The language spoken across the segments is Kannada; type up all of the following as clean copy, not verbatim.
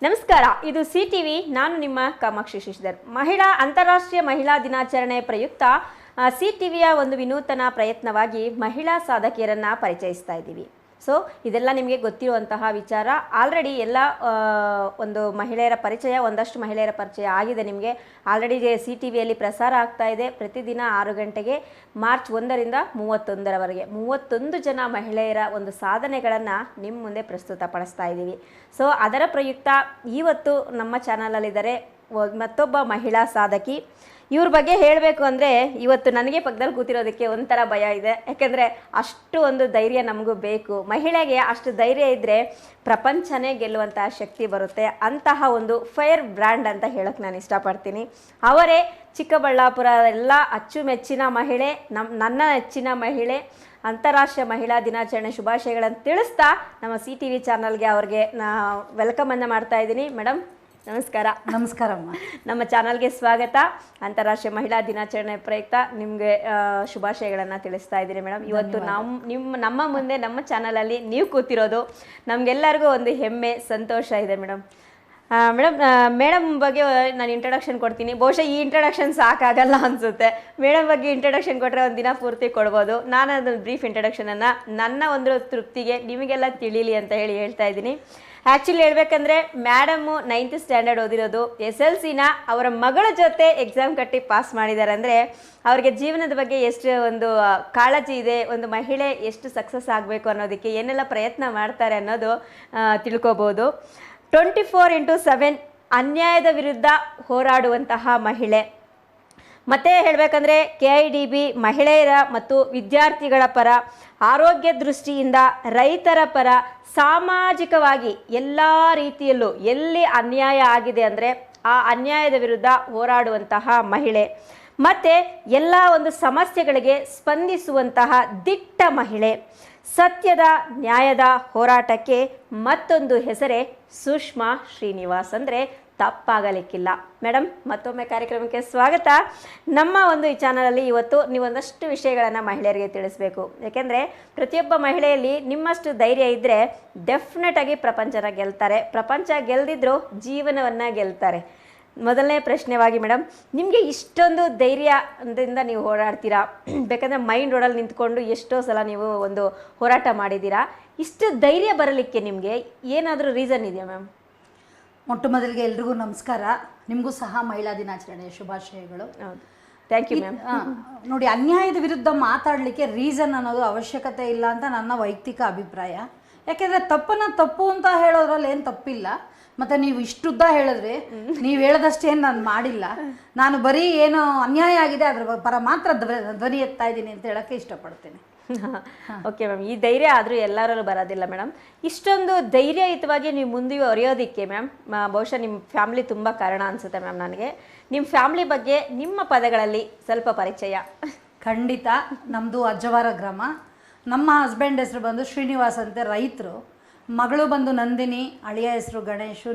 ನಮಸ್ಕಾರ, ಇದು CTV. ನಾನು ನಿಮ್ಮ ಕಾಮಾಕ್ಷಿ ಶಶಿಧರ್. ಅಂತಾರಾಷ್ಟ್ರೀಯ ಮಹಿಳಾ ದಿನಾಚರಣೆ ಪ್ರಯುಕ್ತ CTVಯ ಒಂದು ವಿನೂತನ ಪ್ರಯತ್ನವಾಗಿ ಮಹಿಳಾ ಸಾಧಕಿಯರನ್ನು ಪರಿಚಯಿಸ್ತಾ ಇದ್ದೀವಿ. ಸೊ ಇದೆಲ್ಲ ನಿಮಗೆ ಗೊತ್ತಿರುವಂತಹ ವಿಚಾರ. ಆಲ್ರೆಡಿ ಎಲ್ಲ ಒಂದು ಮಹಿಳೆಯರ ಪರಿಚಯ, ಒಂದಷ್ಟು ಮಹಿಳೆಯರ ಪರಿಚಯ ಆಗಿದೆ ನಿಮಗೆ. ಆಲ್ರೆಡಿ CTVಯಲ್ಲಿ ಪ್ರಸಾರ ಆಗ್ತಾ ಇದೆ ಪ್ರತಿದಿನ 6 ಗಂಟೆಗೆ, ಮಾರ್ಚ್ 1ರಿಂದ 31ರವರೆಗೆ 31 ಜನ ಮಹಿಳೆಯರ ಒಂದು ಸಾಧನೆಗಳನ್ನು ನಿಮ್ಮ ಮುಂದೆ ಪ್ರಸ್ತುತಪಡಿಸ್ತಾ ಇದ್ದೀವಿ. ಸೊ ಅದರ ಪ್ರಯುಕ್ತ ಇವತ್ತು ನಮ್ಮ ಚಾನಲಲ್ಲಿದ್ದಾರೆ ಮತ್ತೊಬ್ಬ ಮಹಿಳಾ ಸಾಧಕಿ. ಇವ್ರ ಬಗ್ಗೆ ಹೇಳಬೇಕು ಅಂದರೆ ಇವತ್ತು ನನಗೆ ಪಕ್ಕದಲ್ಲಿ ಕೂತಿರೋದಕ್ಕೆ ಒಂಥರ ಭಯ ಇದೆ. ಯಾಕೆಂದರೆ ಅಷ್ಟು ಒಂದು ಧೈರ್ಯ ನಮಗೂ ಬೇಕು. ಮಹಿಳೆಗೆ ಅಷ್ಟು ಧೈರ್ಯ ಇದ್ದರೆ ಪ್ರಪಂಚನೇ ಗೆಲ್ಲುವಂತಹ ಶಕ್ತಿ ಬರುತ್ತೆ. ಅಂತಹ ಒಂದು ಫೈರ್ ಬ್ರ್ಯಾಂಡ್ ಅಂತ ಹೇಳೋಕ್ಕೆ ನಾನು ಇಷ್ಟಪಡ್ತೀನಿ. ಅವರೇ ಚಿಕ್ಕಬಳ್ಳಾಪುರ ಎಲ್ಲ ಅಚ್ಚುಮೆಚ್ಚಿನ ಮಹಿಳೆ, ನನ್ನ ನೆಚ್ಚಿನ ಮಹಿಳೆ. ಅಂತಾರಾಷ್ಟ್ರೀಯ ಮಹಿಳಾ ದಿನಾಚರಣೆ ಶುಭಾಶಯಗಳನ್ನು ತಿಳಿಸ್ತಾ ನಮ್ಮ CTV ಚಾನಲ್ಗೆ ಅವ್ರಿಗೆ ವೆಲ್ಕಮನ್ನು ಮಾಡ್ತಾ ಇದ್ದೀನಿ. ಮೇಡಮ್ ನಮಸ್ಕಾರ. ನಮಸ್ಕಾರಮ್ಮ. ನಮ್ಮ ಚಾನಲ್ಗೆ ಸ್ವಾಗತ. ಅಂತಾರಾಷ್ಟ್ರೀಯ ಮಹಿಳಾ ದಿನಾಚರಣೆ ಪ್ರಯುಕ್ತ ನಿಮಗೆ ಶುಭಾಶಯಗಳನ್ನು ತಿಳಿಸ್ತಾ ಇದ್ದೀನಿ ಮೇಡಮ್. ಇವತ್ತು ನಮ್ಮ ಮುಂದೆ ನಮ್ಮ ಚಾನಲಲ್ಲಿ ನೀವು ಕೂತಿರೋದು ನಮಗೆಲ್ಲರಿಗೂ ಒಂದು ಹೆಮ್ಮೆ, ಸಂತೋಷ ಇದೆ ಮೇಡಮ್. ಮೇಡಮ್ ಬಗ್ಗೆ ನಾನು ಇಂಟ್ರಡಕ್ಷನ್ ಕೊಡ್ತೀನಿ. ಬಹುಶಃ ಈ ಇಂಟ್ರಡಕ್ಷನ್ ಸಾಕಾಗಲ್ಲ ಅನಿಸುತ್ತೆ. ಮೇಡಮ್ ಬಗ್ಗೆ ಇಂಟ್ರಡಕ್ಷನ್ ಕೊಟ್ಟರೆ ಒಂದು ದಿನ ಪೂರ್ತಿ ಕೊಡ್ಬೋದು. ನಾನು ಅದೊಂದು ಬ್ರೀಫ್ ಇಂಟ್ರಡಕ್ಷನನ್ನು ನನ್ನ ಒಂದು ತೃಪ್ತಿಗೆ ನಿಮಗೆಲ್ಲ ತಿಳಿಲಿ ಅಂತ ಹೇಳ್ತಾ ಇದ್ದೀನಿ. ಆ್ಯಕ್ಚುಲಿ ಹೇಳ್ಬೇಕಂದ್ರೆ ಮೇಡಮು 9th ಸ್ಟ್ಯಾಂಡರ್ಡ್ ಓದಿರೋದು. SLCನ ಅವರ ಮಗಳ ಜೊತೆ ಎಕ್ಸಾಮ್ ಕಟ್ಟಿ ಪಾಸ್ ಮಾಡಿದ್ದಾರೆ. ಅಂದರೆ ಅವ್ರಿಗೆ ಜೀವನದ ಬಗ್ಗೆ ಎಷ್ಟು ಒಂದು ಕಾಳಜಿ ಇದೆ, ಒಂದು ಮಹಿಳೆ ಎಷ್ಟು ಸಕ್ಸಸ್ ಆಗಬೇಕು ಅನ್ನೋದಕ್ಕೆ ಏನೆಲ್ಲ ಪ್ರಯತ್ನ ಮಾಡ್ತಾರೆ ಅನ್ನೋದು ತಿಳ್ಕೊಬೋದು. 24x7 ಅನ್ಯಾಯದ ವಿರುದ್ಧ ಹೋರಾಡುವಂತಹ ಮಹಿಳೆ. ಮತ್ತೆ ಹೇಳಬೇಕಂದ್ರೆ KIDB ಮಹಿಳೆಯರ ಮತ್ತು ವಿದ್ಯಾರ್ಥಿಗಳ ಪರ, ಆರೋಗ್ಯ ದೃಷ್ಟಿಯಿಂದ ರೈತರ ಪರ, ಸಾಮಾಜಿಕವಾಗಿ ಎಲ್ಲ ರೀತಿಯಲ್ಲೂ ಎಲ್ಲಿ ಅನ್ಯಾಯ ಆಗಿದೆ ಅಂದರೆ ಆ ಅನ್ಯಾಯದ ವಿರುದ್ಧ ಹೋರಾಡುವಂತಹ ಮಹಿಳೆ. ಮತ್ತು ಎಲ್ಲ ಒಂದು ಸಮಸ್ಯೆಗಳಿಗೆ ಸ್ಪಂದಿಸುವಂತಹ ದಿಟ್ಟ ಮಹಿಳೆ. ಸತ್ಯದ ನ್ಯಾಯದ ಹೋರಾಟಕ್ಕೆ ಮತ್ತೊಂದು ಹೆಸರೇ ಸುಷ್ಮಾ ಶ್ರೀನಿವಾಸ್, ಅಂದರೆ ತಪ್ಪಾಗಲಿಕ್ಕಿಲ್ಲ. ಮೇಡಮ್ ಮತ್ತೊಮ್ಮೆ ಕಾರ್ಯಕ್ರಮಕ್ಕೆ ಸ್ವಾಗತ. ನಮ್ಮ ಒಂದು ಈ ಚಾನಲಲ್ಲಿ ಇವತ್ತು ನೀವೊಂದಷ್ಟು ವಿಷಯಗಳನ್ನು ಮಹಿಳೆಯರಿಗೆ ತಿಳಿಸ್ಬೇಕು. ಯಾಕೆಂದರೆ ಪ್ರತಿಯೊಬ್ಬ ಮಹಿಳೆಯಲ್ಲಿ ನಿಮ್ಮಷ್ಟು ಧೈರ್ಯ ಇದ್ದರೆ ಡೆಫಿನೆಟಾಗಿ ಪ್ರಪಂಚನ ಗೆಲ್ತಾರೆ. ಪ್ರಪಂಚ ಗೆಲ್ದಿದ್ರು ಜೀವನವನ್ನು ಗೆಲ್ತಾರೆ. ಮೊದಲನೇ ಪ್ರಶ್ನೆವಾಗಿ ಮೇಡಮ್, ನಿಮಗೆ ಇಷ್ಟೊಂದು ಧೈರ್ಯದಿಂದ ನೀವು ಹೋರಾಡ್ತೀರಾ. ಬೇಕಂದರೆ ಮೈಂಡ್ ರೋಡಲ್ಲಿ ನಿಂತ್ಕೊಂಡು ಎಷ್ಟೋ ಸಲ ನೀವು ಒಂದು ಹೋರಾಟ ಮಾಡಿದ್ದೀರಾ. ಇಷ್ಟು ಧೈರ್ಯ ಬರಲಿಕ್ಕೆ ನಿಮಗೆ ಏನಾದರೂ ರೀಸನ್ ಇದೆಯಾ ಮ್ಯಾಮ್? ಮೊಟ್ಟ ಮೊದಲಿಗೆ ಎಲ್ರಿಗೂ ನಮಸ್ಕಾರ. ನಿಮಗೂ ಸಹ ಮಹಿಳಾ ದಿನಾಚರಣೆಯ ಶುಭಾಶಯಗಳು. Thank you ma'am. ನೋಡಿ, ಅನ್ಯಾಯದ ವಿರುದ್ಧ ಮಾತಾಡಲಿಕ್ಕೆ ರೀಸನ್ ಅನ್ನೋದು ಅವಶ್ಯಕತೆ ಇಲ್ಲ ಅಂತ ನನ್ನ ವೈಯಕ್ತಿಕ ಅಭಿಪ್ರಾಯ. ಯಾಕೆಂದರೆ ತಪ್ಪು ಅಂತ ಹೇಳೋದ್ರಲ್ಲಿ ಏನು ತಪ್ಪಿಲ್ಲ. ಮತ್ತು ನೀವು ಇಷ್ಟುದ್ದ ಹೇಳಿದ್ರೆ ನೀವು ಹೇಳದಷ್ಟೇನು ನಾನು ಮಾಡಿಲ್ಲ. ನಾನು ಬರೀ ಏನೋ ಅನ್ಯಾಯ ಆಗಿದೆ ಅದ್ರ ಪರ ಮಾತ್ರ ಧ್ವನಿ ಎತ್ತಾ ಇದ್ದೀನಿ ಅಂತ ಹೇಳೋಕ್ಕೆ ಇಷ್ಟಪಡ್ತೇನೆ. ಓಕೆ ಮ್ಯಾಮ್, ಈ ಧೈರ್ಯ ಆದರೂ ಎಲ್ಲರಲ್ಲೂ ಬರೋದಿಲ್ಲ ಮೇಡಮ್. ಇಷ್ಟೊಂದು ಧೈರ್ಯಯುತವಾಗಿ ನೀವು ಮುಂದುವರಿಯೋದಕ್ಕೆ ಮ್ಯಾಮ್ ಬಹುಶಃ ನಿಮ್ಮ ಫ್ಯಾಮ್ಲಿ ತುಂಬ ಕಾರಣ ಅನಿಸುತ್ತೆ ಮ್ಯಾಮ್. ನನಗೆ ನಿಮ್ಮ ಫ್ಯಾಮ್ಲಿ ಬಗ್ಗೆ ನಿಮ್ಮ ಪದಗಳಲ್ಲಿ ಸ್ವಲ್ಪ ಪರಿಚಯ. ಖಂಡಿತ. ನಮ್ಮದು ಅಜ್ಜವಾರ ಗ್ರಾಮ. ನಮ್ಮ ಹಸ್ಬೆಂಡ್ ಹೆಸರು ಬಂದು ಶ್ರೀನಿವಾಸ್ ಅಂತೆ, ರೈತರು. ಮಗಳು ಬಂದು ನಂದಿನಿ, ಅಳಿಯ ಹೆಸರು ಗಣೇಶು,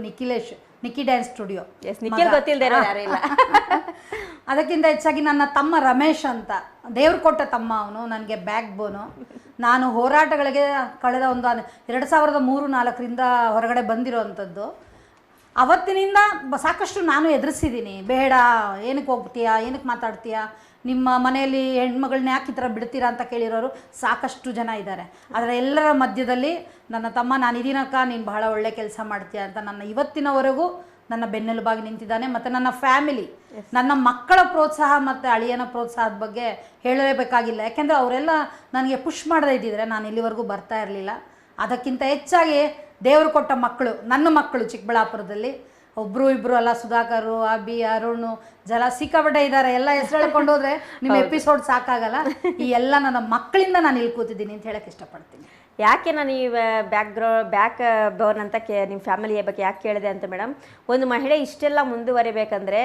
ನಿಕ್ಕಿ ಡ್ಯಾನ್ಸ್ ಸ್ಟುಡಿಯೋ. ಅದಕ್ಕಿಂತ ಹೆಚ್ಚಾಗಿ ನನ್ನ ತಮ್ಮ ರಮೇಶ್ ಅಂತ, ದೇವ್ರು ಕೊಟ್ಟ ತಮ್ಮ ಅವನು, ನನಗೆ ಬ್ಯಾಕ್ ಬೋನು. ನಾನು ಹೋರಾಟಗಳಿಗೆ ಕಳೆದ ಒಂದು 2003-4ರಿಂದ ಹೊರಗಡೆ ಬಂದಿರೋವಂಥದ್ದು. ಅವತ್ತಿನಿಂದ ಸಾಕಷ್ಟು ನಾನು ಎದುರಿಸಿದ್ದೀನಿ. ಬೇಡ, ಏನಕ್ಕೆ ಹೋಗ್ತೀಯಾ, ಏನಕ್ಕೆ ಮಾತಾಡ್ತೀಯಾ, ನಿಮ್ಮ ಮನೆಯಲ್ಲಿ ಹೆಣ್ಮಗಳನ್ನ ಯಾಕೆ ಈ ಥರ ಬಿಡ್ತೀರಾ ಅಂತ ಕೇಳಿರೋರು ಸಾಕಷ್ಟು ಜನ ಇದ್ದಾರೆ. ಆದರೆ ಎಲ್ಲರ ಮಧ್ಯದಲ್ಲಿ ನನ್ನ ತಮ್ಮ, ನಾನು ಇದೀನಕ್ಕ, ನೀನು ಬಹಳ ಒಳ್ಳೆ ಕೆಲಸ ಮಾಡ್ತೀಯ ಅಂತ ನನ್ನ ಇವತ್ತಿನವರೆಗೂ ನನ್ನ ಬೆನ್ನೆಲುಬಾಗಿ ನಿಂತಿದ್ದಾನೆ. ಮತ್ತು ನನ್ನ ಫ್ಯಾಮಿಲಿ, ನನ್ನ ಮಕ್ಕಳ ಪ್ರೋತ್ಸಾಹ ಮತ್ತು ಅಳಿಯನ ಪ್ರೋತ್ಸಾಹದ ಬಗ್ಗೆ ಹೇಳಲೇಬೇಕಾಗಿಲ್ಲ. ಯಾಕೆಂದರೆ ಅವರೆಲ್ಲ ನನಗೆ ಪುಷ್ ಮಾಡದೇ ಇದ್ದಿದ್ರೆ ನಾನು ಇಲ್ಲಿವರೆಗೂ ಬರ್ತಾ ಇರಲಿಲ್ಲ. ಅದಕ್ಕಿಂತ ಹೆಚ್ಚಾಗಿ ದೇವರು ಕೊಟ್ಟ ಮಕ್ಕಳು, ನನ್ನ ಮಕ್ಕಳು ಚಿಕ್ಕಬಳ್ಳಾಪುರದಲ್ಲಿ ಒಬ್ಬರು ಇಬ್ಬರು ಅಲ್ಲ, ಸುಧಾಕರು, ಅಭಿ, ಅರುಣು, ಜಲ ಸಿಕ್ಕಾಪಟ್ಟೆ ಇದ್ದಾರೆ. ಎಲ್ಲ ಹೆಸರು ಹೇಳ್ಕೊಂಡು ಹೋದರೆ ನಿಮ್ಮ ಎಪಿಸೋಡ್ ಸಾಕಾಗಲ್ಲ. ಈ ಎಲ್ಲ ನನ್ನ ಮಕ್ಕಳಿಂದ ನಾನು ಇಲ್ಲಿ ಕೂತಿದ್ದೀನಿ ಅಂತ ಹೇಳಕ್ಕೆ ಇಷ್ಟಪಡ್ತೀನಿ. ಯಾಕೆ ನಾನು ಈ ಬ್ಯಾಕ್ ಬೋನ್ ಅಂತ ನಿಮ್ಮ ಫ್ಯಾಮಿಲಿಯ ಬಗ್ಗೆ ಯಾಕೆ ಕೇಳಿದೆ ಅಂತ ಮೇಡಮ್, ಒಂದು ಮಹಿಳೆ ಇಷ್ಟೆಲ್ಲ ಮುಂದುವರಿಬೇಕಂದ್ರೆ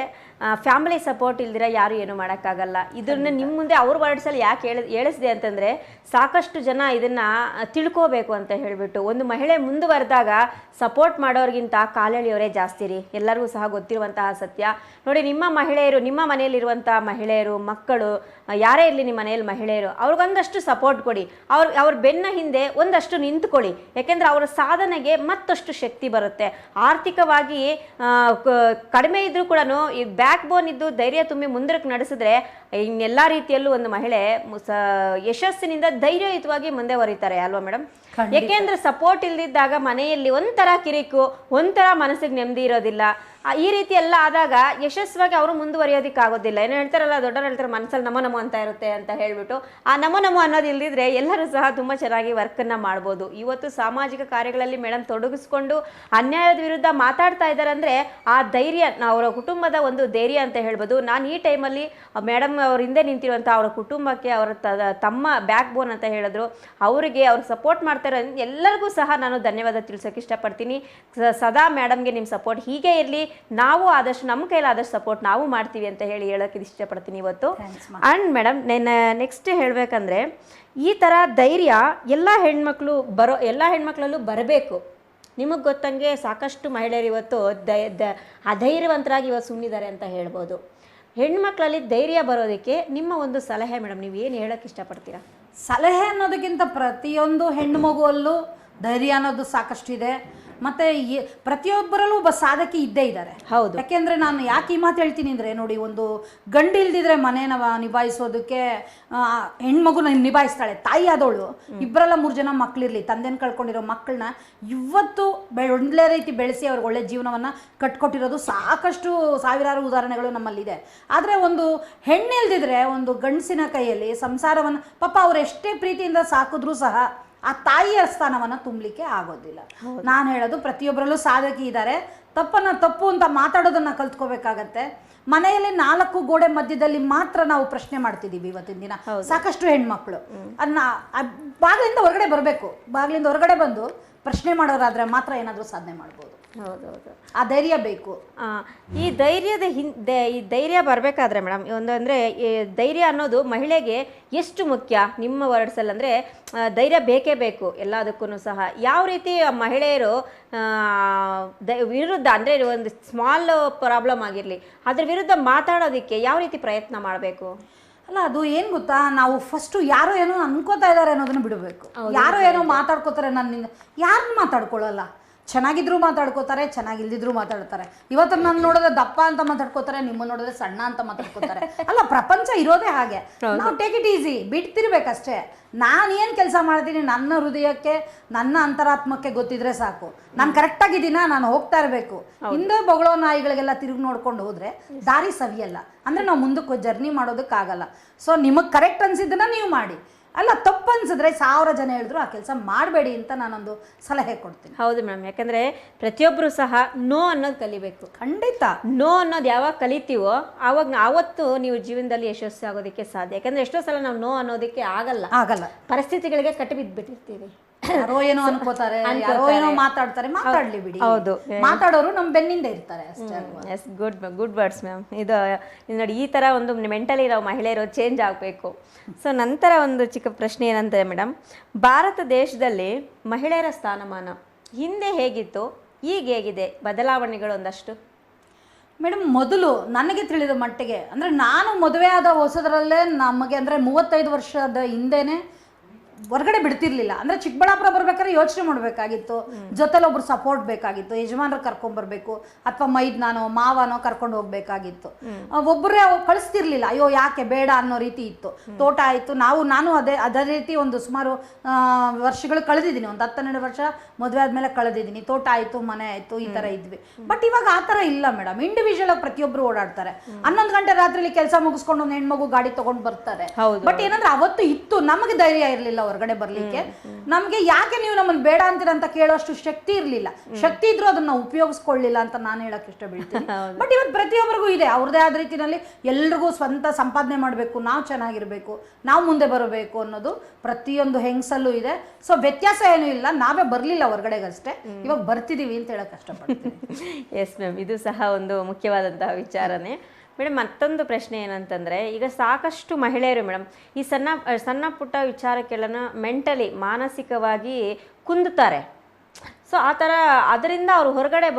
ಫ್ಯಾಮಿಲಿ ಸಪೋರ್ಟ್ ಇಲ್ದಿರ ಯಾರು ಏನು ಮಾಡೋಕ್ಕಾಗಲ್ಲ. ಇದನ್ನು ನಿಮ್ಮ ಮುಂದೆ ಅವ್ರ ವರ್ಡ್ಸಲ್ಲಿ ಯಾಕೆ ಹೇಳಿಸಿದೆ ಅಂತಂದರೆ ಸಾಕಷ್ಟು ಜನ ಇದನ್ನು ತಿಳ್ಕೋಬೇಕು ಅಂತ ಹೇಳಿಬಿಟ್ಟು. ಒಂದು ಮಹಿಳೆ ಮುಂದುವರೆದಾಗ ಸಪೋರ್ಟ್ ಮಾಡೋರಿಗಿಂತ ಕಾಲೆಳೆಯೋರೇ ಜಾಸ್ತಿ ರೀ, ಎಲ್ಲರಿಗೂ ಸಹ ಗೊತ್ತಿರುವಂತಹ ಸತ್ಯ. ನೋಡಿ, ನಿಮ್ಮ ಮಹಿಳೆಯರು, ನಿಮ್ಮ ಮನೆಯಲ್ಲಿರುವಂಥ ಮಹಿಳೆಯರು, ಮಕ್ಕಳು, ಯಾರೇ ಇರಲಿ ನಿಮ್ಮ ಮನೆಯಲ್ಲಿ ಮಹಿಳೆಯರು, ಅವ್ರಿಗೊಂದಷ್ಟು ಸಪೋರ್ಟ್ ಕೊಡಿ. ಅವ್ರ ಬೆನ್ನ ಹಿಂದೆ ಒಂದಷ್ಟು ನಿಂತ್ಕೊಳ್ಳಿ. ಯಾಕೆಂದರೆ ಅವರ ಸಾಧನೆಗೆ ಮತ್ತಷ್ಟು ಶಕ್ತಿ ಬರುತ್ತೆ. ಆರ್ಥಿಕವಾಗಿ ಕಡಿಮೆ ಇದ್ರೂ ಕೂಡ ಈ ಬ್ಯಾಕ್ ಬೋನ್ ಇದ್ದು ಧೈರ್ಯ ತುಂಬಿ ಮುಂದಕ್ಕೆ ನಡೆಸಿದ್ರೆ ಇನ್ನೆಲ್ಲ ರೀತಿಯಲ್ಲೂ ಒಂದು ಮಹಿಳೆ ಯಶಸ್ಸಿನಿಂದ ಧೈರ್ಯಯುತವಾಗಿ ಮುಂದೆ ಹೊರಿತಾರೆ ಅಲ್ವಾ ಮೇಡಮ್? ಯಾಕೆಂದ್ರೆ ಸಪೋರ್ಟ್ ಇಲ್ದಿದ್ದಾಗ ಮನೆಯಲ್ಲಿ ಒಂಥರ ಕಿರಿಕು, ಒಂಥರ ಮನಸ್ಸಿಗೆ ನೆಮ್ಮದಿ ಇರೋದಿಲ್ಲ. ಈ ರೀತಿ ಎಲ್ಲ ಆದಾಗ ಯಶಸ್ವಾಗಿ ಅವರು ಮುಂದುವರಿಯೋದಕ್ಕೆ ಆಗೋದಿಲ್ಲ. ಏನೋ ಹೇಳ್ತಾರಲ್ಲ, ದೊಡ್ಡವರು ಹೇಳ್ತಾರೆ ಮನಸ್ಸಲ್ಲಿ ನಮೋ ನಮೋ ಅಂತ ಇರುತ್ತೆ ಅಂತ ಹೇಳ್ಬಿಟ್ಟು, ಆ ನಮೋ ನಮೋ ಅನ್ನೋದು ಇಲ್ದಿದ್ರೆ ಎಲ್ಲರೂ ಸಹ ತುಂಬ ಚೆನ್ನಾಗಿ ವರ್ಕನ್ನು ಮಾಡ್ಬೋದು. ಇವತ್ತು ಸಾಮಾಜಿಕ ಕಾರ್ಯಗಳಲ್ಲಿ ಮೇಡಮ್ ತೊಡಗಿಸ್ಕೊಂಡು ಅನ್ಯಾಯದ ವಿರುದ್ಧ ಮಾತಾಡ್ತಾ ಇದ್ದಾರೆ ಅಂದರೆ ಆ ಧೈರ್ಯ ಅವರ ಕುಟುಂಬದ ಒಂದು ಧೈರ್ಯ ಅಂತ ಹೇಳ್ಬೋದು. ನಾನು ಈ ಟೈಮಲ್ಲಿ ಮೇಡಮ್ ಅವ್ರ ಹಿಂದೆ ನಿಂತಿರುವಂಥ ಅವರ ಕುಟುಂಬಕ್ಕೆ ಅವರ ತಮ್ಮ ಬ್ಯಾಕ್ ಬೋನ್ ಅಂತ ಹೇಳಿದ್ರು, ಅವರಿಗೆ ಅವ್ರು ಸಪೋರ್ಟ್ ಮಾಡ್ತಾರೆ ಎಲ್ಲರಿಗೂ ಸಹ ನಾನು ಧನ್ಯವಾದ ತಿಳಿಸೋಕೆ ಇಷ್ಟಪಡ್ತೀನಿ. ಸದಾ ಮೇಡಮ್ಗೆ ನಿಮ್ಮ ಸಪೋರ್ಟ್ ಹೀಗೆ ಇರಲಿ, ನಾವು ಆದಷ್ಟು ನಮ್ಮ ಕೈಲಾದಷ್ಟು ಸಪೋರ್ಟ್ ನಾವು ಮಾಡ್ತೀವಿ ಅಂತ ಹೇಳೋಕೆ ಇಷ್ಟಪಡ್ತೀನಿ ಇವತ್ತು. ಆ್ಯಂಡ್ ಮೇಡಮ್ ನೆಕ್ಸ್ಟ್ ಹೇಳಬೇಕಂದ್ರೆ ಈ ಥರ ಧೈರ್ಯ ಎಲ್ಲ ಹೆಣ್ಮಕ್ಳಲ್ಲೂ ಬರಬೇಕು. ನಿಮಗೆ ಗೊತ್ತಂಗೆ ಸಾಕಷ್ಟು ಮಹಿಳೆಯರು ಇವತ್ತು ಅಧೈರ್ಯವಂತರಾಗಿ ಇವತ್ತು ಸುಮ್ಮನಿದ್ದಾರೆ ಅಂತ ಹೇಳ್ಬೋದು. ಹೆಣ್ಮಕ್ಳಲ್ಲಿ ಧೈರ್ಯ ಬರೋದಕ್ಕೆ ನಿಮ್ಮ ಒಂದು ಸಲಹೆ ಮೇಡಮ್, ನೀವು ಏನು ಹೇಳೋಕ್ಕೆ ಇಷ್ಟಪಡ್ತೀರಾ? ಸಲಹೆ ಅನ್ನೋದಕ್ಕಿಂತ ಪ್ರತಿಯೊಂದು ಹೆಣ್ಣು ಮಗುವಲ್ಲೂ ಧೈರ್ಯ ಅನ್ನೋದು ಸಾಕಷ್ಟು ಇದೆ. ಮತ್ತು ಪ್ರತಿಯೊಬ್ಬರಲ್ಲೂ ಒಬ್ಬ ಸಾಧಕಿ ಇದ್ದೇ ಇದ್ದಾರೆ. ಹೌದು. ಯಾಕೆಂದರೆ ನಾನು ಯಾಕೆ ಈ ಮಾತು ಹೇಳ್ತೀನಿ ಅಂದರೆ, ನೋಡಿ, ಒಂದು ಗಂಡು ಇಲ್ದಿದ್ರೆ ಮನೇನ ನಿಭಾಯಿಸೋದಕ್ಕೆ ಹೆಣ್ಮಗುನ ನಿಭಾಯಿಸ್ತಾಳೆ. ತಾಯಿ ಆದವಳು 2-3 ಜನ ಮಕ್ಕಳಿರಲಿ, ತಂದೆನ ಕಳ್ಕೊಂಡಿರೋ ಮಕ್ಕಳನ್ನ ಇವತ್ತು ಒಳ್ಳೆ ರೀತಿ ಬೆಳೆಸಿ ಅವ್ರಿಗೆ ಒಳ್ಳೆ ಜೀವನವನ್ನು ಕಟ್ಕೊಟ್ಟಿರೋದು ಸಾಕಷ್ಟು ಸಾವಿರಾರು ಉದಾಹರಣೆಗಳು ನಮ್ಮಲ್ಲಿದೆ. ಆದರೆ ಒಂದು ಹೆಣ್ಣಿಲ್ದಿದ್ರೆ ಒಂದು ಗಂಡಸಿನ ಕೈಯಲ್ಲಿ ಸಂಸಾರವನ್ನು ಪಾಪ ಅವ್ರು ಎಷ್ಟೇ ಪ್ರೀತಿಯಿಂದ ಸಾಕಿದ್ರೂ ಸಹ ಆ ತಾಯಿಯ ಸ್ಥಾನವನ್ನು ತುಂಬಲಿಕ್ಕೆ ಆಗೋದಿಲ್ಲ. ನಾನು ಹೇಳೋದು ಪ್ರತಿಯೊಬ್ಬರಲ್ಲೂ ಸಾಧಕಿ ಇದ್ದಾರೆ. ತಪ್ಪು ಅಂತ ಮಾತಾಡೋದನ್ನು ಕಲ್ತ್ಕೋಬೇಕಾಗತ್ತೆ. ಮನೆಯಲ್ಲಿ 4 ಗೋಡೆ ಮಧ್ಯದಲ್ಲಿ ಮಾತ್ರ ನಾವು ಪ್ರಶ್ನೆ ಮಾಡ್ತಿದ್ದೀವಿ ಇವತ್ತಿನ ದಿನ ಸಾಕಷ್ಟು ಹೆಣ್ಮಕ್ಳು. ಅದನ್ನ ಬಾಗಿಲಿಂದ ಹೊರಗಡೆ ಬರಬೇಕು. ಬಾಗಿಲಿಂದ ಹೊರಗಡೆ ಬಂದು ಪ್ರಶ್ನೆ ಮಾಡೋರಾದ್ರೆ ಮಾತ್ರ ಏನಾದರೂ ಸಾಧನೆ ಮಾಡ್ಬೋದು. ಹೌದೌದು, ಆ ಧೈರ್ಯ ಬೇಕು. ಈ ಧೈರ್ಯದ ಈ ಧೈರ್ಯ ಬರಬೇಕಾದ್ರೆ ಮೇಡಮ್ ಅಂದರೆ ಈ ಧೈರ್ಯ ಅನ್ನೋದು ಮಹಿಳೆಗೆ ಎಷ್ಟು ಮುಖ್ಯ ನಿಮ್ಮ ವರ್ಡ್ಸಲ್ಲಿ? ಅಂದರೆ ಧೈರ್ಯ ಬೇಕೇ ಬೇಕು ಎಲ್ಲದಕ್ಕೂ ಸಹ. ಯಾವ ರೀತಿ ಮಹಿಳೆಯರು ವಿರುದ್ಧ ಅಂದರೆ ಒಂದು ಸ್ಮಾಲ್ ಪ್ರಾಬ್ಲಮ್ ಆಗಿರಲಿ ಅದ್ರ ವಿರುದ್ಧ ಮಾತಾಡೋದಕ್ಕೆ ಯಾವ ರೀತಿ ಪ್ರಯತ್ನ ಮಾಡಬೇಕು? ಅಲ್ಲ, ಅದು ಏನು ಗೊತ್ತಾ, ನಾವು ಫಸ್ಟು ಯಾರೋ ಏನೋ ಅನ್ಕೋತಾ ಇದ್ದಾರೆ ಅನ್ನೋದನ್ನ ಬಿಡಬೇಕು. ಯಾರೋ ಏನೋ ಮಾತಾಡ್ಕೋತಾರೆ, ನನ್ನಿಂದ ಯಾರನ್ನ ಮಾತಾಡ್ಕೊಳ್ಳಲ್ಲ. ಚೆನ್ನಾಗಿದ್ರು ಮಾತಾಡ್ಕೋತಾರೆ, ಚೆನ್ನಾಗಿಲ್ದಿದ್ರು ಮಾತಾಡ್ತಾರೆ. ಇವತ್ತು ನಾನು ನೋಡಿದ್ರೆ ದಪ್ಪ ಅಂತ ಮಾತಾಡ್ಕೋತಾರೆ, ನಿಮ್ಮ ನೋಡಿದ್ರೆ ಸಣ್ಣ ಅಂತ ಮಾತಾಡ್ಕೋತಾರೆ. ಅಲ್ಲ, ಪ್ರಪಂಚ ಇರೋದೇ ಹಾಗೆ. ನಾವು ಟೇಕ್ ಇಟ್ ಈಸಿ, ಬಿಡ್ತಿರ್ಬೇಕಷ್ಟೇ. ನಾನು ಏನು ಕೆಲಸ ಮಾಡ್ತೀನಿ ನನ್ನ ಹೃದಯಕ್ಕೆ, ನನ್ನ ಅಂತರಾತ್ಮಕ್ಕೆ ಗೊತ್ತಿದ್ರೆ ಸಾಕು. ನಾನು ಕರೆಕ್ಟಾಗಿದ್ದೀನ, ನಾನು ಹೋಗ್ತಾ ಇರಬೇಕು. ಹಿಂದೆ ಬೊಗಳೋ ನಾಯಿಗಳಿಗೆಲ್ಲ ತಿರುಗಿ ನೋಡ್ಕೊಂಡು ಹೋದ್ರೆ ದಾರಿ ಸವಿಯಲ್ಲ. ಅಂದರೆ ನಾವು ಮುಂದಕ್ಕೆ ಜರ್ನಿ ಮಾಡೋದಕ್ಕಾಗಲ್ಲ. ಸೊ ನಿಮಗೆ ಕರೆಕ್ಟ್ ಅನ್ಸಿದ್ದನ್ನ ನೀವು ಮಾಡಿ. ಅಲ್ಲ, ತಪ್ಪು ಅನ್ಸಿದ್ರೆ 1000 ಜನ ಹೇಳಿದ್ರು ಆ ಕೆಲಸ ಮಾಡಬೇಡಿ ಅಂತ ನಾನೊಂದು ಸಲಹೆ ಕೊಡ್ತೀನಿ. ಹೌದು ಮೇಡಮ್, ಯಾಕಂದರೆ ಪ್ರತಿಯೊಬ್ಬರು ಸಹ ನೋ ಅನ್ನೋದು ಕಲಿಬೇಕು. ಖಂಡಿತ ನೋ ಅನ್ನೋದು ಯಾವಾಗ ಕಲಿತೀವೋ ಆವತ್ತು ನೀವು ಜೀವನದಲ್ಲಿ ಯಶಸ್ವಿ ಆಗೋದಕ್ಕೆ ಸಾಧ್ಯ. ಯಾಕಂದರೆ ಎಷ್ಟೋ ಸಲ ನಾವು ನೋ ಅನ್ನೋದಕ್ಕೆ ಆಗಲ್ಲ, ಪರಿಸ್ಥಿತಿಗಳಿಗೆ ಕಟ್ಟಿಬಿದ್ದುಬಿಟ್ಟಿರ್ತೀವಿ. ಯಾರೋ ಏನೋ ಅನ್ಕೋತಾರೆ, ಯಾರೋ ಏನೋ ಮಾತಾಡ್ತಾರೆ, ಮಾತಾಡ್ಲಿ ಬಿಡಿ. ಹೌದು, ಮಾತಾಡೋರು ನಮ್ಮ ಬೆನ್ನಿಂದ ಇರ್ತಾರೆ ಅಷ್ಟೇ. Yes, good words ma'am. ಇದು ನೋಡಿ, ಈ ಥರ ಒಂದು ಮೆಂಟಲಿ ನಾವು ಮಹಿಳೆಯರು ಚೇಂಜ್ ಆಗಬೇಕು. ಸೊ ನಂತರ ಒಂದು ಚಿಕ್ಕ ಪ್ರಶ್ನೆ ಏನಂದರೆ ಮೇಡಮ್, ಭಾರತ ದೇಶದಲ್ಲಿ ಮಹಿಳೆಯರ ಸ್ಥಾನಮಾನ ಹಿಂದೆ ಹೇಗಿತ್ತು, ಈಗ ಹೇಗಿದೆ, ಬದಲಾವಣೆಗಳು ಒಂದಷ್ಟು? ಮೇಡಮ್, ಮೊದಲು ನನಗೆ ತಿಳಿದ ಮಟ್ಟಿಗೆ ಅಂದರೆ ನಾನು ಮದುವೆ ಆದ ಹೊಸದರಲ್ಲೇ ನಮಗೆ ಅಂದರೆ 35 ವರ್ಷದ ಹಿಂದೆನೇ ಹೊರಗಡೆ ಬಿಡ್ತಿರ್ಲಿಲ್ಲ. ಅಂದರೆ ಚಿಕ್ಕಬಳ್ಳಾಪುರ ಬರ್ಬೇಕಾದ್ರೆ ಯೋಚನೆ ಮಾಡಬೇಕಾಗಿತ್ತು, ಜೊತೆಲಿ ಒಬ್ರು ಸಪೋರ್ಟ್ ಬೇಕಾಗಿತ್ತು, ಯಜಮಾನ್ರು ಕರ್ಕೊಂಡ್ಬರ್ಬೇಕು ಅಥವಾ ಮೈದ್ನಾನೋ ಮಾವನೋ ಕರ್ಕೊಂಡು ಹೋಗ್ಬೇಕಾಗಿತ್ತು. ಒಬ್ಬರೇ ಕಳಿಸ್ತಿರ್ಲಿಲ್ಲ, ಅಯ್ಯೋ ಯಾಕೆ ಬೇಡ ಅನ್ನೋ ರೀತಿ ಇತ್ತು. ತೋಟ ಆಯಿತು, ನಾನು ಅದೇ ರೀತಿ ಒಂದು ಸುಮಾರು ವರ್ಷಗಳು ಕಳೆದಿದ್ದೀನಿ. ಒಂದು 10-12 ವರ್ಷ ಮದುವೆ ಆದಮೇಲೆ ಕಳೆದಿದ್ದೀನಿ. ತೋಟ ಆಯಿತು, ಮನೆ ಆಯಿತು, ಈ ಥರ ಇದ್ವಿ. ಬಟ್ ಇವಾಗ ಆ ಥರ ಇಲ್ಲ ಮೇಡಮ್. ಇಂಡಿವಿಜುವಲ್ ಆಗಿ ಪ್ರತಿಯೊಬ್ಬರು ಓಡಾಡ್ತಾರೆ. 11 ಗಂಟೆ ರಾತ್ರಿಲಿ ಕೆಲಸ ಮುಗಿಸ್ಕೊಂಡು ಒಂದು ಹೆಣ್ಮಗು ಗಾಡಿ ತೊಗೊಂಡು ಬರ್ತಾರೆ. ಬಟ್ ಏನಂದ್ರೆ ಅವತ್ತು ಇತ್ತು, ನಮಗೆ ಧೈರ್ಯ ಇರಲಿಲ್ಲ ಹೊರಗಡೆ ಬರ್ಲಿಕ್ಕೆ. ನಮ್ಗೆ ಯಾಕೆ ನೀವು ನಮ್ಮನ್ನು ಬೇಡ ಅಂತೀರ ಅಂತ ಕೇಳೋಷ್ಟು ಶಕ್ತಿ ಇರಲಿಲ್ಲ. ಶಕ್ತಿ ಇದ್ರೂ ಅದನ್ನ ಉಪಯೋಗಿಸ್ಕೊಳ್ಳಿಲ್ಲ ಅಂತ ನಾನು ಹೇಳಕ್ ಇಷ್ಟ ಬೀಳ್ತೀನಿ. ಬಟ್ ಇವತ್ತು ಪ್ರತಿಯೊಬ್ಬರಿಗೂ ಇದೆ ಅವ್ರದೇ ಆದ ರೀತಿಯಲ್ಲಿ. ಎಲ್ರಿಗೂ ಸ್ವಂತ ಸಂಪಾದನೆ ಮಾಡಬೇಕು, ನಾವು ಚೆನ್ನಾಗಿರ್ಬೇಕು, ನಾವು ಮುಂದೆ ಬರಬೇಕು ಅನ್ನೋದು ಪ್ರತಿಯೊಂದು ಹೆಂಗಸಲ್ಲೂ ಇದೆ. ಸೊ ವ್ಯತ್ಯಾಸ ಏನೂ ಇಲ್ಲ. ನಾವೇ ಬರ್ಲಿಲ್ಲ ಹೊರಗಡೆಗಷ್ಟೇ, ಇವಾಗ ಬರ್ತಿದೀವಿ ಅಂತ ಹೇಳಕ್ ಕಷ್ಟಪಡ್ತೀನಿ. ಎಸ್ ಮ್ಯಾಮ್, ಇದು ಸಹ ಒಂದು ಮುಖ್ಯವಾದಂತಹ ವಿಚಾರನೇ. ಮೇಡಮ್, ಮತ್ತೊಂದು ಪ್ರಶ್ನೆ ಏನಂತಂದರೆ, ಈಗ ಸಾಕಷ್ಟು ಮಹಿಳೆಯರು ಮೇಡಮ್ ಈ ಸಣ್ಣ ಪುಟ್ಟ ವಿಚಾರಕ್ಕೆಲ್ಲ ಮೆಂಟಲಿ ಮಾನಸಿಕವಾಗಿ ಕುಂದುತ್ತಾರೆ. ಸೊ ಆ ಥರ ಅದರಿಂದ ಅವ್ರು ಹೊರಗಡೆ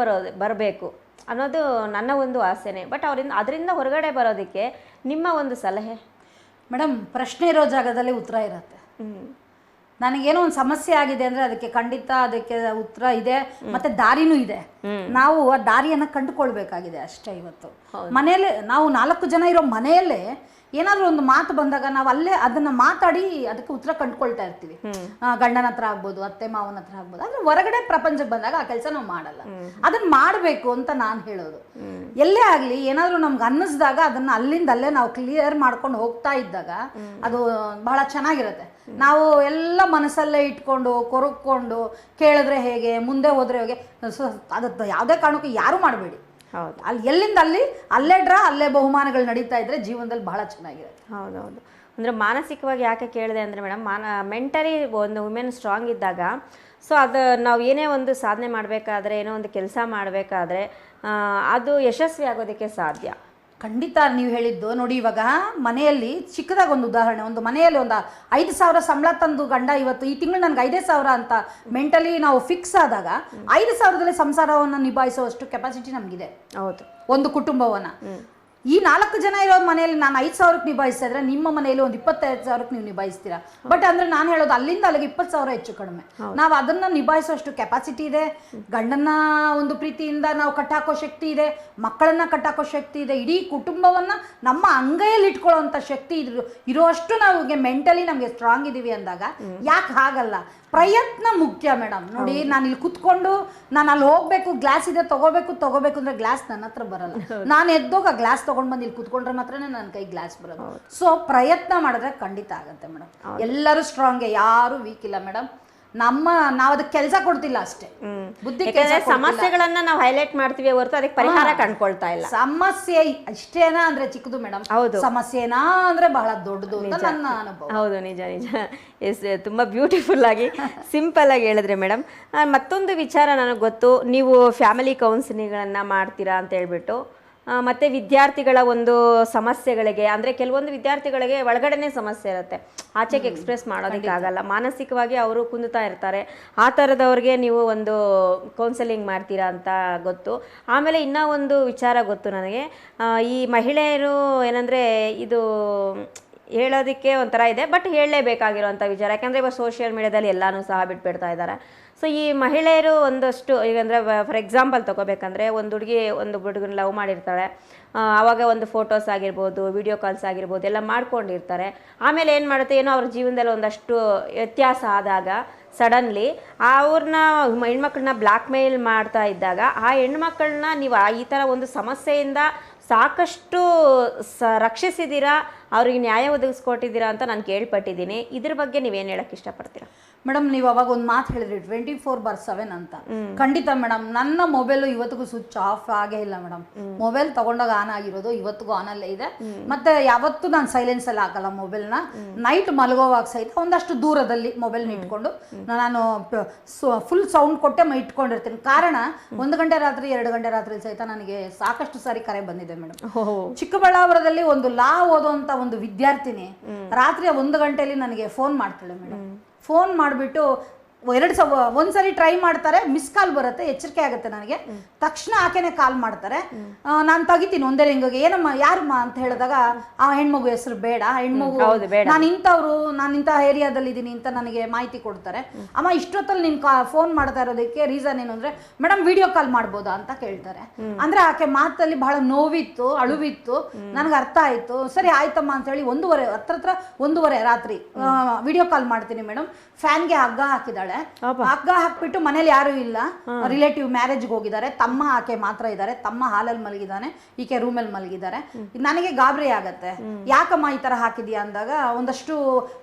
ಬರಬೇಕು ಅನ್ನೋದು ನನ್ನ ಒಂದು ಆಸೆನೇ. ಬಟ್ ಅದರಿಂದ ಹೊರಗಡೆ ಬರೋದಕ್ಕೆ ನಿಮ್ಮ ಒಂದು ಸಲಹೆ? ಮೇಡಮ್, ಪ್ರಶ್ನೆ ಇರೋ ಜಾಗದಲ್ಲಿ ಉತ್ತರ ಇರುತ್ತೆ. ನನಗೇನೋ ಒಂದು ಸಮಸ್ಯೆ ಆಗಿದೆ ಅಂದ್ರೆ ಅದಕ್ಕೆ ಖಂಡಿತ ಅದಕ್ಕೆ ಉತ್ತರ ಇದೆ, ಮತ್ತೆ ದಾರಿನೂ ಇದೆ. ನಾವು ಆ ದಾರಿಯನ್ನ ಕಂಡುಕೊಳ್ಬೇಕಾಗಿದೆ ಅಷ್ಟೇ. ಇವತ್ತು ಮನೆಯಲ್ಲೇ ನಾವು 4 ಜನ ಇರೋ ಮನೆಯಲ್ಲೇ ಏನಾದ್ರೂ ಒಂದು ಮಾತು ಬಂದಾಗ ನಾವು ಅಲ್ಲೇ ಅದನ್ನ ಮಾತಾಡಿ ಅದಕ್ಕೆ ಉತ್ತರ ಕಂಡುಕೊಳ್ತಾ ಇರ್ತೀವಿ. ಗಂಡನ ಹತ್ರ ಆಗ್ಬೋದು, ಅತ್ತೆ ಮಾವನ ಹತ್ರ ಆಗ್ಬೋದು. ಆದ್ರೆ ಹೊರಗಡೆ ಪ್ರಪಂಚಕ್ಕೆ ಬಂದಾಗ ಆ ಕೆಲಸ ನಾವು ಮಾಡಲ್ಲ. ಅದನ್ನ ಮಾಡಬೇಕು ಅಂತ ನಾನು ಹೇಳೋದು. ಎಲ್ಲೇ ಆಗ್ಲಿ ಏನಾದ್ರೂ ನಮ್ಗೆ ಅನ್ನಿಸ್ದಾಗ ಅದನ್ನ ಅಲ್ಲಿಂದ ಅಲ್ಲೇ ನಾವು ಕ್ಲಿಯರ್ ಮಾಡ್ಕೊಂಡು ಹೋಗ್ತಾ ಇದ್ದಾಗ ಅದು ಬಹಳ ಚೆನ್ನಾಗಿರುತ್ತೆ. ನಾವು ಎಲ್ಲ ಮನಸ್ಸಲ್ಲೇ ಇಟ್ಕೊಂಡು ಕೊರಕೊಂಡು ಕೇಳಿದ್ರೆ ಹೇಗೆ, ಮುಂದೆ ಹೋದ್ರೆ ಹೇಗೆ, ಅದು ಯಾವುದೇ ಕಾರಣಕ್ಕೂ ಯಾರು ಮಾಡಬೇಡಿ. ಹೌದು, ಅಲ್ಲಿ ಎಲ್ಲಿಂದ ಅಲ್ಲೇ ಅಲ್ಲೇ ಬಹುಮಾನಗಳು ನಡೀತಾ ಇದ್ರೆ ಜೀವನದಲ್ಲಿ ಬಹಳ ಚೆನ್ನಾಗಿರುತ್ತೆ. ಹೌದೌದು. ಅಂದರೆ ಮಾನಸಿಕವಾಗಿ ಯಾಕೆ ಕೇಳಿದೆ ಅಂದರೆ ಮೇಡಮ್, ಮೆಂಟಲಿ ಒಂದು ವುಮೆನ್ ಸ್ಟ್ರಾಂಗ್ ಇದ್ದಾಗ ಸೊ ಅದು ನಾವು ಏನೇ ಒಂದು ಸಾಧನೆ ಮಾಡಬೇಕಾದ್ರೆ, ಏನೋ ಒಂದು ಕೆಲಸ ಮಾಡಬೇಕಾದ್ರೆ ಅದು ಯಶಸ್ವಿ ಆಗೋದಕ್ಕೆ ಸಾಧ್ಯ. ಖಂಡಿತ ನೀವು ಹೇಳಿದ್ದು ನೋಡಿ. ಇವಾಗ ಮನೆಯಲ್ಲಿ ಚಿಕ್ಕದಾಗ ಒಂದು ಉದಾಹರಣೆ, ಒಂದು ಮನೆಯಲ್ಲಿ ಒಂದು 5,000 ಸಂಬಳ ತಂದು ಗಂಡ ಇವತ್ತು ಈ ತಿಂಗಳು ನನಗೆ 5,000 ಅಂತ ಮೆಂಟಲಿ ನಾವು ಫಿಕ್ಸ್ ಆದಾಗ 5,000ದಲ್ಲಿ ಸಂಸಾರವನ್ನು ನಿಭಾಯಿಸುವಷ್ಟು ಕೆಪಾಸಿಟಿ ನಮಗಿದೆ. ಹೌದು, ಒಂದು ಕುಟುಂಬವನ್ನ. ಈ 4 ಜನ ಇರೋ ಮನೆಯಲ್ಲಿ ನಾನು 5,000ಕ್ಕೆ ನಿಭಾಯಿಸ್ತಾ ಇದ್ರೆ ನಿಮ್ಮ ಮನೆಯಲ್ಲಿ ಒಂದು 25,000ಕ್ಕೆ ನೀವು ನಿಭಾಯಿಸ್ತೀರಾ. ಬಟ್ ಅಂದ್ರೆ ನಾನು ಹೇಳೋದು ಅಲ್ಲಿಂದ ಅಲ್ಲಿಗೆ 20,000 ಹೆಚ್ಚು ಕಡಿಮೆ. ನಾವು ಅದನ್ನ ನಿಭಾಯಿಸುವಷ್ಟು ಕೆಪಾಸಿಟಿ ಇದೆ. ಗಂಡನ್ನ ಒಂದು ಪ್ರೀತಿಯಿಂದ ನಾವು ಕಟ್ಟಾಕೋ ಶಕ್ತಿ ಇದೆ, ಮಕ್ಕಳನ್ನ ಕಟ್ಟಾಕೋ ಶಕ್ತಿ ಇದೆ, ಇಡೀ ಕುಟುಂಬವನ್ನ ನಮ್ಮ ಅಂಗೈಯಲ್ಲಿ ಇಟ್ಕೊಳ್ಳೋಂಥ ಶಕ್ತಿ ಇರುವಷ್ಟು ನಾವು ಮೆಂಟಲಿ ನಮಗೆ ಸ್ಟ್ರಾಂಗ್ ಇದೀವಿ ಅಂದಾಗ ಯಾಕೆ ಹಾಗಲ್ಲ? ಪ್ರಯತ್ನ ಮುಖ್ಯ ಮೇಡಮ್. ನೋಡಿ, ನಾನು ಇಲ್ಲಿ ಕುತ್ಕೊಂಡು ನಾನು ಅಲ್ಲಿ ಹೋಗ್ಬೇಕು, ಗ್ಲಾಸ್ ಇದೆ ತಗೋಬೇಕು ಅಂದ್ರೆ ಗ್ಲಾಸ್ ನನ್ನ ಹತ್ರ ಬರಲ್ಲ. ನಾನು ಎದ್ದೋಗ ಗ್ಲಾಸ್ ತಗೊಂಡ್ ಬಂದು ಇಲ್ಲಿ ಕುತ್ಕೊಂಡ್ರೆ ಮಾತ್ರನೇ ನನ್ನ ಕೈ ಗ್ಲಾಸ್ ಬರೋದು. ಸೊ ಪ್ರಯತ್ನ ಮಾಡಿದ್ರೆ ಖಂಡಿತ ಆಗತ್ತೆ ಮೇಡಮ್. ಎಲ್ಲರೂ ಸ್ಟ್ರಾಂಗ್, ಯಾರು ವೀಕ್ ಇಲ್ಲ ಮೇಡಮ್. ನಾವು ಅದಕ್ಕೆ ಕೆಲಸ ಕೊಡ್ತಿಲ್ಲ ಅಷ್ಟೇ. ಬುದ್ಧಿ ಸಮಸ್ಯೆಗಳನ್ನ ನಾವು ಹೈಲೈಟ್ ಮಾಡ್ತೀವಿ ಹೊರತು ಅದಕ್ಕೆ ಪರಿಹಾರ ಕಂಡ್ಕೊಳ್ತಾ ಇಲ್ಲ. ಸಮಸ್ಯೆ ಇಷ್ಟೇನಾ ಅಂದ್ರೆ ಚಿಕ್ಕದು ಮೇಡಮ್, ಸಮಸ್ಯೆನಾ ಅಂದ್ರೆ ಬಹಳ ದೊಡ್ಡದು ಅಂತ ನನ್ನ ಅನುಭವ. ಹೌದು, ನಿಜ ಎಸ್, ತುಂಬಾ ಬ್ಯೂಟಿಫುಲ್ ಆಗಿ ಸಿಂಪಲ್ ಆಗಿ ಹೇಳಿದ್ರೆ ಮೇಡಮ್. ಮತ್ತೊಂದು ವಿಚಾರ ನನಗೆ ಗೊತ್ತು, ನೀವು ಫ್ಯಾಮಿಲಿ ಕೌನ್ಸಿಲಿಂಗ್ಗಳನ್ನ ಮಾಡ್ತೀರಾ ಅಂತ ಹೇಳ್ಬಿಟ್ಟು. ಮತ್ತು ವಿದ್ಯಾರ್ಥಿಗಳ ಒಂದು ಸಮಸ್ಯೆಗಳಿಗೆ, ಅಂದರೆ ಕೆಲವೊಂದು ವಿದ್ಯಾರ್ಥಿಗಳಿಗೆ ಒಳಗಡೆನೇ ಸಮಸ್ಯೆ ಇರುತ್ತೆ, ಆಚೆಗೆ ಎಕ್ಸ್ಪ್ರೆಸ್ ಮಾಡೋದಕ್ಕಾಗಲ್ಲ, ಮಾನಸಿಕವಾಗಿ ಅವರು ಕುಂದುತ್ತಾ ಇರ್ತಾರೆ. ಆ ಥರದವ್ರಿಗೆ ನೀವು ಒಂದು ಕೌನ್ಸೆಲಿಂಗ್ ಮಾಡ್ತೀರಾ ಅಂತ ಗೊತ್ತು. ಆಮೇಲೆ ಇನ್ನೂ ಒಂದು ವಿಚಾರ ಗೊತ್ತು ನನಗೆ, ಈ ಮಹಿಳೆಯರು ಏನಂದರೆ ಇದು ಹೇಳೋದಕ್ಕೆ ಒಂಥರ ಇದೆ, ಬಟ್ ಹೇಳಲೇಬೇಕಾಗಿರೋಂಥ ವಿಚಾರ. ಯಾಕಂದರೆ ಇವಾಗ ಸೋಷಿಯಲ್ ಮೀಡಿಯಾದಲ್ಲಿ ಎಲ್ಲನೂ ಸಹ ಬಿಟ್ಬಿಡ್ತಾ ಇದ್ದಾರೆ. ಸೊ ಈ ಮಹಿಳೆಯರು ಒಂದಷ್ಟು ಈಗ ಅಂದರೆ ಫಾರ್ ಎಕ್ಸಾಂಪಲ್ ತೊಗೋಬೇಕಂದ್ರೆ, ಒಂದು ಹುಡುಗಿ ಒಂದು ಹುಡುಗನ ಲವ್ ಮಾಡಿರ್ತಾಳೆ, ಆವಾಗ ಒಂದು ಫೋಟೋಸ್ ಆಗಿರ್ಬೋದು, ವಿಡಿಯೋ ಕಾಲ್ಸ್ ಆಗಿರ್ಬೋದು ಎಲ್ಲ ಮಾಡ್ಕೊಂಡಿರ್ತಾರೆ. ಆಮೇಲೆ ಏನು ಮಾಡುತ್ತೆ, ಏನೋ ಅವ್ರ ಜೀವನದಲ್ಲಿ ಒಂದಷ್ಟು ವ್ಯತ್ಯಾಸ ಆದಾಗ ಸಡನ್ಲಿ ಅವ್ರನ್ನ ಹೆಣ್ಮಕ್ಳನ್ನ ಬ್ಲ್ಯಾಕ್ ಮೇಲ್ ಮಾಡ್ತಾ ಇದ್ದಾಗ ಆ ಹೆಣ್ಮಕ್ಳನ್ನ ನೀವು ಈ ಥರ ಒಂದು ಸಮಸ್ಯೆಯಿಂದ ಸಾಕಷ್ಟು ರಕ್ಷಿಸಿದ್ದೀರಾ, ಅವ್ರಿಗೆ ನ್ಯಾಯ ಒದಗಿಸ್ಕೊಟ್ಟಿದ್ದೀರಾ ಅಂತ ನಾನು ಕೇಳ್ಪಟ್ಟಿದ್ದೀನಿ. ಇದ್ರ ಬಗ್ಗೆ ನೀವೇನು ಹೇಳಕ್ಕೆ ಇಷ್ಟಪಡ್ತೀರಾ ಮೇಡಮ್? ನೀವು ಅವಾಗ ಒಂದು ಮಾತು ಹೇಳಿದ್ರಿ 24/7 ಅಂತ. ಖಂಡಿತ ಮೇಡಮ್, ನನ್ನ ಮೊಬೈಲು ಇವತ್ತಿಗೂ ಸ್ವಿಚ್ ಆಫ್ ಆಗೇ ಇಲ್ಲ ಮೇಡಮ್. ಮೊಬೈಲ್ ತಗೊಂಡಾಗ ಆನ್ ಆಗಿರೋದು ಇವತ್ತಿಗೂ ಆನ್ ಅಲ್ಲೇ ಇದೆ. ಮತ್ತೆ ಯಾವತ್ತೂ ನಾನು ಸೈಲೆನ್ಸ್ ಅಲ್ಲಿ ಹಾಕಲ್ಲ ಮೊಬೈಲ್ನ. ನೈಟ್ ಮಲಗೋವಾಗ ಸಹಿತ ಒಂದಷ್ಟು ದೂರದಲ್ಲಿ ಮೊಬೈಲ್ನ ಇಟ್ಕೊಂಡು ನಾನು ಫುಲ್ ಸೌಂಡ್ ಕೊಟ್ಟೆ ಇಟ್ಕೊಂಡಿರ್ತೀನಿ. ಕಾರಣ 1 ಗಂಟೆ ರಾತ್ರಿ 2 ಗಂಟೆ ರಾತ್ರಿ ಸಹಿತ ನನಗೆ ಸಾಕಷ್ಟು ಸಾರಿ ಕರೆ ಬಂದಿದೆ ಮೇಡಮ್. ಚಿಕ್ಕಬಳ್ಳಾಪುರದಲ್ಲಿ ಒಂದು ಲಾ ಓದುವಂತ ಒಂದು ವಿದ್ಯಾರ್ಥಿನಿ ರಾತ್ರಿ 1 ಗಂಟೆಯಲ್ಲಿ ನನಗೆ ಫೋನ್ ಮಾಡ್ತಾಳೆ ಮೇಡಮ್. ಫೋನ್ ಮಾಡಿಬಿಟ್ಟು ಒಂದ್ಸರಿ ಟ್ರೈ ಮಾಡ್ತಾರೆ, ಮಿಸ್ ಕಾಲ್ ಬರುತ್ತೆ, ಎಚ್ಚರಿಕೆ ಆಗುತ್ತೆ ನನಗೆ. ತಕ್ಷಣ ಆಕೆನೆ ಕಾಲ್ ಮಾಡ್ತಾರೆ, ನಾನು ತೆಗಿತೀನಿ ಒಂದೇ ರಿಂಗಿಗೆ. ಏನಮ್ಮ, ಯಾರಮ್ಮ ಅಂತ ಹೇಳಿದಾಗ ಆ ಹೆಣ್ಮಗು ಹೆಸರು ಬೇಡ, ಹೆಣ್ಮಗು ನಾನು ಇಂಥ ಏರಿಯಾದಲ್ಲಿ ಇದ್ದೀನಿ ಅಂತ ನನಗೆ ಮಾಹಿತಿ ಕೊಡ್ತಾರೆ. ಅಮ್ಮ, ಇಷ್ಟೊತ್ತಲ್ಲಿ ನೀನು ಫೋನ್ ಮಾಡ್ತಾ ಇರೋದಕ್ಕೆ ರೀಸನ್ ಏನು ಅಂದ್ರೆ, ಮೇಡಮ್ ವಿಡಿಯೋ ಕಾಲ್ ಮಾಡ್ಬೋದಾ ಅಂತ ಕೇಳ್ತಾರೆ. ಅಂದ್ರೆ ಆಕೆ ಮಾತಲ್ಲಿ ಬಹಳ ನೋವಿತ್ತು, ಅಳುವಿತ್ತು. ನನಗೆ ಅರ್ಥ ಆಯ್ತು. ಸರಿ ಆಯ್ತಮ್ಮ ಅಂತ ಹೇಳಿ 1:30 ರಾತ್ರಿ ವಿಡಿಯೋ ಕಾಲ್ ಮಾಡ್ತೀನಿ ಮೇಡಮ್. ಫ್ಯಾನ್ಗೆ ಹಗ್ಗ ಹಾಕಿದಾಳೆ. ಹಗ್ಗ ಹಾಕ್ಬಿಟ್ಟು ಮನೇಲಿ ಯಾರು ಇಲ್ಲ, ರಿಲೇಟಿವ್ ಮ್ಯಾರೇಜ್ಗೆ ಹೋಗಿದ್ದಾರೆ, ತಮ್ಮ ಆಕೆ ಮಾತ್ರ ಇದ್ದಾರೆ. ತಮ್ಮ ಹಾಲಲ್ಲಿ ಮಲಗಿದ್ದಾನೆ, ಈಕೆ ರೂಮಲ್ಲಿ ಮಲಗಿದ್ದಾರೆ. ನನಗೆ ಗಾಬರಿ ಆಗತ್ತೆ, ಯಾಕಮ್ಮ ಈ ತರ ಹಾಕಿದ್ಯಾ ಅಂದಾಗ ಒಂದಷ್ಟು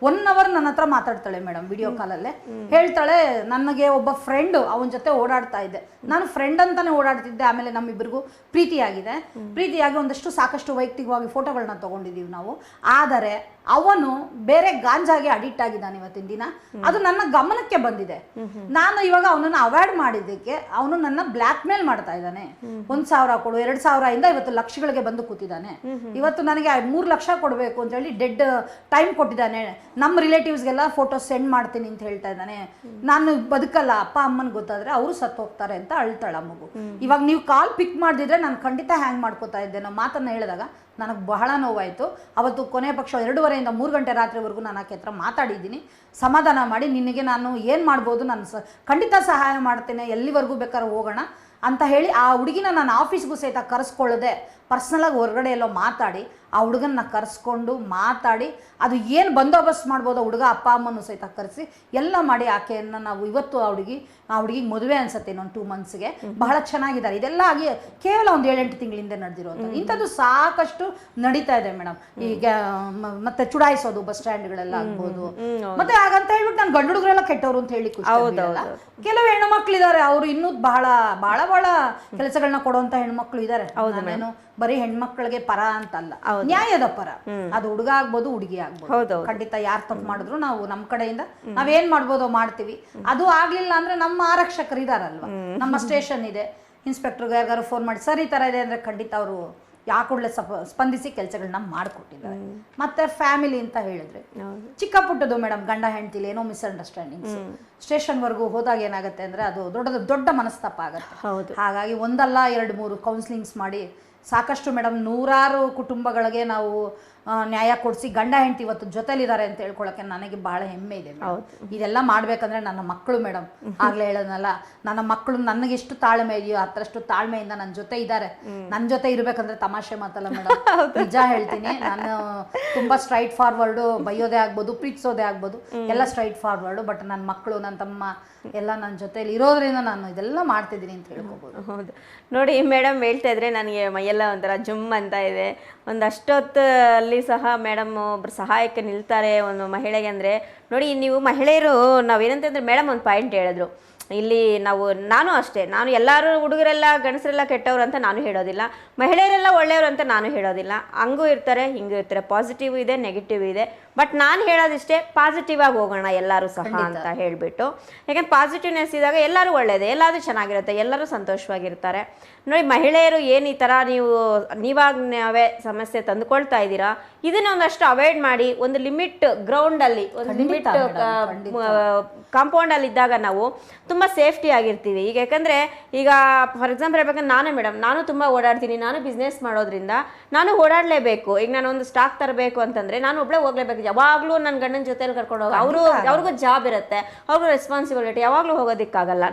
1 ಅವರ್ ನನ್ನ ಹತ್ರ ಮಾತಾಡ್ತಾಳೆ ಮೇಡಮ್ ವಿಡಿಯೋ ಕಾಲಲ್ಲೇ. ಹೇಳ್ತಾಳೆ, ನನಗೆ ಒಬ್ಬ ಫ್ರೆಂಡ್, ಅವನ ಜೊತೆ ಓಡಾಡ್ತಾ ಇದ್ದೆ, ನಾನು ಫ್ರೆಂಡ್ ಅಂತಾನೆ ಓಡಾಡ್ತಿದ್ದೆ. ಆಮೇಲೆ ನಮ್ಮಿಬ್ಬರಿಗೂ ಪ್ರೀತಿಯಾಗಿ ಒಂದಷ್ಟು ಸಾಕಷ್ಟು ವೈಯಕ್ತಿಕವಾಗಿ ಫೋಟೋಗಳನ್ನ ತಗೊಂಡಿದೀವಿ ನಾವು. ಆದರೆ ಅವನು ಬೇರೆ ಗಾಂಜಾಗೆ ಅಡಿಕ್ಟ್ ಆಗಿದ್ದಾನೆ ಇವತ್ತಿನ ದಿನ. ಅದು ನನ್ನ ಗಮನಕ್ಕೆ ಬಂದಿದೆ. ನಾನು ಇವಾಗ ಅವನನ್ನು ಅವಾಯ್ಡ್ ಮಾಡಿದ್ದಕ್ಕೆ ಅವನು ನನ್ನ ಬ್ಲ್ಯಾಕ್ ಮೇಲ್ ಮಾಡ್ತಾ ಇದ್ದಾನೆ. 1,000 ಕೊಡು, 2,000 ಇಂದ ಇವತ್ತು ಲಕ್ಷಗಳಿಗೆ ಬಂದು ಕೂತಿದ್ದಾನೆ. ಇವತ್ತು ನನಗೆ 3 ಲಕ್ಷ ಕೊಡಬೇಕು ಅಂತ ಹೇಳಿ ಡೆಡ್ ಟೈಮ್ ಕೊಟ್ಟಿದ್ದಾನೆ. ನಮ್ಮ ರಿಲೇಟಿವ್ಸ್ಗೆಲ್ಲ ಫೋಟೋ ಸೆಂಡ್ ಮಾಡ್ತೀನಿ ಅಂತ ಹೇಳ್ತಾ ಇದ್ದಾನೆ. ನಾನು ಬದುಕಲ್ಲ, ಅಪ್ಪ ಅಮ್ಮನ್ ಗೊತ್ತಾದ್ರೆ ಅವರು ಸತ್ತು ಹೋಗ್ತಾರೆ ಅಂತ ಅಳ್ತಾಳ ಮಗು. ಇವಾಗ ನೀವು ಕಾಲ್ ಪಿಕ್ ಮಾಡ್ದಿದ್ರೆ ನಾನು ಖಂಡಿತ ಹ್ಯಾಂಗ್ ಮಾಡ್ಕೋತಾ ಇದ್ದೆ. ನಾವು ಮಾತನ್ನ ಹೇಳಿದಾಗ ನನಗೆ ಬಹಳ ನೋವಾಯಿತು. ಅವತ್ತು ಕೊನೆ ಪಕ್ಷ 2:30 3 ಗಂಟೆ ರಾತ್ರಿವರೆಗೂ ನಾನು ಆಕೆ ಹತ್ರ ಮಾತಾಡಿದ್ದೀನಿ, ಸಮಾಧಾನ ಮಾಡಿ ನಿನಗೆ ನಾನು ಏನು ಮಾಡ್ಬೋದು, ನಾನು ಖಂಡಿತ ಸಹಾಯ ಮಾಡ್ತೇನೆ, ಎಲ್ಲಿವರೆಗೂ ಬೇಕಾದ್ರೆ ಹೋಗೋಣ ಅಂತ ಹೇಳಿ ಆ ಹುಡುಗಿನ ನಾನು ಆಫೀಸ್ಗೂ ಸಹಿತ ಕರೆಸ್ಕೊಳ್ಳದೆ ಪರ್ಸ್ನಲಾಗಿ ಹೊರಗಡೆ ಎಲ್ಲೋ ಮಾತಾಡಿ ಆ ಹುಡುಗನ್ನ ಕರೆಸ್ಕೊಂಡು ಮಾತಾಡಿ ಅದು ಏನು ಬಂದೋಬಸ್ತ್ ಮಾಡ್ಬೋದು, ಹುಡುಗ ಅಪ್ಪ ಅಮ್ಮನೂ ಸಹಿತ ಕರೆಸಿ ಎಲ್ಲ ಮಾಡಿ ಆಕೆಯನ್ನು ನಾವು ಇವತ್ತು ಆ ಹುಡುಗಿಗೆ ಮದುವೆ ಅನ್ಸುತ್ತೆ ಇನ್ನೊಂದು 2 ಮಂತ್ಸ್ಗೆ. ಬಹಳ ಚೆನ್ನಾಗಿದ್ದಾರೆ. ಇದೆಲ್ಲ ಆಗಿ ಕೇವಲ ಒಂದು 7-8 ತಿಂಗಳಿಂದ ನಡೆದಿರುವಂಥದ್ದು. ಇಂಥದ್ದು ಸಾಕಷ್ಟು ನಡೀತಾ ಇದೆ ಮೇಡಮ್. ಈಗ ಮತ್ತೆ ಚುಡಾಯಿಸೋದು ಬಸ್ ಸ್ಟ್ಯಾಂಡ್ಗಳೆಲ್ಲ ಆಗ್ಬೋದು. ಮತ್ತೆ ಹಾಗಂತ ಹೇಳ್ಬಿಟ್ಟು ನಾನು ಗಂಡು ಹುಡುಗರೆಲ್ಲ ಕೆಟ್ಟವರು ಅಂತ ಹೇಳಿ ಕೆಲವು ಹೆಣ್ಣು ಮಕ್ಳಿದ್ದಾರೆ, ಅವರು ಇನ್ನೂ ಬಹಳ ಬಹಳ ಬಹಳ ಕೆಲಸಗಳನ್ನ ಕೊಡುವಂತ ಹೆಣ್ಮಕ್ಳು ಇದ್ದಾರೆ. ನಾನೇನು ಬರೀ ಹೆಣ್ಮಕ್ಳಿಗೆ ಪರ ಅಂತಲ್ಲ, ನ್ಯಾಯದ ಪರ. ಅದು ಹುಡುಗ ಆಗ್ಬೋದು, ಹುಡುಗಿ ಆಗ್ಬೋದು. ಖಂಡಿತ ಯಾರು ತಪ್ಪು ಮಾಡಿದ್ರು ನಾವು ನಮ್ಮ ಕಡೆಯಿಂದ ನಾವೇನ್ ಮಾಡ್ಬೋದೋ ಮಾಡ್ತೀವಿ. ಅದು ಆಗ್ಲಿಲ್ಲ ಅಂದ್ರೆ ನಮ್ಮ ಆರಕ್ಷಕರು ಇದಾರಲ್ವಾ, ನಮ್ಮ ಸ್ಟೇಷನ್ ಇದೆ, ಇನ್ಸ್ಪೆಕ್ಟರ್ಗೆ ಯಾರಿಗಾರು ಫೋನ್ ಮಾಡಿ ಸರ್ ಈ ತರ ಇದೆ ಅಂದ್ರೆ ಖಂಡಿತ ಅವರು ಯಾಕೂಡ್ಲೆ ಸ್ಪಂದಿಸಿ ಕೆಲಸಗಳನ್ನ ಮಾಡಿಕೊಟ್ಟಿದ್ದಾರೆ. ಮತ್ತೆ ಫ್ಯಾಮಿಲಿ ಅಂತ ಹೇಳಿದ್ರೆ ಚಿಕ್ಕ ಪುಟ್ಟದು ಮೇಡಮ್, ಗಂಡ ಹೆಂಡತಿಲಿ ಏನೋ ಮಿಸ್ಅಂಡರ್ಸ್ಟ್ಯಾಂಡಿಂಗ್ಸ್ ಸ್ಟೇಷನ್ವರೆಗೂ ಹೋದಾಗ ಏನಾಗುತ್ತೆ ಅಂದ್ರೆ ಅದು ದೊಡ್ಡ ಮನಸ್ತಾಪ ಆಗುತ್ತೆ. ಹಾಗಾಗಿ 1 ಅಲ್ಲ 2 3 ಕೌನ್ಸಿಲಿಂಗ್ಸ್ ಮಾಡಿ ಸಾಕಷ್ಟು ಮೇಡಮ್ 100 ಕುಟುಂಬಗಳಿಗೆ ನಾವು ನ್ಯಾಯ ಕೊಡಿಸಿ ಗಂಡ ಹೆಂಡತಿ ಇವತ್ತು ಜೊತೆಲಿದ್ದಾರೆ ಅಂತ ಹೇಳ್ಕೊಳಕ್ಕೆ ನನಗೆ ಬಹಳ ಹೆಮ್ಮೆ ಇದೆ. ಇದೆಲ್ಲ ಮಾಡ್ಬೇಕಂದ್ರೆ ನನ್ನ ಮಕ್ಕಳು ಮೇಡಮ್, ಆಗ್ಲೇ ಹೇಳೋದಲ್ಲ, ನನ್ನ ಮಕ್ಕಳು ನನಗೆ ಎಷ್ಟು ತಾಳ್ಮೆ ಇದೆಯೋ ಅಷ್ಟಷ್ಟು ತಾಳ್ಮೆಯಿಂದ ನನ್ನ ಜೊತೆ ಇದ್ದಾರೆ. ನನ್ನ ಜೊತೆ ಇರ್ಬೇಕಂದ್ರೆ ತಮಾಷೆ ಮಾತಲ್ಲ ಮೇಡಮ್, ನಿಜ ಹೇಳ್ತೀನಿ. ನಾನು ತುಂಬಾ ಸ್ಟ್ರೈಟ್ ಫಾರ್ವರ್ಡು, ಬೈಯೋದೇ ಆಗ್ಬೋದು, ಪ್ರೀತಿಸೋದೇ ಆಗ್ಬೋದು, ಎಲ್ಲ ಸ್ಟ್ರೈಟ್ ಫಾರ್ವರ್ಡು. ಬಟ್ ನನ್ನ ಮಕ್ಕಳು, ನನ್ನ ತಮ್ಮ ಎಲ್ಲ ನನ್ನ ಜೊತೆಲಿ ಇರೋದ್ರಿಂದ ನಾನು ಇದೆಲ್ಲ ಮಾಡ್ತಿದ್ದೀನಿ ಅಂತ ಹೇಳ್ಕೋಬಹುದು. ಹೌದು ನೋಡಿ ಮೇಡಮ್, ಹೇಳ್ತಾ ಇದ್ರೆ ನನಗೆ ಮೈಯೆಲ್ಲ ಒಂಥರ ಜುಮ್ ಅಂತ ಇದೆ. ಒಂದಷ್ಟೊತ್ತಲ್ಲಿ ಸಹ ಮೇಡಮ್ ಒಬ್ರು ಸಹಾಯಕ್ಕೆ ನಿಲ್ತಾರೆ ಒಂದು ಮಹಿಳೆಗೆ ಅಂದರೆ. ನೋಡಿ ನೀವು ಮಹಿಳೆಯರು ನಾವೇನಂತಂದ್ರೆ ಮೇಡಮ್ ಒಂದು ಪಾಯಿಂಟ್ ಹೇಳಿದ್ರು ಇಲ್ಲಿ, ನಾನು ಅಷ್ಟೇ, ನಾನು ಎಲ್ಲರೂ ಹುಡುಗರೆಲ್ಲ ಗಂಡಸರೆಲ್ಲ ಕೆಟ್ಟವ್ರು ಅಂತ ನಾನು ಹೇಳೋದಿಲ್ಲ, ಮಹಿಳೆಯರೆಲ್ಲ ಒಳ್ಳೆಯವರು ಅಂತ ನಾನು ಹೇಳೋದಿಲ್ಲ. ಹಂಗೂ ಇರ್ತಾರೆ, ಹಿಂಗೂ ಇರ್ತಾರೆ, ಪಾಸಿಟಿವ್ ಇದೆ, ನೆಗೆಟಿವ್ ಇದೆ. ಬಟ್ ನಾನು ಹೇಳೋದಿಷ್ಟೇ, ಪಾಸಿಟಿವ್ ಆಗಿ ಹೋಗೋಣ ಎಲ್ಲರೂ ಸಹ ಅಂತ ಹೇಳಿಬಿಟ್ಟು. ಯಾಕಂದ್ರೆ ಪಾಸಿಟಿವ್ನೆಸ್ ಇದ್ದಾಗ ಎಲ್ಲರೂ ಒಳ್ಳೆಯದೇ, ಎಲ್ಲರೂ ಚೆನ್ನಾಗಿರುತ್ತೆ, ಎಲ್ಲರೂ ಸಂತೋಷವಾಗಿರ್ತಾರೆ. ನೋಡಿ ಮಹಿಳೆಯರು ಏನು ಈ ಥರ ನೀವೇ ಸಮಸ್ಯೆ ತಂದುಕೊಳ್ತಾ ಇದ್ದೀರಾ, ಇದನ್ನ ಒಂದಷ್ಟು ಅವಾಯ್ಡ್ ಮಾಡಿ ಒಂದು ಲಿಮಿಟ್ ಗ್ರೌಂಡಲ್ಲಿ, ಒಂದು ಲಿಮಿಟ್ ಕಾಂಪೌಂಡಲ್ಲಿ ಇದ್ದಾಗ ನಾವು ತುಂಬ ಸೇಫ್ಟಿ ಆಗಿರ್ತೀವಿ. ಈಗ ಯಾಕಂದರೆ ಈಗ ಫಾರ್ ಎಕ್ಸಾಂಪಲ್ ಹೇಳ್ಬೇಕಂದ್ರೆ ನಾನು ತುಂಬ ಓಡಾಡ್ತೀನಿ, ನಾನು ಬಿಸ್ನೆಸ್ ಮಾಡೋದ್ರಿಂದ ನಾನು ಓಡಾಡಲೇಬೇಕು. ಈಗ ನಾನು ಒಂದು ಸ್ಟಾಕ್ ತರಬೇಕು ಅಂತಂದರೆ ನಾನು ಒಬ್ಬಳೇ ಹೋಗ್ಲೇಬೇಕು. ಯಾವಾಗಲೂ ನನ್ನ ಗಂಡನ ಜೊತೆಲಿ ಕರ್ಕೊಂಡು ಹೋಗಿ ಅವ್ರಿಗೂ ಜಾಬ್ ಇರುತ್ತೆ, ಅವ್ರಿಗೂ ರೆಸ್ಪಾನ್ಸಿಬಿಲಿಟಿ, ಯಾವಾಗಲೂ ಹೋಗೋದಕ್ಕಾಗಲ್ಲ.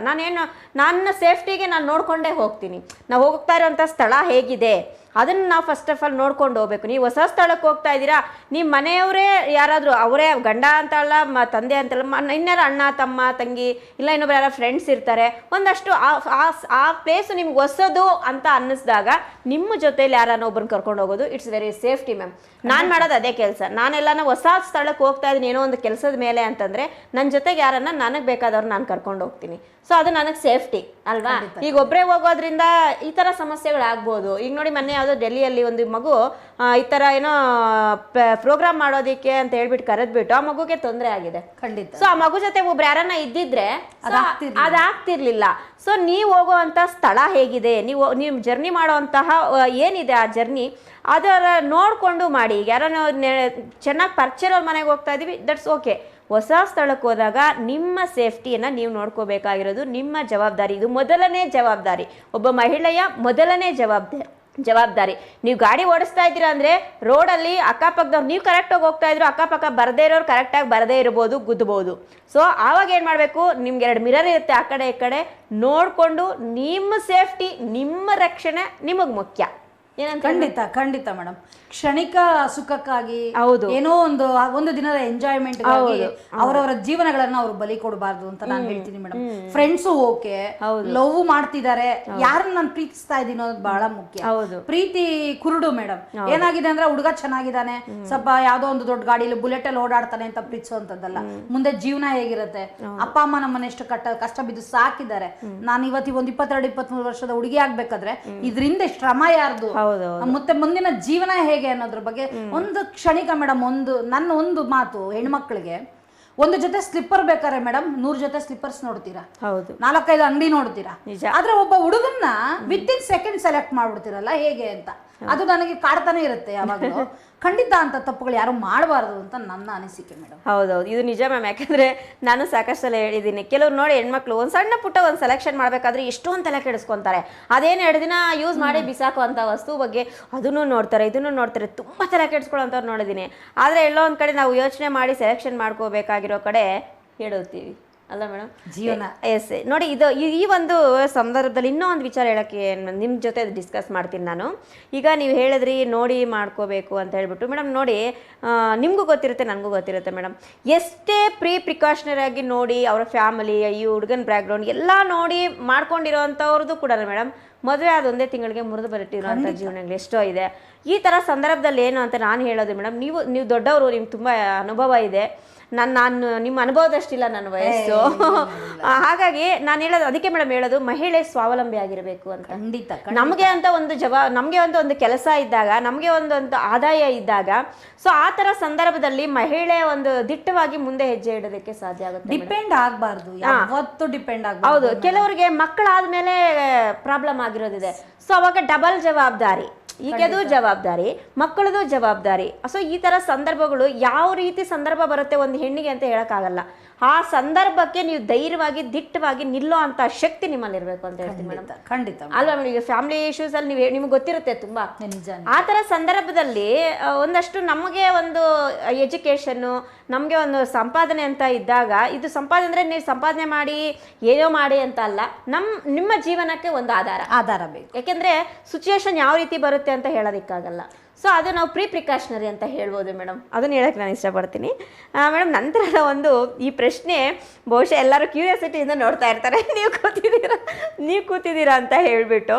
ನನ್ನ ಸೇಫ್ಟಿಗೆ ನಾನು ನೋಡ್ಕೊಂಡೇ ಹೋಗ್ತೀನಿ. ನಾವು ಹೋಗ್ತಾ ಇರೋಂಥ ಸ್ಥಳ ಹೇಗಿದೆ ಅದನ್ನು ನಾವು ಫಸ್ಟ್ ಆಫ್ ಆಲ್ ನೋಡ್ಕೊಂಡು ಹೋಗ್ಬೇಕು. ನೀವು ಹೊಸ ಸ್ಥಳಕ್ಕೆ ಹೋಗ್ತಾ ಇದ್ದೀರಾ, ನಿಮ್ಮ ಮನೆಯವರೇ ಯಾರಾದರೂ, ಅವರೇ ಗಂಡ ಅಂತಲ್ಲ, ತಂದೆ ಅಂತಲ್ಲ, ಇನ್ನಾರು ಅಣ್ಣ ತಮ್ಮ ತಂಗಿ ಇಲ್ಲ ಇನ್ನೊಬ್ರು ಯಾರೋ ಫ್ರೆಂಡ್ಸ್ ಇರ್ತಾರೆ, ಒಂದಷ್ಟು ಆ ಪ್ಲೇಸು ನಿಮ್ಗೆ ಹೊಸದು ಅಂತ ಅನ್ನಿಸ್ದಾಗ ನಿಮ್ಮ ಜೊತೆಲಿ ಯಾರನ್ನ ಒಬ್ಬರನ್ನ ಕರ್ಕೊಂಡು ಹೋಗೋದು ಇಟ್ಸ್ ವೆರಿ ಸೇಫ್ಟಿ ಮ್ಯಾಮ್. ನಾನು ಮಾಡೋದು ಅದೇ ಕೆಲಸ. ನಾನೆಲ್ಲ ಹೊಸ ಸ್ಥಳಕ್ಕೆ ಹೋಗ್ತಾ ಇದ್ದೀನಿ ಏನೋ ಒಂದು ಕೆಲಸದ ಮೇಲೆ ಅಂತಂದರೆ ನನ್ನ ಜೊತೆಗೆ ಯಾರನ್ನ ನನಗೆ ಬೇಕಾದವ್ರು ನಾನು ಕರ್ಕೊಂಡು ಹೋಗ್ತೀನಿ. ಸೊ ಅದು ನನಗೆ ಸೇಫ್ಟಿ ಅಲ್ವಾ. ಈಗ ಒಬ್ಬರೇ ಹೋಗೋದ್ರಿಂದ ಈ ಥರ ಸಮಸ್ಯೆಗಳಾಗ್ಬೋದು. ಈಗ ನೋಡಿ ಮೊನ್ನೆ ಯಾವುದೋ ಡೆಲ್ಲಿಯಲ್ಲಿ ಒಂದು ಮಗು ಈ ಥರ ಏನೋ ಪ್ರೋಗ್ರಾಮ್ ಮಾಡೋದಕ್ಕೆ ಅಂತ ಹೇಳ್ಬಿಟ್ಟು ಕರೆದ್ಬಿಟ್ಟು ಆ ಮಗುಗೆ ತೊಂದರೆ ಆಗಿದೆ. ಖಂಡಿತ. ಸೊ ಆ ಮಗು ಜೊತೆ ಒಬ್ರು ಯಾರನ್ನ ಇದ್ದಿದ್ರೆ ಅದಾಗ್ತಿರ್ಲಿಲ್ಲ. ಸೊ ನೀವು ಹೋಗುವಂಥ ಸ್ಥಳ ಹೇಗಿದೆ, ನೀವು ಜರ್ನಿ ಮಾಡುವಂತಹ ಏನಿದೆ ಆ ಜರ್ನಿ ಅದರ ನೋಡಿಕೊಂಡು ಮಾಡಿ. ಯಾರನ್ನ ಚೆನ್ನಾಗಿ ಪರಿಚಯ ಅವ್ರ ಮನೆಗೆ ಹೋಗ್ತಾ ಇದೀವಿ, ದಟ್ಸ್ ಓಕೆ. ಹೊಸ ಸ್ಥಳಕ್ಕೆ ಹೋದಾಗ ನಿಮ್ಮ ಸೇಫ್ಟಿಯನ್ನು ನೀವು ನೋಡ್ಕೋಬೇಕಾಗಿರೋದು ನಿಮ್ಮ ಜವಾಬ್ದಾರಿ. ಇದು ಮೊದಲನೇ ಜವಾಬ್ದಾರಿ, ಒಬ್ಬ ಮಹಿಳೆಯ ಮೊದಲನೇ ಜವಾಬ್ದಾರಿ. ನೀವು ಗಾಡಿ ಓಡಿಸ್ತಾ ಇದ್ದೀರಾ ಅಂದರೆ ರೋಡಲ್ಲಿ ಅಕ್ಕಪಕ್ಕದವ್ರು ನೀವು ಕರೆಕ್ಟಾಗಿ ಹೋಗ್ತಾ ಇದ್ರು, ಅಕ್ಕಪಕ್ಕ ಬರದೇ ಇರೋರು ಕರೆಕ್ಟಾಗಿ ಬರದೇ ಇರ್ಬೋದು, ಗುದ್ದಬಹುದು. ಸೊ ಆವಾಗ ಏನು ಮಾಡಬೇಕು, ನಿಮ್ಗೆ 2 ಮಿರರ್ ಇರುತ್ತೆ ಆ ಕಡೆ ಈ ಕಡೆ, ನೋಡಿಕೊಂಡು ನಿಮ್ಮ ಸೇಫ್ಟಿ, ನಿಮ್ಮ ರಕ್ಷಣೆ ನಿಮಗೆ ಮುಖ್ಯ. ಖಂಡಿತ ಮೇಡಮ್. ಕ್ಷಣಿಕ ಸುಖಕ್ಕಾಗಿ ಏನೋ ಒಂದು ದಿನದ ಎಂಜಾಯ್ಮೆಂಟ್ ಅವರವರ ಜೀವನಗಳನ್ನ ಅವರು ಬಲಿ ಕೊಡಬಾರ್ದು ಅಂತ ನಾನು ಹೇಳ್ತೀನಿ ಮೇಡಮ್. ಫ್ರೆಂಡ್ಸು ಓಕೆ, ಲವ್ ಮಾಡ್ತಿದ್ದಾರೆ, ಯಾರನ್ನ ನಾನು ಪ್ರೀತಿಸ್ತಾ ಇದೀನಿ ಅನ್ನೋದು ಬಹಳ ಮುಖ್ಯ. ಪ್ರೀತಿ ಕುರುಡು ಮೇಡಮ್. ಏನಾಗಿದೆ ಅಂದ್ರೆ ಹುಡುಗ ಚೆನ್ನಾಗಿದ್ದಾನೆ, ಸ್ವಲ್ಪ ಯಾವ್ದೋ ಒಂದು ದೊಡ್ಡ ಗಾಡಿಯಲ್ಲಿ ಬುಲೆಟ್ ಅಲ್ಲಿ ಓಡಾಡ್ತಾನೆ ಅಂತ ಪ್ರೀತಿಸೋಂಥದ್ದಲ್ಲ. ಮುಂದೆ ಜೀವನ ಹೇಗಿರುತ್ತೆ, ಅಪ್ಪ ಅಮ್ಮ ನಮ್ಮನ್ನ ಎಷ್ಟು ಕಷ್ಟ ಬಿದ್ದು ಸಾಕಿದ್ದಾರೆ. ನಾನು ಇವತ್ತು ಒಂದು 22-23 ವರ್ಷದ ಹುಡುಗಿ ಆಗ್ಬೇಕಾದ್ರೆ ಇದರಿಂದ ಶ್ರಮ ಯಾರ್ದು, ಮತ್ತೆ ಮುಂದಿನ ಜೀವನ ಹೇಗೆ ಅನ್ನೋದ್ರ ಬಗ್ಗೆ ಒಂದು ಕ್ಷಣಿಕ ಮೇಡಮ್. ಒಂದು ಮಾತು, ಹೆಣ್ಮಕ್ಳಿಗೆ ಒಂದು ಜೊತೆ ಸ್ಲಿಪ್ಪರ್ ಬೇಕಾರೆ ಮೇಡಮ್ 100 ಜೊತೆ ಸ್ಲಿಪ್ಪರ್ಸ್ ನೋಡ್ತೀರಾ, ಹೌದು 4-5 ಅಂಗಡಿ ನೋಡ್ತೀರಾ. ನಿಜ. ಆದ್ರೆ ಒಬ್ಬ ಹುಡುಗನ್ನ ವಿತಿನ್ ಸೆಕೆಂಡ್ ಸೆಲೆಕ್ಟ್ ಮಾಡ್ಬಿಡ್ತೀರಲ್ಲ ಹೇಗೆ ಅಂತ ಅದು ನನಗೆ ಕಾಡ್ತಾನೆ ಇರುತ್ತೆ ಯಾವಾಗಲೂ. ಖಂಡಿತ ಅಂತ ತಪ್ಪುಗಳು ಯಾರು ಮಾಡಬಾರ್ದು ಅಂತ ನನ್ನ ಅನಿಸಿಕೆ ಮೇಡಮ್. ಹೌದೌದು, ಇದು ನಿಜ ಮ್ಯಾಮ್. ಯಾಕಂದ್ರೆ ನಾನು ಸಾಕಷ್ಟು ಸಲ ಹೇಳಿದ್ದೀನಿ, ಕೆಲವ್ರು ನೋಡಿ ಹೆಣ್ಮಕ್ಳು ಒಂದು ಸಣ್ಣ ಪುಟ್ಟ ಒಂದು ಸೆಲೆಕ್ಷನ್ ಮಾಡಬೇಕಾದ್ರೆ ಎಷ್ಟೊಂದು ತಲೆ ಕೆಡಿಸ್ಕೊಂತಾರೆ. ಅದೇನು 2 ದಿನ ಯೂಸ್ ಮಾಡಿ ಬಿಸಾಕುವಂಥ ವಸ್ತು ಬಗ್ಗೆ ಅದನ್ನು ನೋಡ್ತಾರೆ, ಇದನ್ನು ನೋಡ್ತಾರೆ, ತುಂಬ ತಲೆ ಕೆಡಿಸ್ಕೊಳ್ಳೋಂಥವ್ರು ನೋಡಿದ್ದೀನಿ. ಆದರೆ ಎಲ್ಲೋ ಒಂದು ಕಡೆ ನಾವು ಯೋಚನೆ ಮಾಡಿ ಸೆಲೆಕ್ಷನ್ ಮಾಡ್ಕೋಬೇಕಾಗಿರೋ ಕಡೆ ಹೇಳುತ್ತೀವಿ ಅಲ್ಲ ಮೇಡಮ್, ಜೀವನ. ಎಸ್ ನೋಡಿ, ಇದು ಈ ಒಂದು ಸಂದರ್ಭದಲ್ಲಿ ಇನ್ನೂ ಒಂದು ವಿಚಾರ ಹೇಳೋಕ್ಕೆ ನಿಮ್ಮ ಜೊತೆ ಡಿಸ್ಕಸ್ ಮಾಡ್ತೀನಿ ನಾನು. ಈಗ ನೀವು ಹೇಳಿದ್ರಿ ನೋಡಿ ಮಾಡ್ಕೋಬೇಕು ಅಂತ ಹೇಳ್ಬಿಟ್ಟು, ಮೇಡಮ್ ನೋಡಿ ನಿಮಗೂ ಗೊತ್ತಿರುತ್ತೆ ನನಗೂ ಗೊತ್ತಿರುತ್ತೆ ಮೇಡಮ್, ಎಷ್ಟೇ ಪ್ರಿಕಾಷನರಿ ಆಗಿ ನೋಡಿ ಅವರ ಫ್ಯಾಮಿಲಿ ಈ ಹುಡುಗನ ಬ್ಯಾಕ್ಗ್ರೌಂಡ್ ಎಲ್ಲ ನೋಡಿ ಮಾಡ್ಕೊಂಡಿರೋವಂಥವ್ರದ್ದು ಕೂಡ ಮೇಡಮ್ ಮದುವೆ ಅದೊಂದೇ ತಿಂಗಳಿಗೆ ಮುರಿದು ಬರಟ್ಟಿರೋಂಥ ಜೀವನಗಳು ಎಷ್ಟೋ ಇದೆ. ಈ ಥರ ಸಂದರ್ಭದಲ್ಲಿ ಏನು ಅಂತ ನಾನು ಹೇಳೋದು ಮೇಡಮ್, ನೀವು ದೊಡ್ಡವರು, ನಿಮ್ಗೆ ತುಂಬ ಅನುಭವ ಇದೆ. ನಾನು ನಿಮ್ಮ ಅನುಭವದಷ್ಟಿಲ್ಲ ನನ್ನ ವಯಸ್ಸು. ಹಾಗಾಗಿ ನಾನು ಹೇಳೋದು ಅದಕ್ಕೆ ಮೇಡಮ್ ಹೇಳೋದು ಮಹಿಳೆ ಸ್ವಾವಲಂಬಿ ಆಗಿರಬೇಕು ಅಂತ. ಖಂಡಿತ. ನಮಗೆ ಅಂತ ಒಂದು ನಮಗೆ ಒಂದು ಕೆಲಸ ಇದ್ದಾಗ, ನಮಗೆ ಒಂದು ಆದಾಯ ಇದ್ದಾಗ, ಸೊ ಆ ಥರ ಸಂದರ್ಭದಲ್ಲಿ ಮಹಿಳೆ ಒಂದು ದಿಟ್ಟವಾಗಿ ಮುಂದೆ ಹೆಜ್ಜೆ ಇಡೋದಕ್ಕೆ ಸಾಧ್ಯ ಆಗುತ್ತೆ. ಡಿಪೆಂಡ್ ಆಗಬಾರ್ದು, ಯಾವತ್ತೂ ಡಿಪೆಂಡ್ ಆಗಬಾರ್ದು. ಹೌದು, ಕೆಲವರಿಗೆ ಮಕ್ಕಳಾದ್ಮೇಲೆ ಪ್ರಾಬ್ಲಮ್ ಆಗಿರೋದಿದೆ. ಸೊ ಅವಾಗ ಡಬಲ್ ಜವಾಬ್ದಾರಿ, ಈಗದು ಜವಾಬ್ದಾರಿ, ಮಕ್ಕಳದು ಜವಾಬ್ದಾರಿ. ಸೊ ಈ ಥರ ಸಂದರ್ಭಗಳು ಯಾವ ರೀತಿ ಸಂದರ್ಭ ಬರುತ್ತೆ ಒಂದು ಹೆಣ್ಣಿಗೆ ಅಂತ ಹೇಳೋಕ್ಕಾಗಲ್ಲ. ಆ ಸಂದರ್ಭಕ್ಕೆ ನೀವು ಧೈರ್ಯವಾಗಿ ದಿಟ್ಟವಾಗಿ ನಿಲ್ಲೋ ಅಂತ ಶಕ್ತಿ ನಿಮ್ಮಲ್ಲಿ ಇರಬೇಕು ಅಂತ ಹೇಳ್ತೀನಿ ಮೇಡಮ್. ಖಂಡಿತ ಅಲ್ವಾ ಮೇಡಮ್, ಈಗ ಫ್ಯಾಮಿಲಿ ಇಶ್ಯೂಸ್ ಅಲ್ಲಿ ನಿಮ್ಗೆ ಗೊತ್ತಿರುತ್ತೆ ತುಂಬಾ. ನಿಜ. ಆ ಥರ ಸಂದರ್ಭದಲ್ಲಿ ಒಂದಷ್ಟು ನಮಗೆ ಒಂದು ಎಜುಕೇಷನ್ನು, ನಮಗೆ ಒಂದು ಸಂಪಾದನೆ ಅಂತ ಇದ್ದಾಗ, ಇದು ಸಂಪಾದನೆ ಅಂದರೆ ನೀವು ಸಂಪಾದನೆ ಮಾಡಿ ಏನೋ ಮಾಡಿ ಅಂತ ಅಲ್ಲ, ನಿಮ್ಮ ಜೀವನಕ್ಕೆ ಒಂದು ಆಧಾರ ಬೇಕು. ಯಾಕೆಂದರೆ ಸಿಚುಯೇಷನ್ ಯಾವ ರೀತಿ ಬರುತ್ತೆ ಅಂತ ಹೇಳೋದಕ್ಕಾಗಲ್ಲ. ಸೊ ಅದು ನಾವು ಪ್ರಿಕಾಷನರಿ ಅಂತ ಹೇಳ್ಬೋದು ಮೇಡಮ್, ಅದನ್ನು ಹೇಳಕ್ಕೆ ನಾನು ಇಷ್ಟಪಡ್ತೀನಿ ಮೇಡಮ್. ನಂತರದ ಒಂದು ಈ ಪ್ರಶ್ನೆ ಬಹುಶಃ ಎಲ್ಲರೂ ಕ್ಯೂರಿಯಾಸಿಟಿಯಿಂದ ನೋಡ್ತಾ ಇರ್ತಾರೆ, ನೀವು ಕೂತಿದ್ದೀರಾ ಅಂತ ಹೇಳಿಬಿಟ್ಟು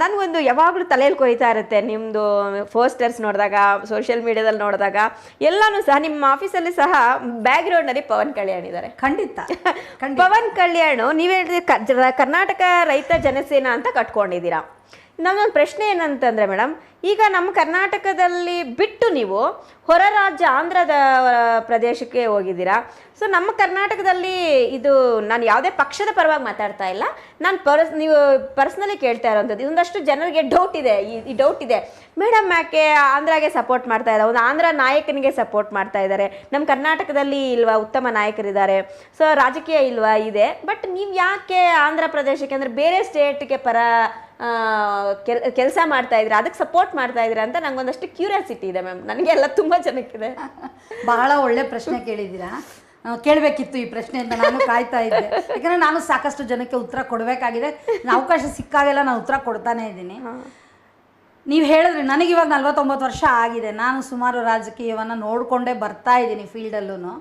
ನನಗೊಂದು ಯಾವಾಗಲೂ ತಲೆಯಲ್ಲಿ ಕೊಯ್ತಾ ಇರುತ್ತೆ. ನಿಮ್ಮದು ಪೋಸ್ಟರ್ಸ್ ನೋಡಿದಾಗ, ಸೋಷಿಯಲ್ ಮೀಡಿಯಾದಲ್ಲಿ ನೋಡಿದಾಗ ಎಲ್ಲನೂ ಸಹ ನಿಮ್ಮ ಆಫೀಸಲ್ಲಿ ಸಹ ಬ್ಯಾಕ್ಗ್ರೌಂಡ್ನಲ್ಲಿ ಪವನ್ ಕಲ್ಯಾಣ್ ಇದ್ದಾರೆ. ಖಂಡಿತ. ಪವನ್ ಕಲ್ಯಾಣ್ ನೀವು ಹೇಳಿದ್ರೆ ಕರ್ನಾಟಕ ರೈತ ಜನಸೇನಾ ಅಂತ ಕಟ್ಕೊಂಡಿದ್ದೀರಾ. ನಮ್ಮೊಂದು ಪ್ರಶ್ನೆ ಏನಂತಂದರೆ ಮೇಡಮ್, ಈಗ ನಮ್ಮ ಕರ್ನಾಟಕದಲ್ಲಿ ಬಿಟ್ಟು ನೀವು ಹೊರ ರಾಜ್ಯ ಆಂಧ್ರದ ಪ್ರದೇಶಕ್ಕೆ ಹೋಗಿದ್ದೀರಾ. ಸೊ ನಮ್ಮ ಕರ್ನಾಟಕದಲ್ಲಿ ಇದು ನಾನು ಯಾವುದೇ ಪಕ್ಷದ ಪರವಾಗಿ ಮಾತಾಡ್ತಾ ಇಲ್ಲ, ನಾನು ನೀವು ಪರ್ಸ್ನಲಿ ಕೇಳ್ತಾ ಇರೋವಂಥದ್ದು. ಒಂದಷ್ಟು ಜನರಿಗೆ ಡೌಟ್ ಇದೆ, ಈ ಡೌಟ್ ಇದೆ, ಮೇಡಮ್ ಯಾಕೆ ಆಂಧ್ರಾಗೆ ಸಪೋರ್ಟ್ ಮಾಡ್ತಾ ಇದ್ದಾರೆ, ಒಂದು ಆಂಧ್ರ ನಾಯಕನಿಗೆ ಸಪೋರ್ಟ್ ಮಾಡ್ತಾ ಇದ್ದಾರೆ, ನಮ್ಮ ಕರ್ನಾಟಕದಲ್ಲಿ ಇಲ್ವಾ ಉತ್ತಮ ನಾಯಕರಿದ್ದಾರೆ, ಸೊ ರಾಜಕೀಯ ಇಲ್ವಾ ಇದೆ, ಬಟ್ ನೀವು ಯಾಕೆ ಆಂಧ್ರ ಪ್ರದೇಶಕ್ಕೆ ಅಂದರೆ ಬೇರೆ ಸ್ಟೇಟ್ಗೆ ಕೆಲಸ ಮಾಡ್ತಾ ಇದ್ದೀರಾ, ಅದಕ್ಕೆ ಸಪೋರ್ಟ್ ಮಾಡ್ತಾ ಇದ್ದೀರಾ ಅಂತ ನಂಗೊಂದಷ್ಟು ಕ್ಯೂರಿಯಾಸಿಟಿ ಇದೆ ಮ್ಯಾಮ್, ನನಗೆ ಎಲ್ಲ ತುಂಬ ಜನಕ್ಕಿದೆ. ಬಹಳ ಒಳ್ಳೆ ಪ್ರಶ್ನೆ ಕೇಳಿದ್ದೀರಾ. ಕೇಳಬೇಕಿತ್ತು ಈ ಪ್ರಶ್ನೆಯಿಂದ ನಾನು ಕಾಯ್ತಾ ಇದ್ದೆ. ಯಾಕಂದರೆ ನಾನು ಸಾಕಷ್ಟು ಜನಕ್ಕೆ ಉತ್ತರ ಕೊಡಬೇಕಾಗಿದೆ, ಅವಕಾಶ ಸಿಕ್ಕಾಗೆಲ್ಲ ನಾನು ಉತ್ತರ ಕೊಡ್ತಾನೆ ಇದ್ದೀನಿ. ನೀವು ಹೇಳಿದ್ರಿ, ನನಗಿವಾಗ 49 ವರ್ಷ ಆಗಿದೆ, ನಾನು ಸುಮಾರು ರಾಜಕೀಯವನ್ನು ನೋಡಿಕೊಂಡೇ ಬರ್ತಾ ಇದ್ದೀನಿ ಫೀಲ್ಡಲ್ಲೂ.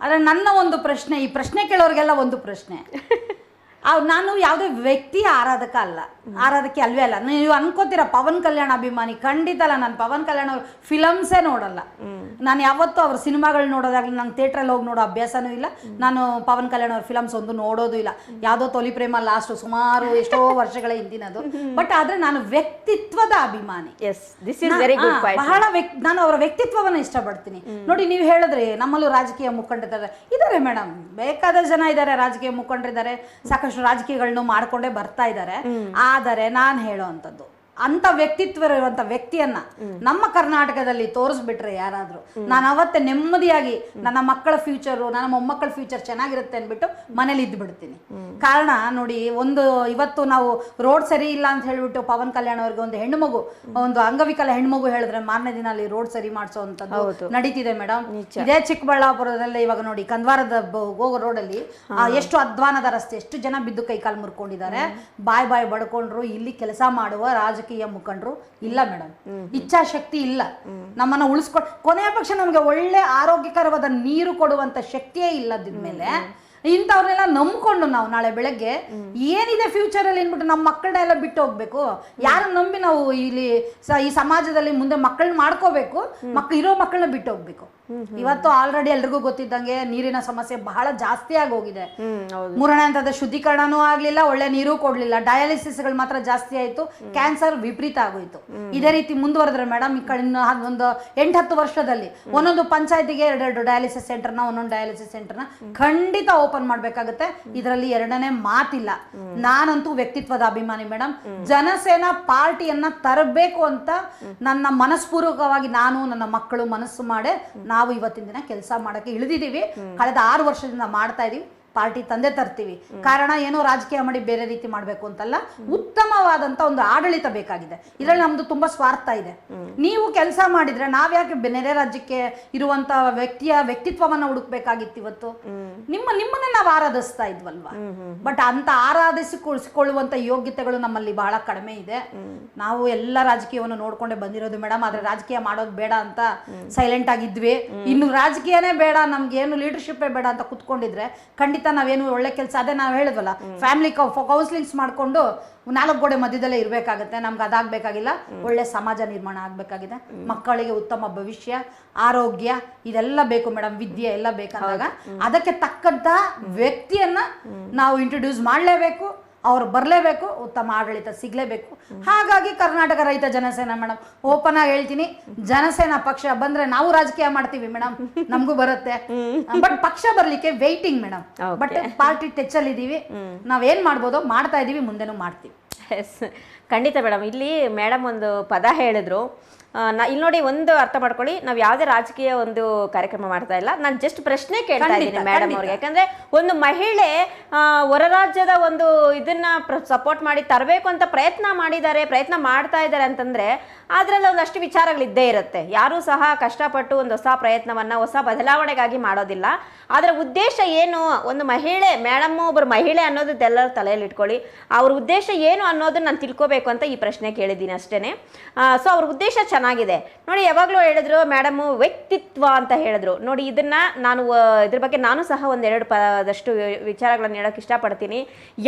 ಆದರೆ ನನ್ನ ಒಂದು ಪ್ರಶ್ನೆ, ಈ ಪ್ರಶ್ನೆ ಕೇಳೋರಿಗೆಲ್ಲ ಒಂದು ಪ್ರಶ್ನೆ, ನಾನು ಯಾವುದೇ ವ್ಯಕ್ತಿ ಆರಾಧಕೆ ಅಲ್ವೇ ಅಲ್ಲ. ನೀವು ಅನ್ಕೋತೀರ ಪವನ್ ಕಲ್ಯಾಣ್ ಅಭಿಮಾನಿ, ಖಂಡಿತ ಅಲ್ಲ. ನಾನು ಪವನ್ ಕಲ್ಯಾಣ್ ಅವ್ರ ಫಿಲಮ್ಸೇ ನೋಡಲ್ಲ, ನಾನು ಯಾವತ್ತೂ ಅವ್ರ ಸಿನಿಮಾಗಳು ನೋಡೋದಾಗಲಿ, ನಂಗೆ ಥಿಯೇಟ್ರಲ್ಲಿ ಹೋಗಿ ನೋಡೋ ಅಭ್ಯಾಸನೂ ಇಲ್ಲ. ನಾನು ಪವನ್ ಕಲ್ಯಾಣ್ ಅವ್ರ ಫಿಲಮ್ಸ್ ಒಂದು ನೋಡೋದು ಇಲ್ಲ. ಯಾವುದೋ ತೊಲಿ ಪ್ರೇಮ ಲಾಸ್ಟ್ ಸುಮಾರು ಎಷ್ಟೋ ವರ್ಷಗಳ ಹಿಂದಿನದು. ಬಟ್ ಆದರೆ ನಾನು ವ್ಯಕ್ತಿತ್ವದ ಅಭಿಮಾನಿ, ಬಹಳ ನಾನು ಅವರ ವ್ಯಕ್ತಿತ್ವವನ್ನು ಇಷ್ಟಪಡ್ತೀನಿ. ನೋಡಿ, ನೀವು ಹೇಳಿದ್ರಿ ನಮ್ಮಲ್ಲೂ ರಾಜಕೀಯ ಮುಖಂಡರಿದ್ದಾರೆ ಮೇಡಮ್, ಬೇಕಾದ ಜನ ಇದ್ದಾರೆ, ರಾಜಕೀಯ ಮುಖಂಡರಿದ್ದಾರೆ, ಸಾಕಷ್ಟು ರಾಜಕೀಯಗಳನ್ನು ಮಾಡ್ಕೊಂಡೇ ಬರ್ತಾ ಇದ್ದಾರೆ. ಆದರೆ ನಾನು ಹೇಳೋವಂಥದ್ದು, ಅಂತ ವ್ಯಕ್ತಿತ್ವ ಇರುವಂತ ವ್ಯಕ್ತಿಯನ್ನ ನಮ್ಮ ಕರ್ನಾಟಕದಲ್ಲಿ ತೋರಿಸ್ಬಿಟ್ರೆ ಯಾರಾದ್ರೂ, ನಾನು ಅವತ್ತೇ ನೆಮ್ಮದಿಯಾಗಿ ನನ್ನ ಮಕ್ಕಳ ಫ್ಯೂಚರು, ನನ್ನ ಮೊಮ್ಮಕ್ಕಳ ಫ್ಯೂಚರ್ ಚೆನ್ನಾಗಿರುತ್ತೆ ಅಂದ್ಬಿಟ್ಟು ಮನೇಲಿ ಇದ್ದು ಬಿಡ್ತೀನಿ. ಕಾರಣ ನೋಡಿ, ಇವತ್ತು ನಾವು ರೋಡ್ ಸರಿ ಇಲ್ಲ ಅಂತ ಹೇಳ್ಬಿಟ್ಟು ಪವನ್ ಕಲ್ಯಾಣ್ ಅವ್ರಿಗೆ ಒಂದು ಹೆಣ್ಣುಮಗು, ಒಂದು ಅಂಗವಿಕಲ ಹೆಣ್ಮಗು ಹೇಳಿದ್ರೆ ಮಾರನೇ ದಿನ ಅಲ್ಲಿ ರೋಡ್ ಸರಿ ಮಾಡಿಸೋವಂಥದ್ದು ನಡೀತಿದೆ ಮೇಡಮ್. ಇದೇ ಚಿಕ್ಕಬಳ್ಳಾಪುರದಲ್ಲೇ ಇವಾಗ ನೋಡಿ, ಕಂದ್ವಾರದ ಹೋಗೋ ರೋಡಲ್ಲಿ ಎಷ್ಟು ಅಧ್ವಾನದ ರಸ್ತೆ, ಎಷ್ಟು ಜನ ಬಿದ್ದು ಕೈ ಕಾಲು ಮುರ್ಕೊಂಡಿದ್ದಾರೆ, ಬಾಯ್ ಬಡ್ಕೊಂಡ್ರು. ಇಲ್ಲಿ ಕೆಲಸ ಮಾಡುವ ರಾಜಕೀಯ ಮುಖಂಡರು ಇಲ್ಲ ಮೇಡಮ್, ಇಚ್ಛಾಶಕ್ತಿ ಇಲ್ಲ. ನಮ್ಮನ್ನ ಉಳಿಸ್ಕೊಂಡು ಕೊನೆಯ ಪಕ್ಷ ನಮಗೆ ಒಳ್ಳೆ ಆರೋಗ್ಯಕರವಾದ ನೀರು ಕೊಡುವಂತ ಶಕ್ತಿಯೇ ಇಲ್ಲದಿದ್ಮೇಲೆ ಇಂಥವ್ರನ್ನೆಲ್ಲ ನಂಬ್ಕೊಂಡು ನಾವು ನಾಳೆ ಬೆಳಗ್ಗೆ ಏನಿದೆ ಫ್ಯೂಚರ್ ಅಲ್ಲಿ ಏನ್ಬಿಟ್ಟು ನಮ್ಮ ಮಕ್ಕಳನ್ನೆಲ್ಲ ಬಿಟ್ಟು ಹೋಗ್ಬೇಕು, ಯಾರನ್ನ ನಂಬಿ ನಾವು ಇಲ್ಲಿ ಈ ಸಮಾಜದಲ್ಲಿ ಮುಂದೆ ಮಕ್ಕಳನ್ನ ಮಾಡ್ಕೋಬೇಕು, ಇರೋ ಮಕ್ಕಳನ್ನ ಬಿಟ್ಟು ಹೋಗ್ಬೇಕು. ಇವತ್ತು ಆಲ್ರೆಡಿ ಎಲ್ರಿಗೂ ಗೊತ್ತಿದ್ದಂಗೆ ನೀರಿನ ಸಮಸ್ಯೆ ಬಹಳ ಜಾಸ್ತಿ ಆಗಿ ಹೋಗಿದೆ. 3ನೇ ಹಂತದ ಶುದ್ಧೀಕರಣನೂ ಆಗ್ಲಿಲ್ಲ, ಒಳ್ಳೆ ನೀರು ಕೊಡ್ಲಿಲ್ಲ, ಡಯಾಲಿಸಿಸ್ಗಳು ಮಾತ್ರ ಜಾಸ್ತಿ ಆಯ್ತು, ಕ್ಯಾನ್ಸರ್ ವಿಪರೀತ ಆಗೋಯ್ತು. ಇದೇ ರೀತಿ ಮುಂದುವರೆದ್ರೆ ಮೇಡಮ್ ಈ ಕಡೆ ಒಂದು 8-10 ವರ್ಷದಲ್ಲಿ ಒಂದೊಂದು ಪಂಚಾಯತಿಗೆ 2 ಡಯಾಲಿಸಿಸ್ ಸೆಂಟರ್ನ, ಒಂದೊಂದು ಡಯಾಲಿಸಿಸ್ ಸೆಂಟರ್ನ ಖಂಡಿತ ಓಪನ್ ಮಾಡ್ಬೇಕಾಗುತ್ತೆ. ಇದರಲ್ಲಿ ಎರಡನೇ ಮಾತಿಲ್ಲ. ನಾನಂತೂ ವ್ಯಕ್ತಿತ್ವದ ಅಭಿಮಾನಿ ಮೇಡಮ್. ಜನಸೇನಾ ಪಾರ್ಟಿಯನ್ನ ತರಬೇಕು ಅಂತ ನನ್ನ ಮನಸ್ಪೂರ್ವಕವಾಗಿ ನಾನು ನನ್ನ ಮಕ್ಕಳು ಮನಸ್ಸು ಮಾಡಿ ನಾವು ಇವತ್ತಿನ ದಿನ ಕೆಲಸ ಮಾಡಕ್ಕೆ ಇಳಿದಿದ್ದೀವಿ. ಕಳೆದ 6 ವರ್ಷದಿಂದ ಮಾಡ್ತಾ ಇದೀವಿ. ಪಾರ್ಟಿ ತಂದೆ ತರ್ತೀವಿ. ಕಾರಣ ಏನೋ ರಾಜಕೀಯ ಮಾಡಿ ಬೇರೆ ರೀತಿ ಮಾಡಬೇಕು ಅಂತಲ್ಲ, ಉತ್ತಮವಾದಂತ ಒಂದು ಆಡಳಿತ ಬೇಕಾಗಿದೆ. ಇದರಲ್ಲಿ ನಮ್ದು ತುಂಬಾ ಸ್ವಾರ್ಥ ಇದೆ. ನೀವು ಕೆಲಸ ಮಾಡಿದ್ರೆ ನಾವ್ಯಾಕೆ ಬೇರೆ ರಾಜ್ಯಕ್ಕೆ ಇರುವಂತ ವ್ಯಕ್ತಿತ್ವವನ್ನ ಹುಡುಕ್ಬೇಕಾಗಿತ್ತು? ಇವತ್ತು ನಿಮ್ಮನ್ನ ನಾವು ಆರಾಧಿಸ್ತಾ ಇದ್ವಲ್ವಾ? ಬಟ್ ಅಂತ ಆರಾಧಿಸಿಕೊಳ್ಳುವಂತ ಯೋಗ್ಯತೆಗಳು ನಮ್ಮಲ್ಲಿ ಬಹಳ ಕಡಿಮೆ ಇದೆ. ನಾವು ಎಲ್ಲ ರಾಜಕೀಯವನ್ನು ನೋಡ್ಕೊಂಡೆ ಬಂದಿರೋದು ಮೇಡಮ್. ಆದ್ರೆ ರಾಜಕೀಯ ಮಾಡೋದು ಬೇಡ ಅಂತ ಸೈಲೆಂಟ್ ಆಗಿದ್ವಿ. ಇನ್ನು ರಾಜಕೀಯನೇ ಬೇಡ, ನಮ್ಗೆ ಏನು ಲೀಡರ್ಶಿಪ್ ಬೇಡ ಅಂತ ಕುತ್ಕೊಂಡಿದ್ರೆ ಖಂಡಿತ ನಾವೇನು ಒಳ್ಳೆ ಕೆಲಸ, ಅದೇ ನಾವು ಹೇಳಿದ್ವಲ್ಲ, ಫ್ಯಾಮಿಲಿ ಕೌನ್ಸಿಲಿಂಗ್ಸ್ ಮಾಡ್ಕೊಂಡು 4 ಗೋಡೆ ಮಧ್ಯದಲ್ಲೇ ಇರಬೇಕಾಗುತ್ತೆ. ನಮ್ಗೆ ಅದಾಗಬೇಕಾಗಿಲ್ಲ. ಒಳ್ಳೆ ಸಮಾಜ ನಿರ್ಮಾಣ ಆಗಬೇಕಾಗಿದೆ. ಮಕ್ಕಳಿಗೆ ಉತ್ತಮ ಭವಿಷ್ಯ, ಆರೋಗ್ಯ ಇದೆಲ್ಲ ಬೇಕು ಮೇಡಮ್, ವಿದ್ಯೆ ಎಲ್ಲ ಬೇಕಂದಾಗ ಅದಕ್ಕೆ ತಕ್ಕಂತ ವ್ಯಕ್ತಿಯನ್ನ ನಾವು ಇಂಟ್ರೊಡ್ಯೂಸ್ ಮಾಡಲೇಬೇಕು. ಅವ್ರು ಬರಲೇಬೇಕು, ಉತ್ತಮ ಆಡಳಿತ ಸಿಗ್ಲೇಬೇಕು. ಹಾಗಾಗಿ ಕರ್ನಾಟಕ ರೈತ ಜನಸೇನಾ ಮೇಡಮ್, ಓಪನ್ ಆಗಿ ಹೇಳ್ತೀನಿ, ಜನಸೇನಾ ಪಕ್ಷ ಬಂದ್ರೆ ನಾವು ರಾಜಕೀಯ ಮಾಡ್ತೀವಿ ಮೇಡಮ್, ನಮಗೂ ಬರುತ್ತೆ. ಬಟ್ ಪಕ್ಷ ಬರ್ಲಿಕ್ಕೆ waiting madam. But party touch ಅಲ್ಲಿ ಇದೀವಿ. ನಾವೇನ್ ಮಾಡ್ಬೋದೋ ಮಾಡ್ತಾ ಇದೀವಿ, ಮುಂದೆನೂ ಮಾಡ್ತೀವಿ. ಖಂಡಿತ ಮೇಡಮ್. ಇಲ್ಲಿ ಮೇಡಮ್ ಒಂದು ಪದ ಹೇಳಿದ್ರು, ಇಲ್ಲಿ ನೋಡಿ, ಒಂದು ಅರ್ಥ ಮಾಡ್ಕೊಳ್ಳಿ, ನಾವು ಯಾವುದೇ ರಾಜಕೀಯ ಒಂದು ಕಾರ್ಯಕ್ರಮ ಮಾಡ್ತಾ ಇಲ್ಲ. ನಾನು ಜಸ್ಟ್ ಪ್ರಶ್ನೆ ಕೇಳ್ತಾ ಇದ್ದೀನಿ ಮೇಡಮ್ ಅವ್ರಿಗೆ. ಯಾಕಂದ್ರೆ ಒಂದು ಮಹಿಳೆ ಹೊರ ರಾಜ್ಯದ ಒಂದು ಇದನ್ನ ಸಪೋರ್ಟ್ ಮಾಡಿ ತರಬೇಕು ಅಂತ ಪ್ರಯತ್ನ ಮಾಡ್ತಾ ಇದ್ದಾರೆ ಅಂತಂದ್ರೆ ಅದ್ರಲ್ಲಿ ಒಂದಷ್ಟು ವಿಚಾರಗಳಿದ್ದೇ ಇರುತ್ತೆ. ಯಾರೂ ಸಹ ಕಷ್ಟಪಟ್ಟು ಒಂದು ಹೊಸ ಪ್ರಯತ್ನವನ್ನ, ಹೊಸ ಬದಲಾವಣೆಗಾಗಿ ಮಾಡೋದಿಲ್ಲ. ಅದರ ಉದ್ದೇಶ ಏನು, ಒಂದು ಮಹಿಳೆ, ಮೇಡಮ್ ಒಬ್ಬರು ಮಹಿಳೆ ಅನ್ನೋದು ಎಲ್ಲರ ತಲೆಯಲ್ಲಿ ಇಟ್ಕೊಳ್ಳಿ. ಅವ್ರ ಉದ್ದೇಶ ಏನು ಅನ್ನೋದನ್ನ ನಾನು ತಿಳ್ಕೋಬೇಕು ಅಂತ ಈ ಪ್ರಶ್ನೆ ಕೇಳಿದ್ದೀನಿ ಅಷ್ಟೇನೆ. ಸೊ ಅವ್ರ ಉದ್ದೇಶ ಚೆನ್ನಾಗಿದೆ ನೋಡಿ. ಯಾವಾಗಲೂ ಹೇಳಿದ್ರು ಮೇಡಮು ವ್ಯಕ್ತಿತ್ವ ಅಂತ ಹೇಳಿದ್ರು ನೋಡಿ. ಇದನ್ನ ನಾನು ಇದ್ರ ಬಗ್ಗೆ ನಾನು ಸಹ ಒಂದೆರಡು ಪದಷ್ಟು ವಿಚಾರಗಳನ್ನು ಹೇಳೋಕೆ ಇಷ್ಟಪಡ್ತೀನಿ.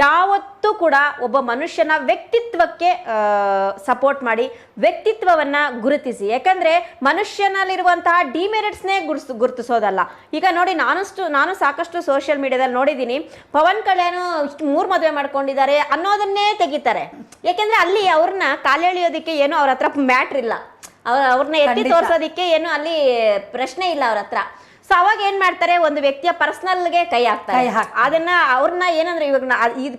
ಯಾವತ್ತೂ ಕೂಡ ಒಬ್ಬ ಮನುಷ್ಯನ ವ್ಯಕ್ತಿತ್ವಕ್ಕೆ ಸಪೋರ್ಟ್ ಮಾಡಿ, ವ್ಯಕ್ತಿತ್ವವನ್ನ ಗುರುತಿಸಿ. ಯಾಕಂದ್ರೆ ಮನುಷ್ಯನಲ್ಲಿರುವಂತಹ ಡಿಮೆರಿಟ್ಸ್ನೇ ಗುರುತಿಸೋದಲ್ಲ. ಈಗ ನೋಡಿ, ನಾನು ಸಾಕಷ್ಟು ಸೋಷಿಯಲ್ ಮೀಡಿಯಾದಲ್ಲಿ ನೋಡಿದ್ದೀನಿ, ಪವನ್ ಕಲ್ಯಾಣ್ 3 ಮದುವೆ ಮಾಡ್ಕೊಂಡಿದ್ದಾರೆ ಅನ್ನೋದನ್ನೇ ತೆಗಿತಾರೆ. ಯಾಕೆಂದ್ರೆ ಅಲ್ಲಿ ಅವ್ರನ್ನ ಕಾಲೆಳೆಯೋದಕ್ಕೆ ಏನು ಅವ್ರ ಹತ್ರ ಮ್ಯಾಟ್ರ್ ಇಲ್ಲ, ಅವ್ರನ್ನ ಎತ್ತಿ ತೋರ್ಸೋದಿಕ್ಕೆ ಏನು ಅಲ್ಲಿ ಪ್ರಶ್ನೆ ಇಲ್ಲ ಅವ್ರ ಹತ್ರ. ಸೊ ಅವಾಗ ಏನ್ ಮಾಡ್ತಾರೆ, ಒಂದು ವ್ಯಕ್ತಿಯ ಪರ್ಸನಲ್ಗೆ ಕೈ ಹಾಕ್ತಾರೆ. ಅದನ್ನ ಅವ್ರನ್ನ ಏನಂದ್ರೆ, ಇವಾಗ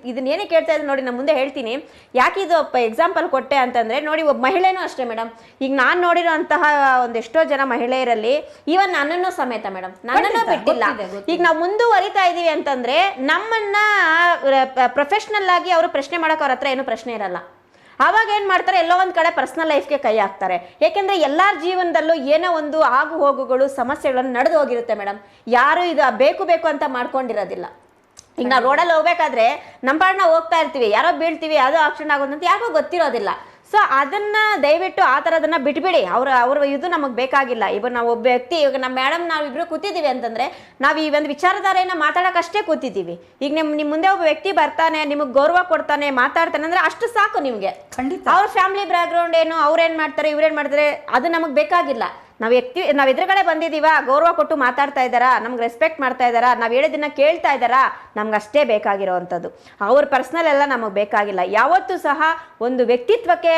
ಇದನ್ನ ಏನೇ ಕೇಳ್ತಾ ಇದ್ರೆ ನೋಡಿ, ನಾನು ಮುಂದೆ ಹೇಳ್ತೀನಿ ಯಾಕೆ ಇದು ಎಕ್ಸಾಂಪಲ್ ಕೊಟ್ಟೆ ಅಂತಂದ್ರೆ ನೋಡಿ, ಒಬ್ಬ ಮಹಿಳೆನೂ ಅಷ್ಟೇ ಮೇಡಮ್. ಈಗ ನಾನು ನೋಡಿರೋಂತಹ ಒಂದೆಷ್ಟೋ ಜನ ಮಹಿಳೆಯರಲ್ಲಿ, ಈವನ್ ನನ್ನನ್ನು ಸಮೇತ ಮೇಡಮ್, ನನ್ನನ್ನು ಬಿಟ್ಟಿಲ್ಲ. ಈಗ ನಾವು ಮುಂದುವರಿತಾ ಇದೀವಿ ಅಂತಂದ್ರೆ ನಮ್ಮನ್ನ ಪ್ರೊಫೆಷನಲ್ ಆಗಿ ಅವರು ಪ್ರಶ್ನೆ ಮಾಡಕ್ ಅವ್ರ ಹತ್ರ ಏನು ಪ್ರಶ್ನೆ ಇರಲ್ಲ. ಆವಾಗ ಏನ್ ಮಾಡ್ತಾರೆ, ಎಲ್ಲೋ ಒಂದ್ ಕಡೆ ಪರ್ಸನಲ್ ಲೈಫ್ಗೆ ಕೈ ಹಾಕ್ತಾರೆ. ಯಾಕೆಂದ್ರೆ ಎಲ್ಲಾರ ಜೀವನದಲ್ಲೂ ಏನೋ ಒಂದು ಆಗು ಹೋಗುಗಳು, ಸಮಸ್ಯೆಗಳನ್ನು ನಡೆದು ಹೋಗಿರುತ್ತೆ ಮೇಡಮ್. ಯಾರು ಇದು ಬೇಕು ಅಂತ ಮಾಡ್ಕೊಂಡಿರೋದಿಲ್ಲ. ಈಗ ನಾವು ರೋಡಲ್ಲಿ ಹೋಗ್ಬೇಕಾದ್ರೆ ನಮ್ಮ ಪಾಡನ್ನ ಹೋಗ್ತಾ ಇರ್ತೀವಿ, ಯಾರೋ ಬೀಳ್ತೀವಿ, ಯಾವುದೋ ಆಕ್ಸಿಡೆಂಟ್ ಆಗೋದಂತ ಯಾರಿಗೂ ಗೊತ್ತಿರೋದಿಲ್ಲ. ಸೊ ಅದನ್ನ ದಯವಿಟ್ಟು ಆ ಥರದನ್ನ ಬಿಟ್ಬಿಡಿ. ಅವ್ರ ಇದು ನಮಗೆ ಬೇಕಾಗಿಲ್ಲ. ಇವಾಗ ನಾವು ಒಬ್ಬ ವ್ಯಕ್ತಿ, ಇವಾಗ ನಮ್ಮ ಮೇಡಮ್ ನಾವಿಬ್ರು ಕೂತಿದ್ದೀವಿ ಅಂತಂದ್ರೆ ನಾವು ಈ ಒಂದು ವಿಚಾರಧಾರೆಯನ್ನ ಮಾತಾಡೋಕಷ್ಟೇ ಕೂತಿದ್ದೀವಿ. ಈಗ ನಿಮ್ಮ ಮುಂದೆ ಒಬ್ಬ ವ್ಯಕ್ತಿ ಬರ್ತಾನೆ, ನಿಮಗೆ ಗೌರವ ಕೊಡ್ತಾನೆ, ಮಾತಾಡ್ತಾನೆ ಅಂದ್ರೆ ಅಷ್ಟು ಸಾಕು ನಿಮಗೆ. ಖಂಡಿತ ಅವ್ರ ಫ್ಯಾಮಿಲಿ ಬ್ಯಾಕ್ಗ್ರೌಂಡ್ ಏನು, ಅವ್ರೇನ್ ಮಾಡ್ತಾರೆ, ಇವ್ರೇನ್ ಮಾಡ್ತಾರೆ, ಅದು ನಮಗೆ ಬೇಕಾಗಿಲ್ಲ. ನಾವು ಎದುರುಗಡೆ ಬಂದಿದ್ದೀವ, ಗೌರವ ಕೊಟ್ಟು ಮಾತಾಡ್ತಾ ಇದ್ದಾರಾ, ನಮ್ಗೆ ರೆಸ್ಪೆಕ್ಟ್ ಮಾಡ್ತಾ ಇದ್ದಾರಾ, ನಾವು ಹೇಳಿದ್ದನ್ನ ಕೇಳ್ತಾ ಇದ್ದಾರಾ, ನಮ್ಗೆ ಅಷ್ಟೇ ಬೇಕಾಗಿರೋವಂಥದ್ದು. ಅವ್ರ ಪರ್ಸನಲ್ ಎಲ್ಲ ನಮಗೆ ಬೇಕಾಗಿಲ್ಲ. ಯಾವತ್ತೂ ಸಹ ಒಂದು ವ್ಯಕ್ತಿತ್ವಕ್ಕೆ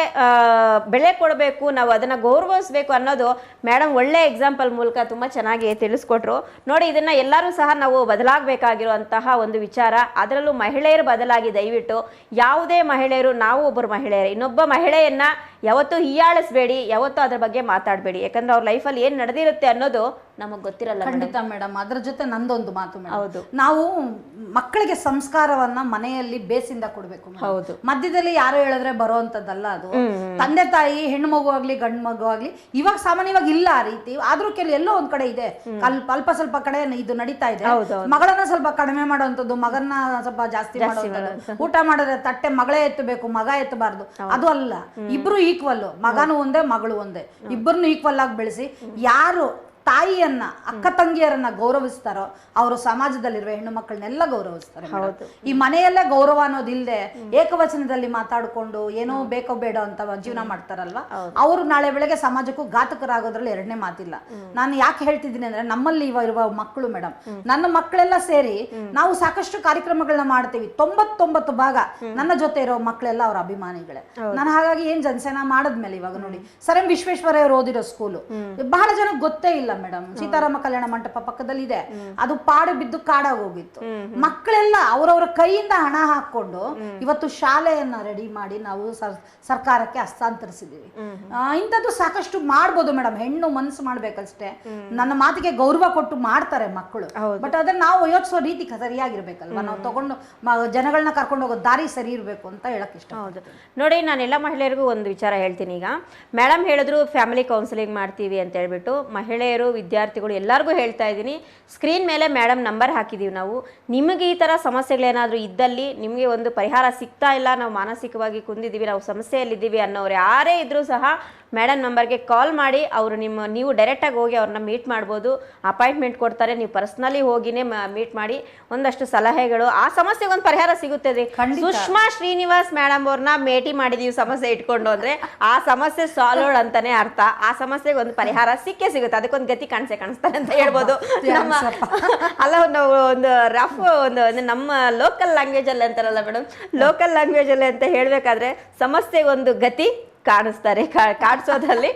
ಬೆಲೆ ಕೊಡಬೇಕು, ನಾವು ಅದನ್ನ ಗೌರವಿಸ್ಬೇಕು ಅನ್ನೋದು ಮೇಡಮ್ ಒಳ್ಳೆ ಎಕ್ಸಾಂಪಲ್ ಮೂಲಕ ತುಂಬ ಚೆನ್ನಾಗಿ ತಿಳಿಸ್ಕೊಟ್ರು ನೋಡಿ. ಇದನ್ನ ಎಲ್ಲರೂ ಸಹ ನಾವು ಬದಲಾಗಬೇಕಾಗಿರುವಂತಹ ಒಂದು ವಿಚಾರ. ಅದರಲ್ಲೂ ಮಹಿಳೆಯರು ಬದಲಾಗಿ ದಯವಿಟ್ಟು ಯಾವುದೇ ಮಹಿಳೆಯರು, ನಾವು ಒಬ್ಬರು ಮಹಿಳೆಯರು, ಇನ್ನೊಬ್ಬ ಮಹಿಳೆಯನ್ನ ಯಾವತ್ತೂ ಹೀಯಾಳಿಸ್ಬೇಡಿ, ಯಾವತ್ತೂ ಅದ್ರ ಬಗ್ಗೆ ಮಾತಾಡಬೇಡಿ. ಯಾಕಂದ್ರೆ ಅವ್ರ ಲೈಫಲ್ಲಿ ಏನ್ ನಡೆದಿರುತ್ತೆ ಅನ್ನೋದು ನಮಗ್ ಗೊತ್ತಿರಲ್ಲ. ಖಂಡಿತ ಮೇಡಮ್. ಅದ್ರ ಜೊತೆ ನಂದೊಂದು ಮಾತು ಮೇಡಮ್, ಹೌದು, ನಾವು ಮಕ್ಕಳಿಗೆ ಸಂಸ್ಕಾರವನ್ನ ಮನೆಯಲ್ಲಿ ಬೇಸಿಂದ ಕೊಡ್ಬೇಕು. ಹೌದು, ಮಧ್ಯದಲ್ಲಿ ಯಾರು ಹೇಳಿದ್ರೆ ಬರೋಂಥದ್ದಲ್ಲ ಅದು. ತಂದೆ ತಾಯಿ, ಹೆಣ್ಣು ಮಗು ಆಗ್ಲಿ ಗಂಡು ಮಗು ಆಗ್ಲಿ, ಇವಾಗ ಸಾಮಾನ್ಯವಾಗಿ ಇಲ್ಲ ಆ ರೀತಿ. ಆದ್ರೂ ಎಲ್ಲೋ ಒಂದ್ ಕಡೆ ಇದೆ, ಅಲ್ಪ ಸ್ವಲ್ಪ ಕಡೆ ಇದು ನಡೀತಾ ಇದೆ. ಮಗಳನ್ನ ಸ್ವಲ್ಪ ಕಡಿಮೆ ಮಾಡೋಂಥದ್ದು, ಮಗನ್ನ ಸ್ವಲ್ಪ ಜಾಸ್ತಿ ಮಾಡೋಂಥದ್ದು. ಊಟ ಮಾಡಿದ್ರೆ ತಟ್ಟೆ ಮಗಳೇ ಎತ್ತಬೇಕು, ಮಗ ಎತ್ತಬಾರ್ದು, ಅದು ಅಲ್ಲ. ಇಬ್ರು ಈಕ್ವಲ್, ಮಗನು ಒಂದೇ ಮಗಳು ಒಂದೇ, ಇಬ್ಬರನ್ನು ಈಕ್ವಲ್ ಆಗಿ ಬೆಳೆಸಿ. ಯಾರು ತಾಯಿಯನ್ನ ಅಕ್ಕ ತಂಗಿಯರನ್ನ ಗೌರವಿಸ್ತಾರೋ ಅವರು ಸಮಾಜದಲ್ಲಿರುವ ಹೆಣ್ಣು ಮಕ್ಕಳನ್ನೆಲ್ಲ ಗೌರವಿಸ್ತಾರೆ. ಈ ಮನೆಯಲ್ಲೇ ಗೌರವ ಅನ್ನೋದಿಲ್ಲದೆ ಏಕವಚನದಲ್ಲಿ ಮಾತಾಡ್ಕೊಂಡು ಏನೋ ಬೇಕೋ ಬೇಡ ಅಂತ ಜೀವನ ಮಾಡ್ತಾರಲ್ವಾ, ಅವರು ನಾಳೆ ಬೆಳಗ್ಗೆ ಸಮಾಜಕ್ಕೂ ಘಾತಕರಾಗೋದ್ರಲ್ಲಿ ಎರಡನೇ ಮಾತಿಲ್ಲ. ನಾನು ಯಾಕೆ ಹೇಳ್ತಿದ್ದೀನಿ ಅಂದ್ರೆ ನಮ್ಮಲ್ಲಿ ಇರುವ ಮಕ್ಕಳು ಮೇಡಮ್, ನನ್ನ ಮಕ್ಕಳೆಲ್ಲ ಸೇರಿ ನಾವು ಸಾಕಷ್ಟು ಕಾರ್ಯಕ್ರಮಗಳನ್ನ ಮಾಡ್ತೀವಿ. 99 ಭಾಗ ನನ್ನ ಜೊತೆ ಇರೋ ಮಕ್ಕಳೆಲ್ಲ ಅವ್ರ ಅಭಿಮಾನಿಗಳೇ. ನಾನು ಹಾಗಾಗಿ ಏನ್ ಜನಸೇನಾ ಮಾಡಿದ್ಮೇಲೆ ಇವಾಗ ನೋಡಿ ಸರ್ ಎಂ ವಿಶ್ವೇಶ್ವರಯ್ಯ ಅವರು ಓದಿರೋ ಸ್ಕೂಲು ಬಹಳ ಜನ ಗೊತ್ತೇ ಇಲ್ಲ ಮೇಡಮ್. ಸೀತಾರಾಮ ಕಲ್ಯಾಣ ಮಂಟಪ ಪಕ್ಕದಲ್ಲಿ ಇದೆ, ಅದು ಪಾಡು ಬಿದ್ದು ಕಾಡಾಗಿ ಹೋಗಿತ್ತು. ಮಕ್ಕಳೆಲ್ಲ ಅವರವರ ಕೈಯಿಂದ ಹಣ ಹಾಕೊಂಡು ಇವತ್ತು ಶಾಲೆಯನ್ನ ರೆಡಿ ಮಾಡಿ ನಾವು ಸರ್ಕಾರಕ್ಕೆ ಹಸ್ತಾಂತರಿಸಿದೀವಿ. ಇಂಥದ್ದು ಸಾಕಷ್ಟು ಮಾಡ್ಬೋದು ಮೇಡಮ್, ಹೆಣ್ಣು ಮನಸ್ಸು ಮಾಡ್ಬೇಕಷ್ಟೇ. ನನ್ನ ಮಾತಿಗೆ ಗೌರವ ಕೊಟ್ಟು ಮಾಡ್ತಾರೆ ಮಕ್ಕಳು, ಬಟ್ ಅದನ್ನ ನಾವು ಯೋಚಿಸೋ ರೀತಿ ಸರಿಯಾಗಿರ್ಬೇಕಲ್ವಾ, ನಾವು ತಗೊಂಡು ಜನಗಳನ್ನ ಕರ್ಕೊಂಡು ಹೋಗೋ ದಾರಿ ಸರಿ ಇರಬೇಕು ಅಂತ ಹೇಳಕ್ ಇಷ್ಟ. ಹೌದು ನೋಡಿ, ನಾನು ಎಲ್ಲ ಮಹಿಳೆಯರಿಗೂ ಒಂದು ವಿಚಾರ ಹೇಳ್ತೀನಿ. ಈಗ ಮೇಡಮ್ ಹೇಳಿದ್ರು ಫ್ಯಾಮಿಲಿ ಕೌನ್ಸಿಲಿಂಗ್ ಮಾಡ್ತೀವಿ ಅಂತ ಹೇಳ್ಬಿಟ್ಟು, ಮಹಿಳೆಯರು ವಿದ್ಯಾರ್ಥಿಗಳು ಎಲ್ಲರಿಗೂ ಹೇಳ್ತಾ ಇದ್ದೀನಿ, ಸ್ಕ್ರೀನ್ ಮೇಲೆ ಮೇಡಮ್ ನಂಬರ್ ಹಾಕಿದ್ದೀವಿ ನಾವು. ನಿಮಗೆ ಈ ಥರ ಸಮಸ್ಯೆಗಳೇನಾದರೂ ಇದ್ದಲ್ಲಿ, ನಿಮಗೆ ಒಂದು ಪರಿಹಾರ ಸಿಗ್ತಾ ಇಲ್ಲ, ನಾವು ಮಾನಸಿಕವಾಗಿ ಕುಂದಿದ್ದೀವಿ, ನಾವು ಸಮಸ್ಯೆಯಲ್ಲಿದ್ದೀವಿ ಅನ್ನೋರು ಯಾರೇ ಇದ್ರೂ ಸಹ ಮೇಡಮ್ ನಂಬರ್ಗೆ ಕಾಲ್ ಮಾಡಿ ನೀವು ಡೈರೆಕ್ಟಾಗಿ ಹೋಗಿ ಅವ್ರನ್ನ ಮೀಟ್ ಮಾಡ್ಬೋದು. ಅಪಾಯಿಂಟ್ಮೆಂಟ್ ಕೊಡ್ತಾರೆ, ನೀವು ಪರ್ಸ್ನಲಿ ಹೋಗಿನೇ ಮೀಟ್ ಮಾಡಿ ಒಂದಷ್ಟು ಸಲಹೆಗಳು, ಆ ಸಮಸ್ಯೆಗೆ ಒಂದು ಪರಿಹಾರ ಸಿಗುತ್ತದೆ. ಸುಷ್ಮಾ ಶ್ರೀನಿವಾಸ್ ಮೇಡಮ್ ಅವ್ರನ್ನ ಭೇಟಿ ಮಾಡಿದೀವಿ ಸಮಸ್ಯೆ ಇಟ್ಕೊಂಡು ಅಂದ್ರೆ ಆ ಸಮಸ್ಯೆ ಸಾಲ್ವ್ಡ್ ಅಂತಾನೆ ಅರ್ಥ. ಆ ಸಮಸ್ಯೆಗೆ ಒಂದು ಪರಿಹಾರ ಸಿಕ್ಕೇ ಸಿಗುತ್ತೆ, ಅದಕ್ಕೊಂದು ಗತಿ ಕಾಣಿಸ್ತಾರೆ ಅಂತ ಹೇಳ್ಬೋದು. ನಮ್ಮ ಅಲ್ಲ ಒಂದು ರಫ್ ಒಂದು ನಮ್ಮ ಲೋಕಲ್ ಲ್ಯಾಂಗ್ವೇಜ್ ಅಲ್ಲಿ ಅಂತಾರಲ್ಲ ಮೇಡಮ್, ಲೋಕಲ್ ಲ್ಯಾಂಗ್ವೇಜ್ ಅಲ್ಲಿ ಅಂತ ಹೇಳ್ಬೇಕಾದ್ರೆ ಸಮಸ್ಯೆಗೆ ಒಂದು ಗತಿ ಕಾಣಿಸ್ತಾರೆ, ಕಾಣಿಸೋದ್ರಲ್ಲಿ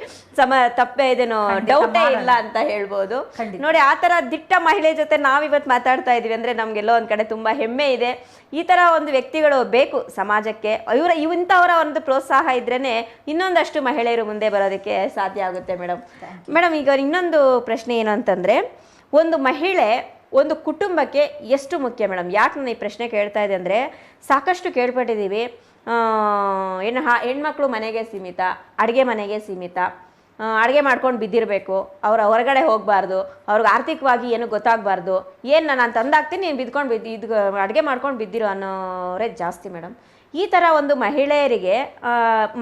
ತಪ್ಪೇ ಇದೇನೋ ಡೌಟೇ ಇಲ್ಲ ಅಂತ ಹೇಳ್ಬೋದು. ನೋಡಿ, ಆ ತರ ದಿಟ್ಟ ಮಹಿಳೆ ಜೊತೆ ನಾವಿವತ್ತು ಮಾತಾಡ್ತಾ ಇದೀವಿ ಅಂದ್ರೆ ನಮ್ಗೆಲ್ಲೋ ಒಂದ್ ಕಡೆ ತುಂಬಾ ಹೆಮ್ಮೆ ಇದೆ. ಈ ತರ ಒಂದು ವ್ಯಕ್ತಿಗಳು ಬೇಕು ಸಮಾಜಕ್ಕೆ. ಇಂಥವರ ಒಂದು ಪ್ರೋತ್ಸಾಹ ಇದ್ರೇನೆ ಇನ್ನೊಂದಷ್ಟು ಮಹಿಳೆಯರು ಮುಂದೆ ಬರೋದಕ್ಕೆ ಸಾಧ್ಯ ಆಗುತ್ತೆ ಮೇಡಮ್. ಈಗ ಇನ್ನೊಂದು ಪ್ರಶ್ನೆ ಏನು ಅಂತಂದ್ರೆ, ಒಂದು ಮಹಿಳೆ ಒಂದು ಕುಟುಂಬಕ್ಕೆ ಎಷ್ಟು ಮುಖ್ಯ ಮೇಡಮ್? ಯಾಕೆ ನಾನು ಈ ಪ್ರಶ್ನೆ ಕೇಳ್ತಾ ಇದ್ದೆ ಅಂದರೆ, ಸಾಕಷ್ಟು ಕೇಳ್ಪಟ್ಟಿದ್ದೀವಿ, ಹೆಣ್ಮಕ್ಳು ಮನೆಗೆ ಸೀಮಿತ, ಅಡುಗೆ ಮನೆಗೆ ಸೀಮಿತ, ಅಡುಗೆ ಮಾಡ್ಕೊಂಡು ಬಿದ್ದಿರಬೇಕು, ಅವ್ರು ಹೊರಗಡೆ ಹೋಗಬಾರ್ದು, ಅವ್ರಿಗೆ ಆರ್ಥಿಕವಾಗಿ ಏನು ಗೊತ್ತಾಗಬಾರ್ದು, ಏನು ನಾನು ತಂದಾಗ್ತೀನಿ ನೀನು ಬಿದ್ಕೊಂಡು ಅಡುಗೆ ಮಾಡ್ಕೊಂಡು ಬಿದ್ದಿರೋ ಅನ್ನೋರೇ ಜಾಸ್ತಿ ಮೇಡಮ್. ಈ ಥರ ಒಂದು ಮಹಿಳೆಯರಿಗೆ,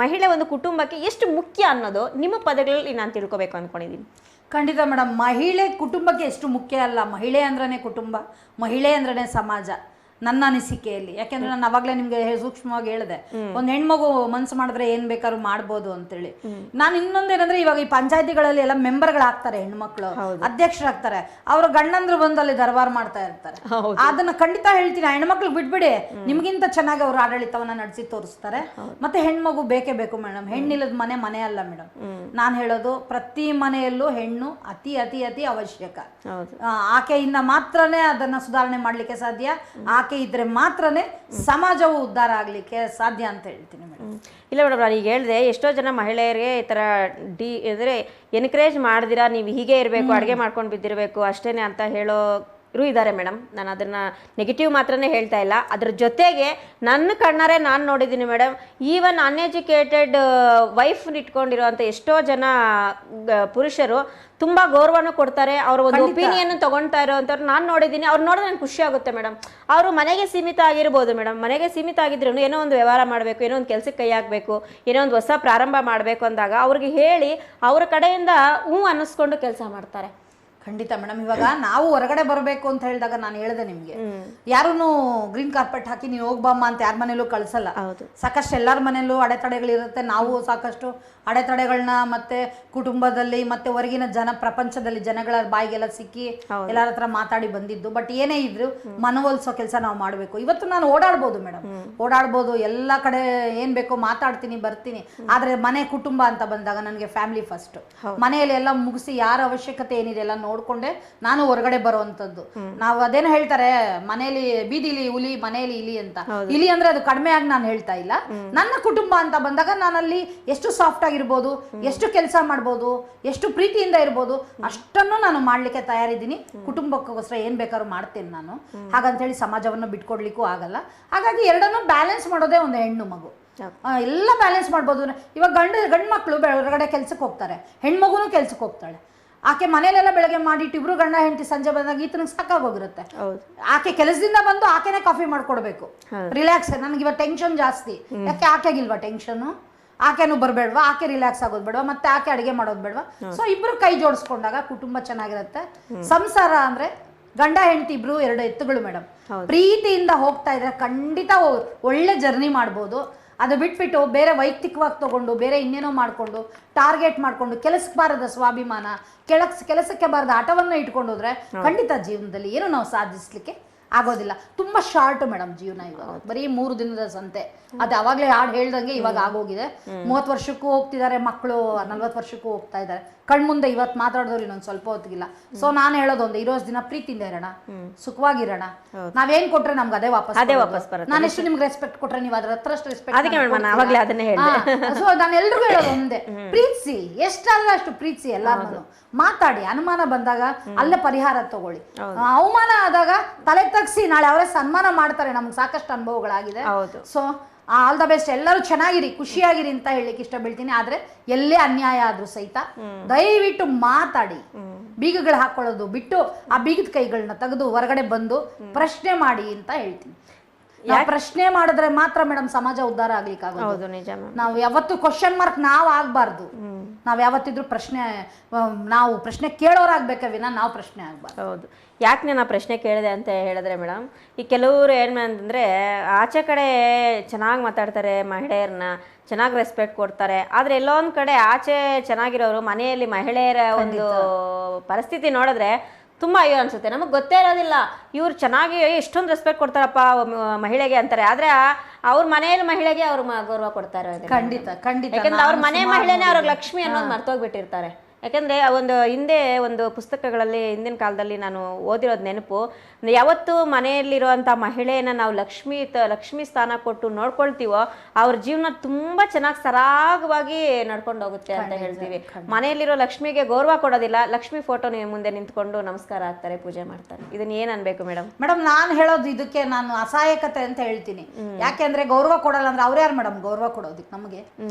ಮಹಿಳೆ ಒಂದು ಕುಟುಂಬಕ್ಕೆ ಎಷ್ಟು ಮುಖ್ಯ ಅನ್ನೋದು ನಿಮ್ಮ ಪದಗಳಲ್ಲಿ ನಾನು ತಿಳ್ಕೊಬೇಕು ಅಂದ್ಕೊಂಡಿದ್ದೀನಿ. ಖಂಡಿತ ಮೇಡಮ್, ಮಹಿಳೆ ಕುಟುಂಬಕ್ಕೆ ಎಷ್ಟು ಮುಖ್ಯ ಅಲ್ಲ. ಮಹಿಳೆ ಅಂದ್ರೇ ಕುಟುಂಬ, ಮಹಿಳೆ ಅಂದ್ರೇ ಸಮಾಜ ನನ್ನ ಅನಿಸಿಕೆಯಲ್ಲಿ. ಯಾಕೆಂದ್ರೆ ನಾನು ಅವಾಗಲೇ ನಿಮ್ಗೆ ಸೂಕ್ಷ್ಮವಾಗಿ ಹೇಳಿದೆ, ಒಂದು ಹೆಣ್ಮಗು ಮನ್ಸು ಮಾಡಿದ್ರೆ ಏನ್ ಬೇಕಾದ್ರೂ ಮಾಡ್ಬೋದು ಅಂತೇಳಿ. ನಾನು ಇನ್ನೊಂದೇನಂದ್ರೆ, ಇವಾಗ ಈ ಪಂಚಾಯತಿಗಳಲ್ಲಿ ಎಲ್ಲ ಮೆಂಬರ್ಗಳಾಗ್ತಾರೆ, ಹೆಣ್ಮಕ್ಳು ಅಧ್ಯಕ್ಷರಾಗ್ತಾರೆ, ಅವ್ರ ಗಂಡಂದ್ರು ಬಂದಲ್ಲಿ ದರ್ಬಾರ್ ಮಾಡ್ತಾ ಇರ್ತಾರೆ. ಅದನ್ನ ಖಂಡಿತ ಹೇಳ್ತೀನಿ, ಆ ಹೆಣ್ಮಕ್ಳು ಬಿಟ್ಬಿಡಿ, ನಿಮ್ಗಿಂತ ಚೆನ್ನಾಗಿ ಅವ್ರು ಆಡಳಿತವನ್ನ ನಡೆಸಿ ತೋರಿಸ್ತಾರೆ. ಮತ್ತೆ ಹೆಣ್ಮಗು ಬೇಕೇ ಬೇಕು ಮೇಡಮ್, ಹೆಣ್ಣಿಲ್ಲದ ಮನೆ ಅಲ್ಲ ಮೇಡಮ್. ನಾನು ಹೇಳೋದು, ಪ್ರತಿ ಮನೆಯಲ್ಲೂ ಹೆಣ್ಣು ಅತಿ ಅತಿ ಅತಿ ಅವಶ್ಯಕ. ಆಕೆಯಿಂದ ಮಾತ್ರನೇ ಅದನ್ನ ಸುಧಾರಣೆ ಮಾಡ್ಲಿಕ್ಕೆ ಸಾಧ್ಯ, ಆಕೆ ಇದ್ರೆ ಮಾತ್ರನೇ ಸಮಾಜವು ಉದ್ಧಾರ ಆಗ್ಲಿಕ್ಕೆ ಸಾಧ್ಯ ಅಂತ ಹೇಳ್ತೀನಿ ಮೇಡಮ್. ಇಲ್ಲ ಮೇಡಮ್, ನಾನು ಈಗ ಹೇಳಿದೆ, ಎಷ್ಟೋ ಜನ ಮಹಿಳೆಯರಿಗೆ ಈ ಥರ ಅಂದರೆ ಎನ್ಕರೇಜ್ ಮಾಡಿದಿರಾ, ನೀವು ಹೀಗೆ ಇರಬೇಕು, ಅಡುಗೆ ಮಾಡ್ಕೊಂಡು ಬಿದ್ದಿರಬೇಕು ಅಷ್ಟೇನೆ ಅಂತ ಹೇಳೋರು ಇದ್ದಾರೆ ಮೇಡಮ್. ನಾನು ಅದನ್ನು ನೆಗೆಟಿವ್ ಮಾತ್ರನೇ ಹೇಳ್ತಾ ಇಲ್ಲ, ಅದ್ರ ಜೊತೆಗೆ ನನ್ನ ಕಣ್ಣಾರೆ ನಾನು ನೋಡಿದ್ದೀನಿ ಮೇಡಮ್. ಈವನ್ ಅನ್ಎಜುಕೇಟೆಡ್ ವೈಫ್ ಇಟ್ಕೊಂಡಿರೋಂಥ ಎಷ್ಟೋ ಜನ ಪುರುಷರು ತುಂಬ ಗೌರವನೂ ಕೊಡ್ತಾರೆ, ಅವ್ರ ಒಂದು ಒಪಿನಿಯನ್ ತೊಗೊಳ್ತಾ ಇರೋವಂಥವ್ರು ನಾನು ನೋಡಿದ್ದೀನಿ. ಅವ್ರು ನೋಡಿದ್ರೆ ನನಗೆ ಖುಷಿ ಆಗುತ್ತೆ ಮೇಡಮ್. ಅವರು ಮನೆಗೆ ಸೀಮಿತ ಆಗಿರ್ಬೋದು ಮೇಡಮ್, ಮನೆಗೆ ಸೀಮಿತ ಆಗಿದ್ರು ಏನೋ ಒಂದು ವ್ಯವಹಾರ ಮಾಡಬೇಕು, ಏನೋ ಒಂದು ಕೆಲಸಕ್ಕೆ ಕೈ ಹಾಕಬೇಕು, ಏನೋ ಒಂದು ಹೊಸ ಪ್ರಾರಂಭ ಮಾಡಬೇಕು ಅಂದಾಗ ಅವ್ರಿಗೆ ಹೇಳಿ ಅವ್ರ ಕಡೆಯಿಂದ ಅನ್ನಿಸ್ಕೊಂಡು ಕೆಲಸ ಮಾಡ್ತಾರೆ. ಖಂಡಿತ ಮೇಡಮ್. ಇವಾಗ ನಾವು ಹೊರಗಡೆ ಬರಬೇಕು ಅಂತ ಹೇಳಿದಾಗ ನಾನು ಹೇಳಿದೆ ನಿಮ್ಗೆ, ಯಾರೂ ಗ್ರೀನ್ ಕಾರ್ಪೆಟ್ ಹಾಕಿ ನೀವು ಹೋಗ್ಬಮ್ಮ ಅಂತ ಯಾರ ಮನೇಲೂ ಕಳ್ಸಲ್ಲ. ಸಾಕಷ್ಟು ಎಲ್ಲರ ಮನೇಲೂ ಅಡೆತಡೆಗಳಿರುತ್ತೆ. ನಾವು ಸಾಕಷ್ಟು ಅಡೆತಡೆಗಳನ್ನ ಮತ್ತೆ ಕುಟುಂಬದಲ್ಲಿ ಮತ್ತೆ ಹೊರಗಿನ ಪ್ರಪಂಚದಲ್ಲಿ ಜನಗಳ ಬಾಯಿಗೆಲ್ಲ ಸಿಕ್ಕಿ ಎಲ್ಲರ ಹತ್ರ ಮಾತಾಡಿ ಬಂದಿದ್ದು. ಬಟ್ ಏನೇ ಇದ್ರು ಮನವೊಲಿಸೋ ಕೆಲಸ ನಾವು ಮಾಡಬೇಕು. ಇವತ್ತು ನಾನು ಓಡಾಡ್ಬೋದು ಮೇಡಮ್, ಓಡಾಡ್ಬೋದು, ಎಲ್ಲ ಕಡೆ ಏನ್ ಬೇಕೋ ಮಾತಾಡ್ತೀನಿ, ಬರ್ತೀನಿ. ಆದ್ರೆ ಮನೆ ಕುಟುಂಬ ಅಂತ ಬಂದಾಗ ನನಗೆ ಫ್ಯಾಮಿಲಿ ಫಸ್ಟ್. ಮನೆಯಲ್ಲಿ ಎಲ್ಲ ಮುಗಿಸಿ ಯಾರ ಅವಶ್ಯಕತೆ ಏನಿದೆ ಎಲ್ಲ ನೋಡ್ಕೊಂಡೆ ನಾನು ಹೊರಗಡೆ ಬರುವಂತದ್ದು. ನಾವು ಅದೇನು ಹೇಳ್ತಾರೆ, ಮನೆಯಲ್ಲಿ ಬೀದಿಲಿ ಹುಲಿ, ಮನೆಯಲ್ಲಿ ಇಲಿ ಅಂತ. ಇಲಿ ಅಂದ್ರೆ ಅದು ಕಡಿಮೆ ಆಗಿ ನಾನು ಹೇಳ್ತಾ ಇಲ್ಲ. ನನ್ನ ಕುಟುಂಬ ಅಂತ ಬಂದಾಗ ನಾನಲ್ಲಿ ಎಷ್ಟು ಸಾಫ್ಟ್ ಆಗಿರ್ಬೋದು, ಎಷ್ಟು ಕೆಲಸ ಮಾಡ್ಬೋದು, ಎಷ್ಟು ಪ್ರೀತಿಯಿಂದ ಇರ್ಬೋದು, ಅಷ್ಟನ್ನು ನಾನು ಮಾಡ್ಲಿಕ್ಕೆ ತಯಾರಿದ್ದೀನಿ. ಕುಟುಂಬಕ್ಕೋಸ್ಕರ ಏನ್ ಬೇಕಾದ್ರೂ ಮಾಡ್ತೇನೆ ನಾನು. ಹಾಗಂತೇಳಿ ಸಮಾಜವನ್ನು ಬಿಟ್ಕೊಡ್ಲಿಕ್ಕೂ ಆಗಲ್ಲ. ಹಾಗಾಗಿ ಎರಡನ್ನೂ ಬ್ಯಾಲೆನ್ಸ್ ಮಾಡೋದೇ ಒಂದು ಹೆಣ್ಣು ಮಗು. ಎಲ್ಲ ಬ್ಯಾಲೆನ್ಸ್ ಮಾಡ್ಬೋದು. ಇವಾಗ ಗಂಡು ಮಕ್ಕಳು ಹೊರಗಡೆ ಕೆಲ್ಸಕ್ಕೆ ಹೋಗ್ತಾರೆ, ಹೆಣ್ಮಗುನು ಕೆಲ್ಸಕ್ಕೆ ಹೋಗ್ತಾಳೆ. ಆಕೆ ಮನೇಲೆಲ್ಲ ಬೆಳಗ್ಗೆ ಮಾಡಿಟ್ಟು ಇಬ್ರು ಗಂಡ ಹೆಂಡತಿ ಸಂಜೆ ಬಂದಾಗ ಈತನಿಗೆ ಸಾಕಾಗೋಗಿರುತ್ತೆ. ಆಕೆ ಕೆಲಸದಿಂದ ಬಂದು ಆಕೆನೆ ಕಾಫಿ ಮಾಡ್ಕೊಡ್ಬೇಕು, ರಿಲ್ಯಾಕ್ಸ್. ನನಗೆ ಇವಾಗ ಟೆನ್ಷನ್ ಜಾಸ್ತಿ. ಯಾಕೆ ಆಕೆಗಿಲ್ವಾ ಟೆನ್ಷನ್? ಆಕೆನೂ ಬರ್ಬೇಡ್ವಾ, ಆಕೆ ರಿಲ್ಯಾಕ್ಸ್ ಆಗೋದು ಬೇಡವಾ, ಮತ್ತೆ ಆಕೆ ಅಡಿಗೆ ಮಾಡೋದು ಬೇಡವಾ? ಸೊ ಇಬ್ರು ಕೈ ಜೋಡಿಸ್ಕೊಂಡಾಗ ಕುಟುಂಬ ಚೆನ್ನಾಗಿರುತ್ತೆ. ಸಂಸಾರ ಅಂದ್ರೆ ಗಂಡ ಹೆಂಡತಿ ಇಬ್ರು 2 ಎತ್ತುಗಳು ಮೇಡಮ್. ಪ್ರೀತಿಯಿಂದ ಹೋಗ್ತಾ ಇದ್ರೆ ಖಂಡಿತ ಒಳ್ಳೆ ಜರ್ನಿ ಮಾಡ್ಬೋದು. ಅದು ಬಿಟ್ಬಿಟ್ಟು ಬೇರೆ ವೈಯಕ್ತಿಕವಾಗಿ ತಗೊಂಡು ಬೇರೆ ಇನ್ನೇನೋ ಮಾಡ್ಕೊಂಡು ಟಾರ್ಗೆಟ್ ಮಾಡ್ಕೊಂಡು ಕೆಲಸಕ್ಕೆ ಬಾರದ ಸ್ವಾಭಿಮಾನ, ಕೆಲಸಕ್ಕೆ ಬಾರದ ಆಟವನ್ನ ಇಟ್ಕೊಂಡು ಹೋದ್ರೆ ಖಂಡಿತ ಜೀವನದಲ್ಲಿ ಏನು ನಾವು ಸಾಧಿಸ್ಲಿಕ್ಕೆ ಆಗೋದಿಲ್ಲ. ತುಂಬಾ ಶಾರ್ಟ್ ಮೇಡಮ್ ಜೀವನ. ಇವಾಗ ಬರೀ 3 ದಿನದ ಸಂತೆ. ಅದು ಅವಾಗಲೇ ಹಾಡು ಹೇಳ್ದಂಗೆ ಇವಾಗ ಆಗೋಗಿದೆ. 30 ವರ್ಷಕ್ಕೂ ಹೋಗ್ತಿದ್ದಾರೆ ಮಕ್ಕಳು, 40 ವರ್ಷಕ್ಕೂ ಹೋಗ್ತಾ ಇದ್ದಾರೆ. ಕಣ್ಮುಂದೆ ಇವತ್ತು ಮಾತಾಡಿದವ್ರು ಇನ್ನೊಂದು ಸ್ವಲ್ಪ ಹೊತ್ತಿಗಿಲ್ಲ. ಸೊ ನಾನು ಹೇಳೋದೊಂದು, ಇರೋಷ್ಟು ದಿನ ಪ್ರೀತಿಯಿಂದ ಇರೋಣ, ಸುಖವಾಗಿರೋಣ. ನಾವೇನ್ ಕೊಟ್ರೆ ನಮ್ಗೆ ಅದೇ ವಾಪಸ್ ಬರುತ್ತೆ. ನಾನು ಎಷ್ಟು ನಿಮ್ಗೆ ರೆಸ್ಪೆಕ್ಟ್ ಕೊಟ್ರೆ ನೀವು ಅದ್ರ ಹತ್ರ ರೆಸ್ಪೆಕ್ಟ್. ಸೊ ನಾನು ಎಲ್ರಿಗೂ ಹೇಳೋದು ಒಂದೇ, ಪ್ರೀತಿಸಿ, ಎಷ್ಟಾದ್ರೆ ಅಷ್ಟು ಪ್ರೀತಿಸಿ. ಎಲ್ಲಾರು ಮಾತಾಡಿ, ಅನುಮಾನ ಬಂದಾಗ ಅಲ್ಲೇ ಪರಿಹಾರ ತಗೊಳ್ಳಿ. ಅವಮಾನ ಆದಾಗ ತಲೆ ತಗ್ಸಿ, ನಾಳೆ ಅವರೇ ಸನ್ಮಾನ ಮಾಡ್ತಾರೆ. ನಮ್ಗೆ ಸಾಕಷ್ಟು ಅನುಭವಗಳಾಗಿದೆ. ಸೊ ಆಲ್ ದ ಬೆಸ್ಟ್, ಎಲ್ಲರೂ ಚೆನ್ನಾಗಿರಿ, ಖುಷಿಯಾಗಿರಿ ಅಂತ ಹೇಳಲಿಕ್ಕೆ ಇಷ್ಟ ಬೀಳ್ತೀನಿ. ಆದ್ರೆ ಎಲ್ಲೇ ಅನ್ಯಾಯ ಆದ್ರೂ ಸಹಿತ ದಯವಿಟ್ಟು ಮಾತಾಡಿ. ಬೀಗಗಳು ಹಾಕೊಳ್ಳೋದು ಬಿಟ್ಟು ಆ ಬೀಗದ ಕೈಗಳನ್ನ ತೆಗೆದು ಹೊರಗಡೆ ಬಂದು ಪ್ರಶ್ನೆ ಮಾಡಿ ಅಂತ ಹೇಳ್ತೀನಿ. ಪ್ರಶ್ನೆ ಮಾಡಿದ್ರೆ ಮಾತ್ರ ಮೇಡಮ್ ಸಮಾಜ ಉದ್ಧಾರ ಆಗ್ಲಿಕ್ಕಾಗೋದು. ನಾವು ಯಾವತ್ತು ಕ್ವಶನ್ ಮಾರ್ಕ್ ನಾವ್ ಆಗ್ಬಾರ್ದು. ನಾವ್ ಯಾವತ್ತಿದ್ರು ನಾವು ಪ್ರಶ್ನೆ ಕೇಳೋರಾಗ್ಬೇಕ ವಿನ ನಾವು ಪ್ರಶ್ನೆ ಆಗ್ಬಾರ್ದು. ಹೌದು. ಯಾಕೆ ನಾನು ಆ ಪ್ರಶ್ನೆ ಕೇಳಿದೆ ಅಂತ ಹೇಳಿದ್ರೆ ಮೇಡಮ್, ಈ ಕೆಲವರು ಏನು ಅಂತಂದರೆ ಆಚೆ ಕಡೆ ಚೆನ್ನಾಗಿ ಮಾತಾಡ್ತಾರೆ, ಮಹಿಳೆಯರನ್ನ ಚೆನ್ನಾಗಿ ರೆಸ್ಪೆಕ್ಟ್ ಕೊಡ್ತಾರೆ. ಆದರೆ ಎಲ್ಲೋ ಒಂದು ಕಡೆ ಆಚೆ ಚೆನ್ನಾಗಿರೋರು ಮನೆಯಲ್ಲಿ ಮಹಿಳೆಯರ ಒಂದು ಪರಿಸ್ಥಿತಿ ನೋಡಿದ್ರೆ ತುಂಬ ಅಯ್ಯೋ ಅನ್ಸುತ್ತೆ. ನಮಗೆ ಗೊತ್ತೇ ಇರೋದಿಲ್ಲ, ಇವ್ರು ಚೆನ್ನಾಗಿ ಎಷ್ಟೊಂದು ರೆಸ್ಪೆಕ್ಟ್ ಕೊಡ್ತಾರಪ್ಪ ಮಹಿಳೆಗೆ ಅಂತಾರೆ. ಆದರೆ ಅವ್ರ ಮನೆಯಲ್ಲಿ ಮಹಿಳೆಗೆ ಅವ್ರು ಗೌರವ ಕೊಡ್ತಾರೆ. ಖಂಡಿತ ಖಂಡಿತ. ಯಾಕಂದ್ರೆ ಅವ್ರ ಮನೆ ಮಹಿಳೆನೇ ಅವ್ರಿಗೆ ಲಕ್ಷ್ಮಿ ಅನ್ನೋದು ಮರ್ತೋಗ್ಬಿಟ್ಟಿರ್ತಾರೆ. ಯಾಕಂದರೆ ಒಂದು ಪುಸ್ತಕಗಳಲ್ಲಿ ಹಿಂದಿನ ಕಾಲದಲ್ಲಿ ನಾನು ಓದಿರೋದು ನೆನಪು, ಯಾವತ್ತು ಮನೆಯಲ್ಲಿರುವಂಥ ಮಹಿಳೆಯನ್ನು ನಾವು ಲಕ್ಷ್ಮಿ ಸ್ಥಾನ ಕೊಟ್ಟು ನೋಡ್ಕೊಳ್ತೀವೋ ಅವ್ರ ಜೀವನ ತುಂಬ ಚೆನ್ನಾಗಿ ಸರಾಗವಾಗಿ ನಡ್ಕೊಂಡು ಹೋಗುತ್ತೆ ಅಂತ ಹೇಳ್ತೀವಿ. ಮನೆಯಲ್ಲಿರೋ ಲಕ್ಷ್ಮಿಗೆ ಗೌರವ ಕೊಡೋದಿಲ್ಲ, ಲಕ್ಷ್ಮಿ ಫೋಟೋ ಮುಂದೆ ನಿಂತ್ಕೊಂಡು ನಮಸ್ಕಾರ ಹಾಕ್ತಾರೆ, ಪೂಜೆ ಮಾಡ್ತಾರೆ. ಇದನ್ನ ಏನ್ ಅನ್ಬೇಕು ಮೇಡಮ್? ಮೇಡಮ್ ನಾನು ಹೇಳೋದು ಇದಕ್ಕೆ ನಾನು ಅಸಹಾಯಕತೆ ಅಂತ ಹೇಳ್ತೀನಿ. ಯಾಕೆಂದ್ರೆ ಗೌರವ ಕೊಡಲ್ಲ ಅಂದ್ರೆ ಅವ್ರು ಯಾರು ಮೇಡಮ್ ಗೌರವ ಕೊಡೋದಕ್ಕೆ? ನಮಗೆ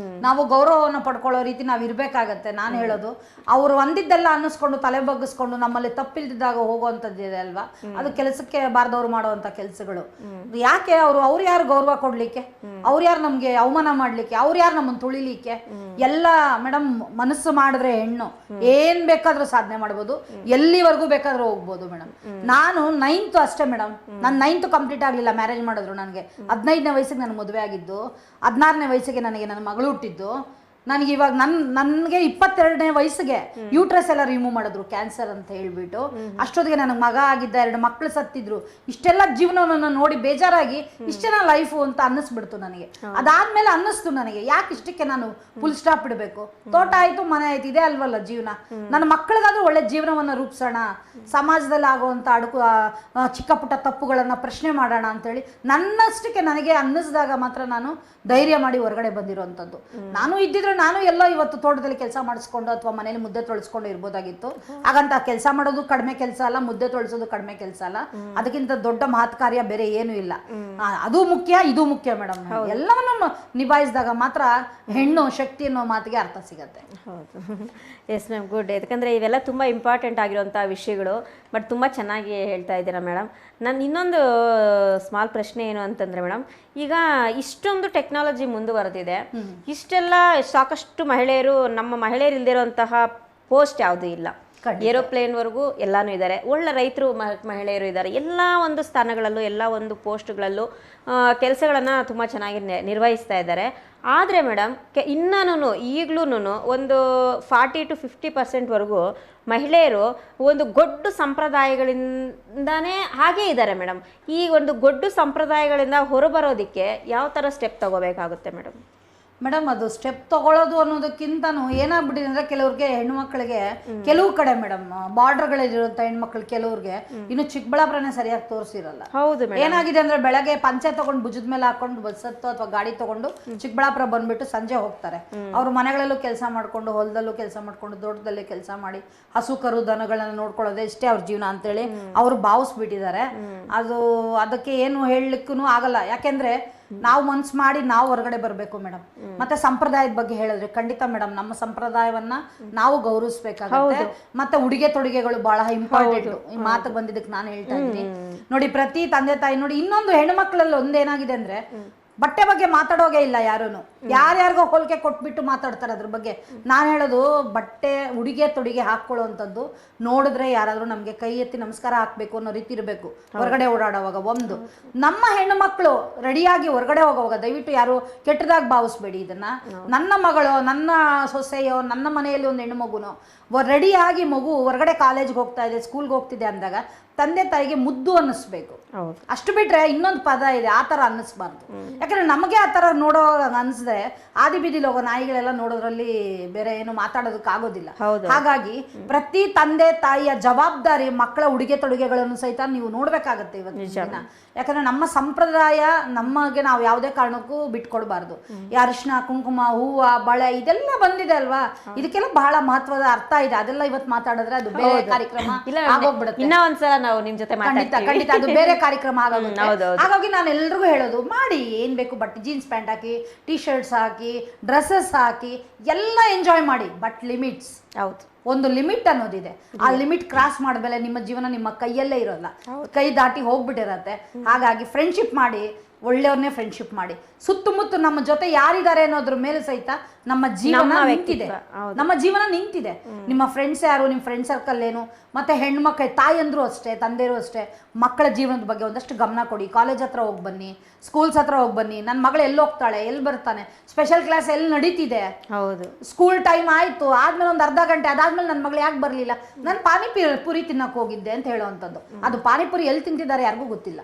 ನಾವು ಗೌರವವನ್ನು ಪಡ್ಕೊಳ್ಳೋ ರೀತಿ ನಾವ್ ಇರ್ಬೇಕಾಗತ್ತೆ. ನಾನು ಹೇಳೋದು, ಅವ್ರು ಒಂದಿದ್ದೆಲ್ಲ ಅನ್ನಿಸ್ಕೊಂಡು ತಲೆ ಬಗ್ಗಿಸ್ಕೊಂಡು ನಮ್ಮಲ್ಲಿ ತಪ್ಪಿಲ್ದಿದ್ದಾಗ ಹೋಗುವಂತದ್ದಿದೆ ಅಲ್ವಾ, ಅದು ಕೆಲಸಕ್ಕೆ ಬಾರ್ದವ್ರು ಮಾಡುವಂತ ಕೆಲಸಗಳು. ಯಾಕೆ ಅವ್ರು ಯಾರು ಗೌರವ ಕೊಡ್ಲಿಕ್ಕೆ? ಅವ್ರು ಯಾರು ನಮ್ಗೆ ಅವಮಾನ ಮಾಡ್ಲಿಕ್ಕೆ? ಅವ್ರು ಯಾರು ನಮ್ಮನ್ನು ತುಳಿಲಿಕ್ಕೆ? ಎಲ್ಲ ಮೇಡಮ್ ಮನಸ್ಸು ಮಾಡಿದ್ರೆ ಹೆಣ್ಣು ಏನ್ ಬೇಕಾದ್ರೂ ಸಾಧನೆ ಮಾಡ್ಬೋದು, ಎಲ್ಲಿವರೆಗೂ ಬೇಕಾದ್ರೂ ಹೋಗ್ಬೋದು ಮೇಡಮ್. ನಾನು 9th ಅಷ್ಟೇ ಮೇಡಮ್, ನಾನು 9th ಕಂಪ್ಲೀಟ್ ಆಗ್ಲಿಲ್ಲ, ಮ್ಯಾರೇಜ್ ಮಾಡಿದ್ರು ನನಗೆ. 15ನೇ ವಯಸ್ಸಿಗೆ ನನಗೆ ಮದುವೆ ಆಗಿದ್ದು, 16ನೇ ವಯಸ್ಸಿಗೆ ನನಗೆ ನನ್ನ ಮಗಳು ಹುಟ್ಟಿದ್ದು. ನನಗೆ ಇವಾಗ ನನಗೆ 22ನೇ ವಯಸ್ಸಿಗೆ ಯೂಟ್ರಸ್ ಎಲ್ಲ ರಿಮೂವ್ ಮಾಡಿದ್ರು, ಕ್ಯಾನ್ಸರ್ ಅಂತ ಹೇಳ್ಬಿಟ್ಟು. ಅಷ್ಟೊತ್ತಿಗೆ ನನಗೆ ಮಗ ಆಗಿದ್ದ, 2 ಮಕ್ಕಳು ಸತ್ತಿದ್ರು. ಇಷ್ಟೆಲ್ಲ ಜೀವನವನ್ನು ನೋಡಿ ಬೇಜಾರಾಗಿ ಇಷ್ಟೇನ ಲೈಫು ಅಂತ ಅನ್ನಿಸ್ಬಿಡ್ತು ನನಗೆ. ಅದಾದ್ಮೇಲೆ ಅನ್ನಿಸ್ತು ನನಗೆ, ಯಾಕೆ ಇಷ್ಟಕ್ಕೆ ನಾನು ಫುಲ್ ಸ್ಟಾಪ್ ಇಡಬೇಕು? ತೋಟ ಆಯ್ತು, ಮನೆ ಆಯ್ತು, ಇದೇ ಅಲ್ವಲ್ಲ ಜೀವನ. ನನ್ನ ಮಕ್ಕಳಿಗಾದ್ರೂ ಒಳ್ಳೆ ಜೀವನವನ್ನು ರೂಪಿಸೋಣ, ಸಮಾಜದಲ್ಲಿ ಆಗುವಂತ ಚಿಕ್ಕ ಪುಟ್ಟ ತಪ್ಪುಗಳನ್ನ ಪ್ರಶ್ನೆ ಮಾಡೋಣ ಅಂತೇಳಿ ನನ್ನಷ್ಟಕ್ಕೆ ನನಗೆ ಅನ್ನಿಸಿದಾಗ ಮಾತ್ರ ನಾನು ಧೈರ್ಯ ಮಾಡಿ ಹೊರಗಡೆ ಬಂದಿರುವಂಥದ್ದು. ನಾನು ಇದ್ದಿದ್ರೆ ನಾನು ಎಲ್ಲ ಇವತ್ತು ತೋಟದಲ್ಲಿ ಕೆಲಸ ಮಾಡಿಸ್ಕೊಂಡು ಅಥವಾ ಮನೇಲಿ ಮುದ್ದೆ ತೊಳಸ್ಕೊಂಡು ಇರ್ಬೋದಾಗಿತ್ತು. ಹಾಗಂತ ಕೆಲಸ ಮಾಡೋದು ಕಡಿಮೆ ಕೆಲಸ ಅಲ್ಲ, ಮುದ್ದೆ ತೊಳಸೋದು ಕಡಿಮೆ ಕೆಲಸ ಅಲ್ಲ. ಅದಕ್ಕಿಂತ ದೊಡ್ಡ ಮಹತ್ ಕಾರ್ಯ ಬೇರೆ ಏನು ಇಲ್ಲ. ಅದು ಮುಖ್ಯ, ಇದು ಮುಖ್ಯ ಮೇಡಮ್. ಎಲ್ಲವನ್ನು ನಿಭಾಯಿಸಿದಾಗ ಮಾತ್ರ ಹೆಣ್ಣು ಶಕ್ತಿ ಅನ್ನೋ ಮಾತಿಗೆ ಅರ್ಥ ಸಿಗತ್ತೆ. ಹೌದು, ಎಸ್ ಮ್ಯಾಮ್, ಗುಡ್. ಯಾಕಂದರೆ ಇವೆಲ್ಲ ತುಂಬ ಇಂಪಾರ್ಟೆಂಟ್ ಆಗಿರುವಂಥ ವಿಷಯಗಳು. ಬಟ್ ತುಂಬ ಚೆನ್ನಾಗಿ ಹೇಳ್ತಾ ಇದ್ದೀರಾ ಮೇಡಮ್. ನನ್ನ ಇನ್ನೊಂದು ಸ್ಮಾಲ್ ಪ್ರಶ್ನೆ ಏನು ಅಂತಂದರೆ ಮೇಡಮ್, ಈಗ ಇಷ್ಟೊಂದು ಟೆಕ್ನಾಲಜಿ ಮುಂದುವರೆದಿದೆ, ಇಷ್ಟೆಲ್ಲ ಸಾಕಷ್ಟು ಮಹಿಳೆಯರು, ನಮ್ಮ ಮಹಿಳೆಯರು ಇಲ್ದಿರುವಂತಹ ಪೋಸ್ಟ್ ಯಾವುದೂ ಇಲ್ಲ. ಏರೋಪ್ಲೇನ್ವರೆಗೂ ಎಲ್ಲಾನು ಇದ್ದಾರೆ. ಒಳ್ಳೆ ರೈತರು ಮಹಿಳೆಯರು ಇದ್ದಾರೆ. ಎಲ್ಲ ಒಂದು ಸ್ಥಾನಗಳಲ್ಲೂ, ಎಲ್ಲ ಒಂದು ಪೋಸ್ಟ್ಗಳಲ್ಲೂ ಕೆಲಸಗಳನ್ನು ತುಂಬ ಚೆನ್ನಾಗಿ ನಿರ್ವಹಿಸ್ತಾ ಇದ್ದಾರೆ. ಆದರೆ ಮೇಡಮ್, ಈಗಲೂ ಒಂದು 40 to 50% ಮಹಿಳೆಯರು ಒಂದು ಗೊಡ್ಡು ಸಂಪ್ರದಾಯಗಳಿಂದಾನೇ ಹಾಗೇ ಇದ್ದಾರೆ ಮೇಡಮ್. ಈ ಒಂದು ಗೊಡ್ಡು ಸಂಪ್ರದಾಯಗಳಿಂದ ಹೊರಬರೋದಕ್ಕೆ ಯಾವ ಥರ ಸ್ಟೆಪ್ ತಗೋಬೇಕಾಗುತ್ತೆ ಮೇಡಮ್? ಮೇಡಮ್, ಅದು ಸ್ಟೆಪ್ ತಗೊಳ್ಳೋದು ಅನ್ನೋದಕ್ಕಿಂತನೂ ಏನಾಗ್ಬಿಟ್ಟಿದೆ ಅಂದ್ರೆ, ಕೆಲವ್ರಿಗೆ ಹೆಣ್ಮಕ್ಳಿಗೆ ಕೆಲವು ಕಡೆ ಮೇಡಮ್ ಬಾರ್ಡರ್ಗಳಿರುವಂತ ಹೆಣ್ಮಕ್ಳು ಕೆಲವ್ರಿಗೆ ಇನ್ನು ಚಿಕ್ಕಬಳ್ಳಾಪುರನೇ ಸರಿಯಾಗಿ ತೋರಿಸಿರಲ್ಲ. ಹೌದು, ಏನಾಗಿದೆ ಅಂದ್ರೆ ಬೆಳಗ್ಗೆ ಪಂಚೆ ತಗೊಂಡು ಭುಜದ ಮೇಲೆ ಹಾಕೊಂಡು ಬಸ್ ಹತ್ತು ಅಥವಾ ಗಾಡಿ ತಗೊಂಡು ಚಿಕ್ಕಬಳ್ಳಾಪುರ ಬಂದ್ಬಿಟ್ಟು ಸಂಜೆ ಹೋಗ್ತಾರೆ. ಅವ್ರ ಮನೆಗಳಲ್ಲೂ ಕೆಲಸ ಮಾಡ್ಕೊಂಡು, ಹೊಲದಲ್ಲೂ ಕೆಲಸ ಮಾಡ್ಕೊಂಡು, ತೋಟದಲ್ಲಿ ಕೆಲಸ ಮಾಡಿ, ಹಸು ಕರು ದನಗಳನ್ನ ನೋಡ್ಕೊಳ್ಳೋದೇ ಇಷ್ಟೇ ಅವ್ರ ಜೀವನ ಅಂತೇಳಿ ಅವ್ರು ಭಾವಿಸ್ಬಿಟ್ಟಿದ್ದಾರೆ. ಅದಕ್ಕೆ ಏನು ಹೇಳಲಿಕ್ಕೂ ಆಗಲ್ಲ. ಯಾಕೆಂದ್ರೆ ನಾವು ಮನ್ಸು ಮಾಡಿ ನಾವು ಹೊರಗಡೆ ಬರಬೇಕು ಮೇಡಮ್. ಮತ್ತೆ ಸಂಪ್ರದಾಯದ ಬಗ್ಗೆ ಹೇಳಿದ್ರೆ ಖಂಡಿತ ಮೇಡಮ್, ನಮ್ಮ ಸಂಪ್ರದಾಯವನ್ನ ನಾವು ಗೌರವಿಸಬೇಕಾಗುತ್ತೆ. ಮತ್ತೆ ಉಡುಗೆ ತೊಡುಗೆಗಳು ಬಹಳ ಇಂಪಾರ್ಟೆಂಟ್. ಈ ಮಾತು ಬಂದಿದ್ದಕ್ಕೆ ನಾನು ಹೇಳ್ತಾ ಇದ್ದೀನಿ ನೋಡಿ, ಪ್ರತಿ ತಂದೆ ತಾಯಿ ನೋಡಿ. ಇನ್ನೊಂದು ಹೆಣ್ಮಕ್ಳಲ್ಲಿ ಒಂದೇನಾಗಿದೆ ಅಂದ್ರೆ, ಬಟ್ಟೆ ಬಗ್ಗೆ ಮಾತಾಡೋಗೆ ಇಲ್ಲ ಯಾರೂನು. ಯಾರ್ಯಾರಿಗೋ ಹೋಲಿಕೆ ಕೊಟ್ಬಿಟ್ಟು ಮಾತಾಡ್ತಾರೆ ಅದ್ರ ಬಗ್ಗೆ. ನಾನು ಹೇಳೋದು ಬಟ್ಟೆ ಉಡುಗೆ ತೊಡುಗೆ ಹಾಕೊಳ್ಳುವಂಥದ್ದು ನೋಡಿದ್ರೆ ಯಾರಾದರೂ ನಮಗೆ ಕೈ ಎತ್ತಿ ನಮಸ್ಕಾರ ಹಾಕಬೇಕು ಅನ್ನೋ ರೀತಿ ಇರಬೇಕು ಹೊರಗಡೆ ಓಡಾಡುವಾಗ. ಒಂದು ನಮ್ಮ ಹೆಣ್ಣು ಮಕ್ಕಳು ರೆಡಿಯಾಗಿ ಹೊರಗಡೆ ಹೋಗುವಾಗ ದಯವಿಟ್ಟು ಯಾರು ಕೆಟ್ಟದಾಗಿ ಭಾವಿಸ್ಬೇಡಿ ಇದನ್ನ. ನನ್ನ ಮಗಳು, ನನ್ನ ಸೊಸೆಯೋ, ನನ್ನ ಮನೆಯಲ್ಲಿ ಒಂದು ಹೆಣ್ಣು ಮಗುನೋ ರೆಡಿಯಾಗಿ ಮಗು ಹೊರಗಡೆ ಕಾಲೇಜ್ಗೆ ಹೋಗ್ತಾ ಇದೆ, ಸ್ಕೂಲ್ಗೆ ಹೋಗ್ತಿದೆ ಅಂದಾಗ ತಂದೆ ತಾಯಿಗೆ ಮುದ್ದು ಅನ್ನಿಸ್ಬೇಕು. ಅಷ್ಟು ಬಿಟ್ರೆ ಇನ್ನೊಂದು ಪದ ಇದೆ, ಆ ಥರ ಅನ್ನಿಸ್ಬಾರ್ದು. ಯಾಕಂದ್ರೆ ನಮಗೆ ಆ ಥರ ನೋಡೋ ಅನ್ಸಿದ್ರೆ ಆದಿ ಬೀದಿಲಿ ಹೋಗೋ ನಾಯಿಗಳೆಲ್ಲ ನೋಡೋದ್ರಲ್ಲಿ ಬೇರೆ ಏನು ಮಾತಾಡೋದಕ್ಕಾಗೋದಿಲ್ಲ. ಹಾಗಾಗಿ ಪ್ರತಿ ತಂದೆ ತಾಯಿಯ ಜವಾಬ್ದಾರಿ ಮಕ್ಕಳ ಉಡುಗೆ ತೊಡುಗೆಗಳನ್ನು ಸಹಿತ ನೀವು ನೋಡ್ಬೇಕಾಗತ್ತೆ ಇವತ್ತಿನ ದಿನ. ಯಾಕಂದ್ರೆ ನಮ್ಮ ಸಂಪ್ರದಾಯ ನಮಗೆ ನಾವು ಯಾವುದೇ ಕಾರಣಕ್ಕೂ ಬಿಟ್ಕೊಡ್ಬಾರ್ದು. ಅರಿಶಿನ, ಕುಂಕುಮ, ಹೂವ, ಬಳೆ ಇದೆಲ್ಲ ಬಂದಿದೆ ಅಲ್ವಾ, ಇದಕ್ಕೆಲ್ಲ ಬಹಳ ಮಹತ್ವದ ಅರ್ಥ ಇದೆ. ಅದೆಲ್ಲ ಇವತ್ತು ಮಾತಾಡಿದ್ರೆ ಅದು ಬೇರೆ ಕಾರ್ಯಕ್ರಮ ಆಗೋಗ್ಬಿಡುತ್ತೆ. ಇನ್ನೂ ಒಂದ್ಸಲ ನಾವು ನಿಮ್ ಜೊತೆ ಖಂಡಿತ ಅದು ಬೇರೆ ಕಾರ್ಯಕ್ರಮ ಆಗೋಗುತ್ತೆ. ಹಾಗಾಗಿ ನಾನು ಎಲ್ರಿಗೂ ಹೇಳೋದು, ಮಾಡಿ ಏನ್ ಬೇಕು ಬಟ್ಟೆ, ಜೀನ್ಸ್ ಪ್ಯಾಂಟ್ ಹಾಕಿ, ಟಿ ಶರ್ಟ್ಸ್ ಹಾಕಿ, ಡ್ರೆಸ್ಸಸ್ ಹಾಕಿ ಎಲ್ಲ ಎಂಜಾಯ್ ಮಾಡಿ. ಬಟ್ ಲಿಮಿಟ್ಸ್, ಹೌದು, ಒಂದು ಲಿಮಿಟ್ ಅನ್ನೋದಿದೆ. ಆ ಲಿಮಿಟ್ ಕ್ರಾಸ್ ಮಾಡಿದ್ಮೇಲೆ ನಿಮ್ಮ ಜೀವನ ನಿಮ್ಮ ಕೈಯಲ್ಲೇ ಇರೋಲ್ಲ, ಕೈ ದಾಟಿ ಹೋಗ್ಬಿಟ್ಟಿರತ್ತೆ. ಹಾಗಾಗಿ ಫ್ರೆಂಡ್ಶಿಪ್ ಮಾಡಿ, ಒಳ್ಳೆಯವ್ರನ್ನೇ ಫ್ರೆಂಡ್ಶಿಪ್ ಮಾಡಿ. ಸುತ್ತಮುತ್ತ ನಮ್ಮ ಜೊತೆ ಯಾರಿದ್ದಾರೆ ಅನ್ನೋದ್ರ ಮೇಲೆ ಸಹಿತ ನಮ್ಮ ಜೀವನ ನಿಂತಿದೆ. ನಮ್ಮ ಜೀವನ ನಿಂತಿದೆ. ನಿಮ್ಮ ಫ್ರೆಂಡ್ಸ್ ಯಾರು, ನಿಮ್ಮ ಫ್ರೆಂಡ್ ಸರ್ಕಲ್ ಏನು, ಮತ್ತೆ ಹೆಣ್ಮಕ್ಳ ತಾಯಂದ್ರು ಅಷ್ಟೇ, ತಂದೆಯರು ಅಷ್ಟೇ, ಮಕ್ಕಳ ಜೀವನದ ಬಗ್ಗೆ ಒಂದಷ್ಟು ಗಮನ ಕೊಡಿ. ಕಾಲೇಜ್ ಹತ್ರ ಹೋಗಿ ಬನ್ನಿ, ಸ್ಕೂಲ್ಸ್ ಹತ್ರ ಹೋಗಿ ಬನ್ನಿ. ನನ್ನ ಮಗಳು ಎಲ್ಲಿ ಹೋಗ್ತಾಳೆ, ಎಲ್ಲಿ ಬರ್ತಾನೆ, ಸ್ಪೆಷಲ್ ಕ್ಲಾಸ್ ಎಲ್ಲಿ ನಡೀತಿದೆ, ಹೌದು, ಸ್ಕೂಲ್ ಟೈಮ್ ಆಯ್ತು ಆದ್ಮೇಲೆ ಒಂದು ಅರ್ಧ ಗಂಟೆ ಅದಾದ್ಮೇಲೆ ನನ್ನ ಮಗಳು ಯಾಕೆ ಬರಲಿಲ್ಲ, ನಾನು ಪಾನಿಪುರಿ ತಿನ್ನಕ್ಕೆ ಹೋಗಿದ್ದೆ ಅಂತ ಹೇಳುವಂಥದ್ದು. ಅದು ಪಾನಿಪುರಿ ಎಲ್ಲಿ ತಿಂತಿದ್ದಾರೆ ಯಾರಿಗೂ ಗೊತ್ತಿಲ್ಲ.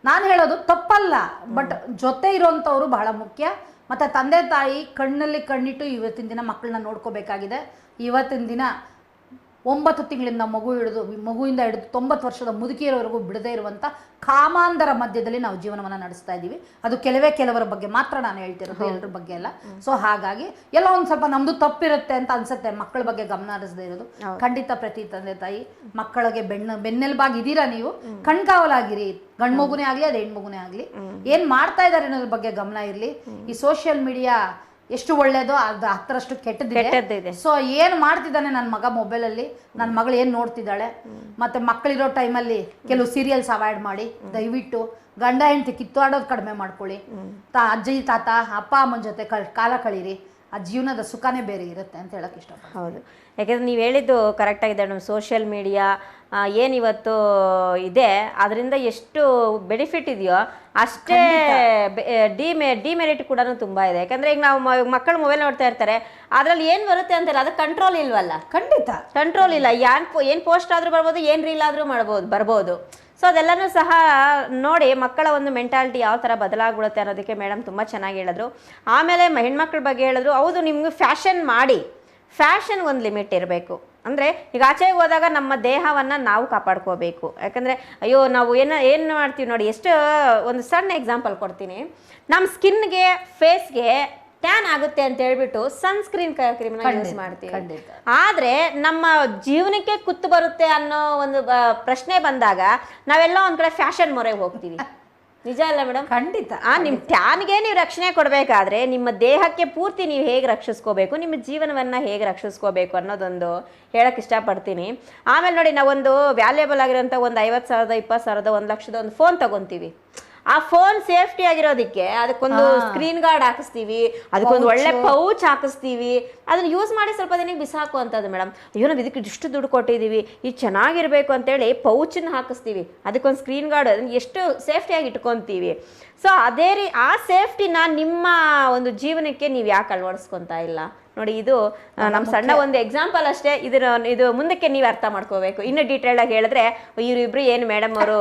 ನಾನು ಹೇಳೋದು ತಪ್ಪಲ್ಲ, ಬಟ್ ಜೊತೆ ಇರೋಂಥವ್ರು ಬಹಳ ಮುಖ್ಯ. ಮತ್ತು ತಂದೆ ತಾಯಿ ಕಣ್ಣಲ್ಲಿ ಕಣ್ಣಿಟ್ಟು ಇವತ್ತಿನ ದಿನ ಮಕ್ಕಳನ್ನ ನೋಡ್ಕೋಬೇಕಾಗಿದೆ. ಇವತ್ತಿನ ದಿನ 9 ತಿಂಗಳಿಂದ ಮಗುವಿಂದ ಹಿಡಿದು 90 ವರ್ಷದ ಮುದುಕಿಯರವರೆಗೂ ಬಿಡದೇ ಇರುವಂಥ ಕಾಮಾಂಧರ ಮಧ್ಯದಲ್ಲಿ ನಾವು ಜೀವನವನ್ನು ನಡೆಸ್ತಾ ಇದ್ದೀವಿ. ಅದು ಕೆಲವರ ಬಗ್ಗೆ ಮಾತ್ರ ನಾನು ಹೇಳ್ತಿರೋದು, ಎಲ್ಲರ ಬಗ್ಗೆ ಅಲ್ಲ. ಸೊ ಹಾಗಾಗಿ ಎಲ್ಲ ಒಂದು ಸ್ವಲ್ಪ ನಮ್ದು ತಪ್ಪಿರುತ್ತೆ ಅಂತ ಅನ್ಸುತ್ತೆ ಮಕ್ಕಳ ಬಗ್ಗೆ ಗಮನ ಹರಿಸದೇ ಇರೋದು. ಖಂಡಿತ ಪ್ರತಿ ತಂದೆ ತಾಯಿ ಮಕ್ಕಳಿಗೆ ಬೆನ್ನೆಲುಬಾಗಿ ಇದ್ದೀರಾ ನೀವು, ಕಣ್ಕಾವಲಾಗಿರಿ. ಗಂಡು ಮಗುನೇ ಆಗಲಿ ಅದು ಹೆಣ್ಣು ಮಗುನೇ ಆಗಲಿ, ಏನು ಮಾಡ್ತಾ ಇದ್ದಾರೆ ಅನ್ನೋದ್ರ ಬಗ್ಗೆ ಗಮನ ಇರಲಿ. ಈ ಸೋಷಿಯಲ್ ಮೀಡಿಯಾ ಎಷ್ಟು ಒಳ್ಳೇದೋ ಅದು 10ರಷ್ಟು ಕೆಟ್ಟದಿದೆ. ಸೊ ಏನು ಮಾಡ್ತಿದ್ದಾನೆ ನನ್ನ ಮಗ ಮೊಬೈಲಲ್ಲಿ, ನನ್ನ ಮಗಳು ಏನು ನೋಡ್ತಿದ್ದಾಳೆ, ಮತ್ತೆ ಮಕ್ಕಳಿರೋ ಟೈಮಲ್ಲಿ ಕೆಲವು ಸೀರಿಯಲ್ಸ್ ಅವಾಯ್ಡ್ ಮಾಡಿ. ದಯವಿಟ್ಟು ಗಂಡ ಹೆಂಡತಿ ಕಿತ್ತಾಡೋದು ಕಡಿಮೆ ಮಾಡ್ಕೊಳ್ಳಿ. ಅಜ್ಜಿ ತಾತ ಅಪ್ಪ ಅಮ್ಮನ ಜೊತೆ ಕಾಲ ಕಳೀರಿ. ಆ ಜೀವನದ ಸುಖನೇ ಬೇರೆ ಇರುತ್ತೆ ಅಂತ ಹೇಳಕ್ಕೆ ಇಷ್ಟಪಡ್ತೀನಿ. ಹೌದು, ಯಾಕೆಂದರೆ ನೀವು ಹೇಳಿದ್ದು ಕರೆಕ್ಟಾಗಿದೆ. ನಮ್ಮ ಸೋಷಿಯಲ್ ಮೀಡಿಯಾ ಏನಿವತ್ತು ಇದೆ ಅದರಿಂದ ಎಷ್ಟು ಬೆನಿಫಿಟ್ ಇದೆಯೋ ಅಷ್ಟೇ ಡಿಮೆರಿಟ್ ಕೂಡ ತುಂಬ ಇದೆ. ಯಾಕಂದರೆ ಈಗ ನಾವು ಮಕ್ಕಳು ಮೊಬೈಲ್ ನೋಡ್ತಾ ಇರ್ತಾರೆ, ಅದರಲ್ಲಿ ಏನು ಬರುತ್ತೆ ಅಂತಾರೆ, ಅದಕ್ಕೆ ಕಂಟ್ರೋಲ್ ಇಲ್ವಲ್ಲ. ಖಂಡಿತ ಕಂಟ್ರೋಲ್ ಇಲ್ಲ. ಏನು ಪೋಸ್ಟ್ ಆದರೂ ಬರ್ಬೋದು, ಏನು ರೀಲ್ ಆದರೂ ಬರ್ಬೋದು. ಸೊ ಅದೆಲ್ಲನೂ ಸಹ ನೋಡಿ ಮಕ್ಕಳ ಒಂದು ಮೆಂಟಾಲಿಟಿ ಯಾವ ಥರ ಬದಲಾಗ್ಬಿಡುತ್ತೆ ಅನ್ನೋದಕ್ಕೆ ಮೇಡಮ್ ತುಂಬ ಚೆನ್ನಾಗಿ ಹೇಳಿದ್ರು. ಆಮೇಲೆ ಹೆಣ್ಮಕ್ಳ ಬಗ್ಗೆ ಹೇಳಿದ್ರು, ಹೌದು ನಿಮ್ಗೆ ಫ್ಯಾಷನ್ ಮಾಡಿ, ಫ್ಯಾಷನ್ ಒಂದು ಲಿಮಿಟ್ ಇರಬೇಕು. ಅಂದರೆ ಈಗ ಆಚೆಗೆ ಹೋದಾಗ ನಮ್ಮ ದೇಹವನ್ನು ನಾವು ಕಾಪಾಡ್ಕೋಬೇಕು. ಯಾಕಂದರೆ ಅಯ್ಯೋ ನಾವು ಏನು ಮಾಡ್ತೀವಿ ನೋಡಿ, ಎಷ್ಟು ಒಂದು ಸಣ್ಣ ಎಕ್ಸಾಂಪಲ್ ಕೊಡ್ತೀನಿ. ನಮ್ಮ ಸ್ಕಿನ್ಗೆ, ಫೇಸ್ಗೆ ಟ್ಯಾನ್ ಆಗುತ್ತೆ ಅಂತ ಹೇಳ್ಬಿಟ್ಟು ಸನ್ಸ್ಕ್ರೀನ್ ಕ್ರೀಮ್ನ ಯೂಸ್ ಮಾಡ್ತೀವಿ. ಆದರೆ ನಮ್ಮ ಜೀವನಕ್ಕೆ ಕುತ್ತು ಬರುತ್ತೆ ಅನ್ನೋ ಒಂದು ಪ್ರಶ್ನೆ ಬಂದಾಗ ನಾವೆಲ್ಲ ಒಂದು ಕಡೆ ಫ್ಯಾಷನ್ ಮೊರೆಗೆ ಹೋಗ್ತೀವಿ. ನಿಜ ಅಲ್ಲ ಮೇಡಮ್? ಖಂಡಿತ. ನಿಮ್ಮ ಟ್ಯಾನ್ಗೆ ನೀವು ರಕ್ಷಣೆ ಕೊಡಬೇಕಾದ್ರೆ ನಿಮ್ಮ ದೇಹಕ್ಕೆ ಪೂರ್ತಿ ನೀವು ಹೇಗೆ ರಕ್ಷಿಸ್ಕೋಬೇಕು, ನಿಮ್ಮ ಜೀವನವನ್ನು ಹೇಗೆ ರಕ್ಷಿಸ್ಕೋಬೇಕು ಅನ್ನೋದೊಂದು ಹೇಳಕ್ಕೆ ಇಷ್ಟಪಡ್ತೀನಿ. ಆಮೇಲೆ ನೋಡಿ, ನಾವೊಂದು ವ್ಯಾಲ್ಯೂಬಲ್ ಆಗಿರೋಂಥ ಒಂದು 50,000, 20,000, 1,00,000 ಒಂದು ಫೋನ್ ತಗೊತೀವಿ. ಆ ಫೋನ್ ಸೇಫ್ಟಿ ಆಗಿರೋದಕ್ಕೆ ಅದಕ್ಕೊಂದು ಸ್ಕ್ರೀನ್ ಗಾರ್ಡ್ ಹಾಕಿಸ್ತೀವಿ, ಅದಕ್ಕೊಂದು ಒಳ್ಳೆ ಪೌಚ್ ಹಾಕಿಸ್ತೀವಿ. ಅದನ್ನ ಯೂಸ್ ಮಾಡಿ ಸ್ವಲ್ಪ ದಿನಕ್ಕೆ ಬಿಸಾಕುವಂಥದ್ದು ಮೇಡಮ್. ಅಯ್ಯೋ ನಾವು ಇದಕ್ಕೆ ಇಷ್ಟು ದುಡ್ಡು ಕೊಟ್ಟಿದ್ದೀವಿ, ಇದು ಚೆನ್ನಾಗಿರ್ಬೇಕು ಅಂತೇಳಿ ಪೌಚನ್ನ ಹಾಕಿಸ್ತೀವಿ, ಅದಕ್ಕೊಂದು ಸ್ಕ್ರೀನ್ ಗಾರ್ಡ್, ಅದನ್ನು ಎಷ್ಟು ಸೇಫ್ಟಿಯಾಗಿ ಇಟ್ಕೊತೀವಿ. ಸೊ ಅದೇ ಆ ಸೇಫ್ಟಿನ ನಿಮ್ಮ ಒಂದು ಜೀವನಕ್ಕೆ ನೀವು ಯಾಕೆ ಅಳವಡಿಸ್ಕೊತಾ ಇಲ್ಲ ನೋಡಿ. ಇದು ನಮ್ಮ ಸಣ್ಣ ಒಂದು ಎಕ್ಸಾಂಪಲ್ ಅಷ್ಟೇ. ಇದು ಮುಂದಕ್ಕೆ ನೀವು ಅರ್ಥ ಮಾಡ್ಕೋಬೇಕು. ಇನ್ನು ಡೀಟೇಲ್ಡಾಗಿ ಹೇಳಿದ್ರೆ ಇವರಿಬ್ರು ಏನು ಮೇಡಮ್ ಅವರು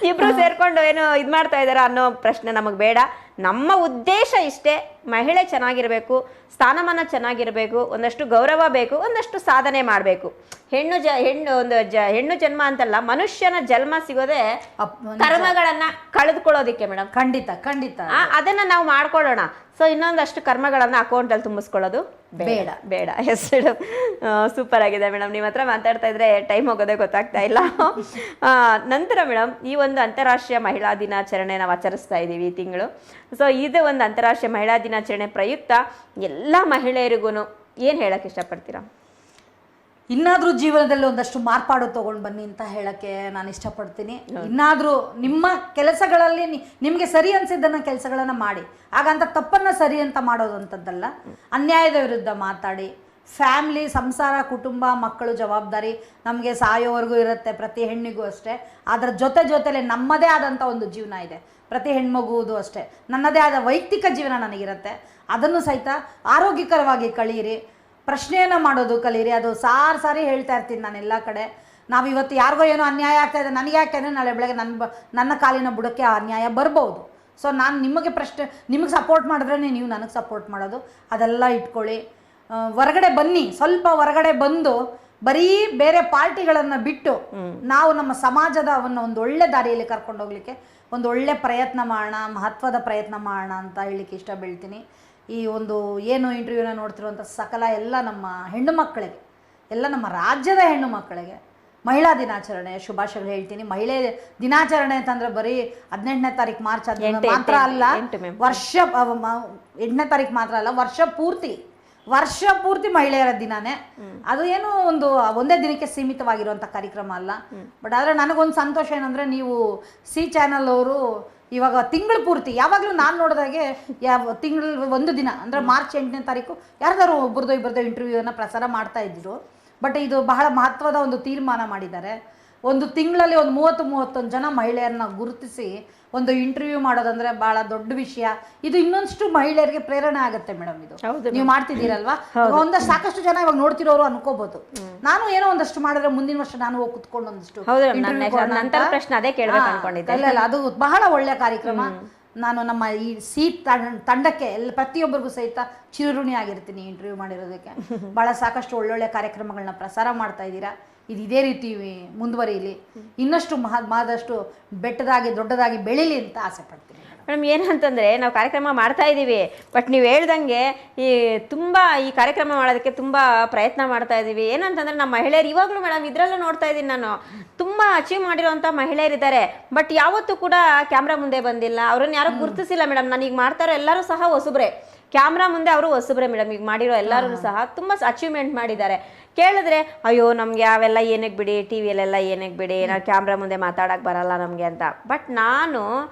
ಇಬ್ರು ಸೇರ್ಕೊಂಡು ಏನು ಇದು ಮಾಡ್ತಾ ಇದ್ದಾರಾ ಅನ್ನೋ ಪ್ರಶ್ನೆ ನಮಗೆ ಬೇಡ. ನಮ್ಮ ಉದ್ದೇಶ ಇಷ್ಟೇ, ಮಹಿಳೆ ಚೆನ್ನಾಗಿರಬೇಕು, ಸ್ಥಾನಮಾನ ಚೆನ್ನಾಗಿರಬೇಕು, ಒಂದಷ್ಟು ಗೌರವ ಬೇಕು, ಒಂದಷ್ಟು ಸಾಧನೆ ಮಾಡಬೇಕು. ಹೆಣ್ಣು ಜನ್ಮ ಅಂತಲ್ಲ, ಮನುಷ್ಯನ ಜನ್ಮ ಸಿಗೋದೇ ಕರ್ಮಗಳನ್ನ ಕಳೆದುಕೊಳ್ಳೋದಿಕ್ಕೆ ಮೇಡಮ್. ಖಂಡಿತ ಖಂಡಿತ ಅದನ್ನ ನಾವು ಮಾಡ್ಕೊಳ್ಳೋಣ. ಸೊ ಇನ್ನೊಂದಷ್ಟು ಕರ್ಮಗಳನ್ನ ಅಕೌಂಟಲ್ಲಿ ತುಂಬಿಸ್ಕೊಳ್ಳೋದು ಬೇಡ. ಹೆಸರು ಸೂಪರ್ ಆಗಿದೆ ಮೇಡಮ್. ನಿಮ್ಮ ಹತ್ರ ಮಾತಾಡ್ತಾ ಇದ್ರೆ ಟೈಮ್ ಹೋಗೋದೇ ಗೊತ್ತಾಗ್ತಾ ಇಲ್ಲ. ನಂತರ ಮೇಡಮ್, ಈ ಒಂದು ಅಂತಾರಾಷ್ಟ್ರೀಯ ಮಹಿಳಾ ದಿನಾಚರಣೆ ನಾವು ಆಚರಿಸ್ತಾ ಇದ್ದೀವಿ ಈ ತಿಂಗಳು. ಸೊ ಇದು ಒಂದು ಅಂತಾರಾಷ್ಟ್ರೀಯ ಮಹಿಳಾ ದಿನಾಚರಣೆ ಪ್ರಯುಕ್ತ ಎಲ್ಲ ಮಹಿಳೆಯರಿಗೂ ಏನು ಹೇಳಕ್ಕೆ ಇಷ್ಟಪಡ್ತೀರಾ? ಇನ್ನಾದರೂ ಜೀವನದಲ್ಲಿ ಒಂದಷ್ಟು ಮಾರ್ಪಾಡು ತೊಗೊಂಡು ಬನ್ನಿ ಅಂತ ಹೇಳಕ್ಕೆ ನಾನು ಇಷ್ಟಪಡ್ತೀನಿ. ಇನ್ನಾದರೂ ನಿಮ್ಮ ಕೆಲಸಗಳಲ್ಲಿ ನಿಮಗೆ ಸರಿ ಅನಿಸಿದ್ದನ್ನು ಕೆಲಸಗಳನ್ನು ಮಾಡಿ, ಹಾಗಂತ ತಪ್ಪನ್ನು ಸರಿ ಅಂತ ಮಾಡೋದು ಅಂಥದ್ದಲ್ಲ. ಅನ್ಯಾಯದ ವಿರುದ್ಧ ಮಾತಾಡಿ. ಫ್ಯಾಮ್ಲಿ, ಸಂಸಾರ, ಕುಟುಂಬ, ಮಕ್ಕಳು ಜವಾಬ್ದಾರಿ ನಮಗೆ ಸಾಯೋವರೆಗೂ ಇರುತ್ತೆ, ಪ್ರತಿ ಹೆಣ್ಣಿಗೂ ಅಷ್ಟೇ. ಅದರ ಜೊತೆಲೇ ನಮ್ಮದೇ ಆದಂಥ ಒಂದು ಜೀವನ ಇದೆ, ಪ್ರತಿ ಹೆಣ್ಮಗುವುದು ಅಷ್ಟೇ. ನನ್ನದೇ ಆದ ವೈಯಕ್ತಿಕ ಜೀವನ ನನಗಿರುತ್ತೆ, ಅದನ್ನು ಸಹಿತ ಆರೋಗ್ಯಕರವಾಗಿ ಕಳೀರಿ. ಪ್ರಶ್ನೆಯನ್ನು ಮಾಡೋದು ಕಲೀರಿ. ಅದು ಸಾರಿ ಹೇಳ್ತಾ ಇರ್ತೀನಿ ನಾನು ಎಲ್ಲ ಕಡೆ. ನಾವು ಇವತ್ತು ಯಾರಿಗೋ ಏನೋ ಅನ್ಯಾಯ ಆಗ್ತಾಯಿದೆ, ನನಗೆ ಯಾಕೆ ಅಂದರೆ ನಾಳೆ ಬೆಳಗ್ಗೆ ನನ್ನ ಕಾಲಿನ ಬುಡಕ್ಕೆ ಆ ಅನ್ಯಾಯ ಬರ್ಬೋದು. ಸೊ ನಾನು ನಿಮಗೆ ಸಪೋರ್ಟ್ ಮಾಡಿದ್ರೆ ನೀವು ನನಗೆ ಸಪೋರ್ಟ್ ಮಾಡೋದು, ಅದೆಲ್ಲ ಇಟ್ಕೊಳ್ಳಿ. ಹೊರಗಡೆ ಬನ್ನಿ, ಸ್ವಲ್ಪ ಹೊರಗಡೆ ಬಂದು ಬರೀ ಬೇರೆ ಪಾರ್ಟಿಗಳನ್ನು ಬಿಟ್ಟು ನಾವು ನಮ್ಮ ಸಮಾಜದ ಒಂದು ಒಳ್ಳೆ ದಾರಿಯಲ್ಲಿ ಕರ್ಕೊಂಡು ಹೋಗ್ಲಿಕ್ಕೆ ಒಂದು ಒಳ್ಳೆ ಪ್ರಯತ್ನ ಮಾಡೋಣ, ಮಹತ್ವದ ಪ್ರಯತ್ನ ಮಾಡೋಣ ಅಂತ ಹೇಳಲಿಕ್ಕೆ ಇಷ್ಟ ಬೀಳ್ತೀನಿ. ಈ ಒಂದು ಏನು ಇಂಟರ್ವ್ಯೂನ ನೋಡ್ತಿರುವಂಥ ಸಕಲ ಎಲ್ಲ ನಮ್ಮ ಹೆಣ್ಣು ಮಕ್ಕಳಿಗೆ, ಎಲ್ಲ ನಮ್ಮ ರಾಜ್ಯದ ಹೆಣ್ಣು ಮಕ್ಕಳಿಗೆ ಮಹಿಳಾ ದಿನಾಚರಣೆ ಶುಭಾಶಯಗಳು ಹೇಳ್ತೀನಿ. ಮಹಿಳೆ ದಿನಾಚರಣೆ ಅಂತಂದರೆ ಬರೀ 18ನೇ ತಾರೀಕು ಮಾರ್ಚ್ ಮಾತ್ರ ಅಲ್ಲ, 8ನೇ ತಾರೀಕು ಮಾತ್ರ ಅಲ್ಲ, ವರ್ಷ ಪೂರ್ತಿ ಮಹಿಳೆಯರ ದಿನಾನೇ. ಅದು ಏನು ಒಂದೇ ದಿನಕ್ಕೆ ಸೀಮಿತವಾಗಿರುವಂಥ ಕಾರ್ಯಕ್ರಮ ಅಲ್ಲ. ಬಟ್ ಆದರೆ ನನಗೊಂದು ಸಂತೋಷ ಏನಂದರೆ, ನೀವು ಸಿ ಚಾನಲ್ ಅವರು ಇವಾಗ ತಿಂಗಳು ಪೂರ್ತಿ ಯಾವಾಗಲೂ ನಾನು ನೋಡಿದಾಗೆ ತಿಂಗಳು ಒಂದು ದಿನ ಅಂದರೆ ಮಾರ್ಚ್ 8ನೇ ತಾರೀಕು ಯಾರ್ದಾರು ಒಬ್ಬರದೋ ಇಂಟರ್ವ್ಯೂನ ಪ್ರಸಾರ ಮಾಡ್ತಾ ಇದ್ರು. ಬಟ್ ಇದು ಬಹಳ ಮಹತ್ವದ ಒಂದು ತೀರ್ಮಾನ ಮಾಡಿದ್ದಾರೆ. ಒಂದು ತಿಂಗಳಲ್ಲಿ ಒಂದು 30-31 ಜನ ಮಹಿಳೆಯರನ್ನ ಗುರುತಿಸಿ ಒಂದು ಇಂಟರ್ವ್ಯೂ ಮಾಡೋದಂದ್ರೆ ಬಹಳ ದೊಡ್ಡ ವಿಷಯ. ಇದು ಇನ್ನೊಂದಷ್ಟು ಮಹಿಳೆಯರಿಗೆ ಪ್ರೇರಣೆ ಆಗುತ್ತೆ ಮೇಡಮ್. ಇದು ನೀವು ಮಾಡ್ತಿದ್ದೀರಲ್ವಾ, ಒಂದಷ್ಟು ಸಾಕಷ್ಟು ಜನ ಇವಾಗ ನೋಡ್ತಿರೋರು ಅನ್ಕೋಬಹುದು, ನಾನು ಏನೋ ಒಂದಷ್ಟು ಮಾಡಿದ್ರೆ ಮುಂದಿನ ವರ್ಷ ನಾನು ಹೋಗಿ ಕುತ್ಕೊಂಡು ಒಂದಷ್ಟು ಇಲ್ಲ, ಅದು ಬಹಳ ಒಳ್ಳೆ ಕಾರ್ಯಕ್ರಮ. ನಾನು ನಮ್ಮ ಈ ತಂಡಕ್ಕೆ ಪ್ರತಿಯೊಬ್ಬರಿಗೂ ಸಹಿತ ಚಿರಋಣಿ ಆಗಿರ್ತೀನಿ ಇಂಟರ್ವ್ಯೂ ಮಾಡಿರೋದಕ್ಕೆ. ಬಹಳ ಸಾಕಷ್ಟು ಒಳ್ಳೊಳ್ಳೆ ಕಾರ್ಯಕ್ರಮಗಳನ್ನ ಪ್ರಸಾರ ಮಾಡ್ತಾ ಇದ್ದೀರಾ. ಇದು ಇದೇ ರೀತಿ ಮುಂದುವರಿಯಲಿ, ಇನ್ನಷ್ಟು ಮಾದಷ್ಟು ದೊಡ್ಡದಾಗಿ ಬೆಳೀಲಿ ಅಂತ ಆಸೆ ಪಡ್ತೀನಿ ಮೇಡಮ್. ಏನಂತಂದರೆ ನಾವು ಕಾರ್ಯಕ್ರಮ ಮಾಡ್ತಾ ಇದ್ದೀವಿ, ಬಟ್ ನೀವು ಹೇಳ್ದಂಗೆ ತುಂಬ ಈ ಕಾರ್ಯಕ್ರಮ ಮಾಡೋದಕ್ಕೆ ತುಂಬ ಪ್ರಯತ್ನ ಮಾಡ್ತಾ ಇದ್ದೀವಿ. ಏನಂತಂದರೆ ನಮ್ಮ ಮಹಿಳೆಯರು ಇವಾಗಲೂ ಮೇಡಮ್ ಇದರಲ್ಲೂ ನೋಡ್ತಾ ಇದ್ದೀನಿ ನಾನು, ತುಂಬ ಅಚೀವ್ ಮಾಡಿರೋಂಥ ಮಹಿಳೆಯರಿದ್ದಾರೆ. ಬಟ್ ಯಾವತ್ತೂ ಕೂಡ ಕ್ಯಾಮ್ರಾ ಮುಂದೆ ಬಂದಿಲ್ಲ, ಅವ್ರನ್ನ ಯಾರು ಗುರುತಿಸಿಲ್ಲ ಮೇಡಮ್. ನಾನು ಈಗ ಮಾಡ್ತಾರೋ ಎಲ್ಲರೂ ಸಹ ಹೊಸಬ್ರೆ, ಕ್ಯಾಮ್ರಾ ಮುಂದೆ ಅವರು ಹೊಸಬ್ರೆ ಮೇಡಮ್. ಈಗ ಮಾಡಿರೋ ಎಲ್ಲರೂ ಸಹ ತುಂಬ ಅಚೀವ್ಮೆಂಟ್ ಮಾಡಿದ್ದಾರೆ. ಕೇಳಿದ್ರೆ ಅಯ್ಯೋ ನಮಗೆ ಅವೆಲ್ಲ ಏನಕ್ಕೆ ಬಿಡಿ, ಟಿ ವಿಯಲ್ಲೆಲ್ಲ ಏನಕ್ಕೆ ಬಿಡಿ, ನಾವು ಕ್ಯಾಮ್ರಾ ಮುಂದೆ ಮಾತಾಡೋಕ್ಕೆ ಬರಲ್ಲ ನಮಗೆ ಅಂತ. ಬಟ್ ನಾನು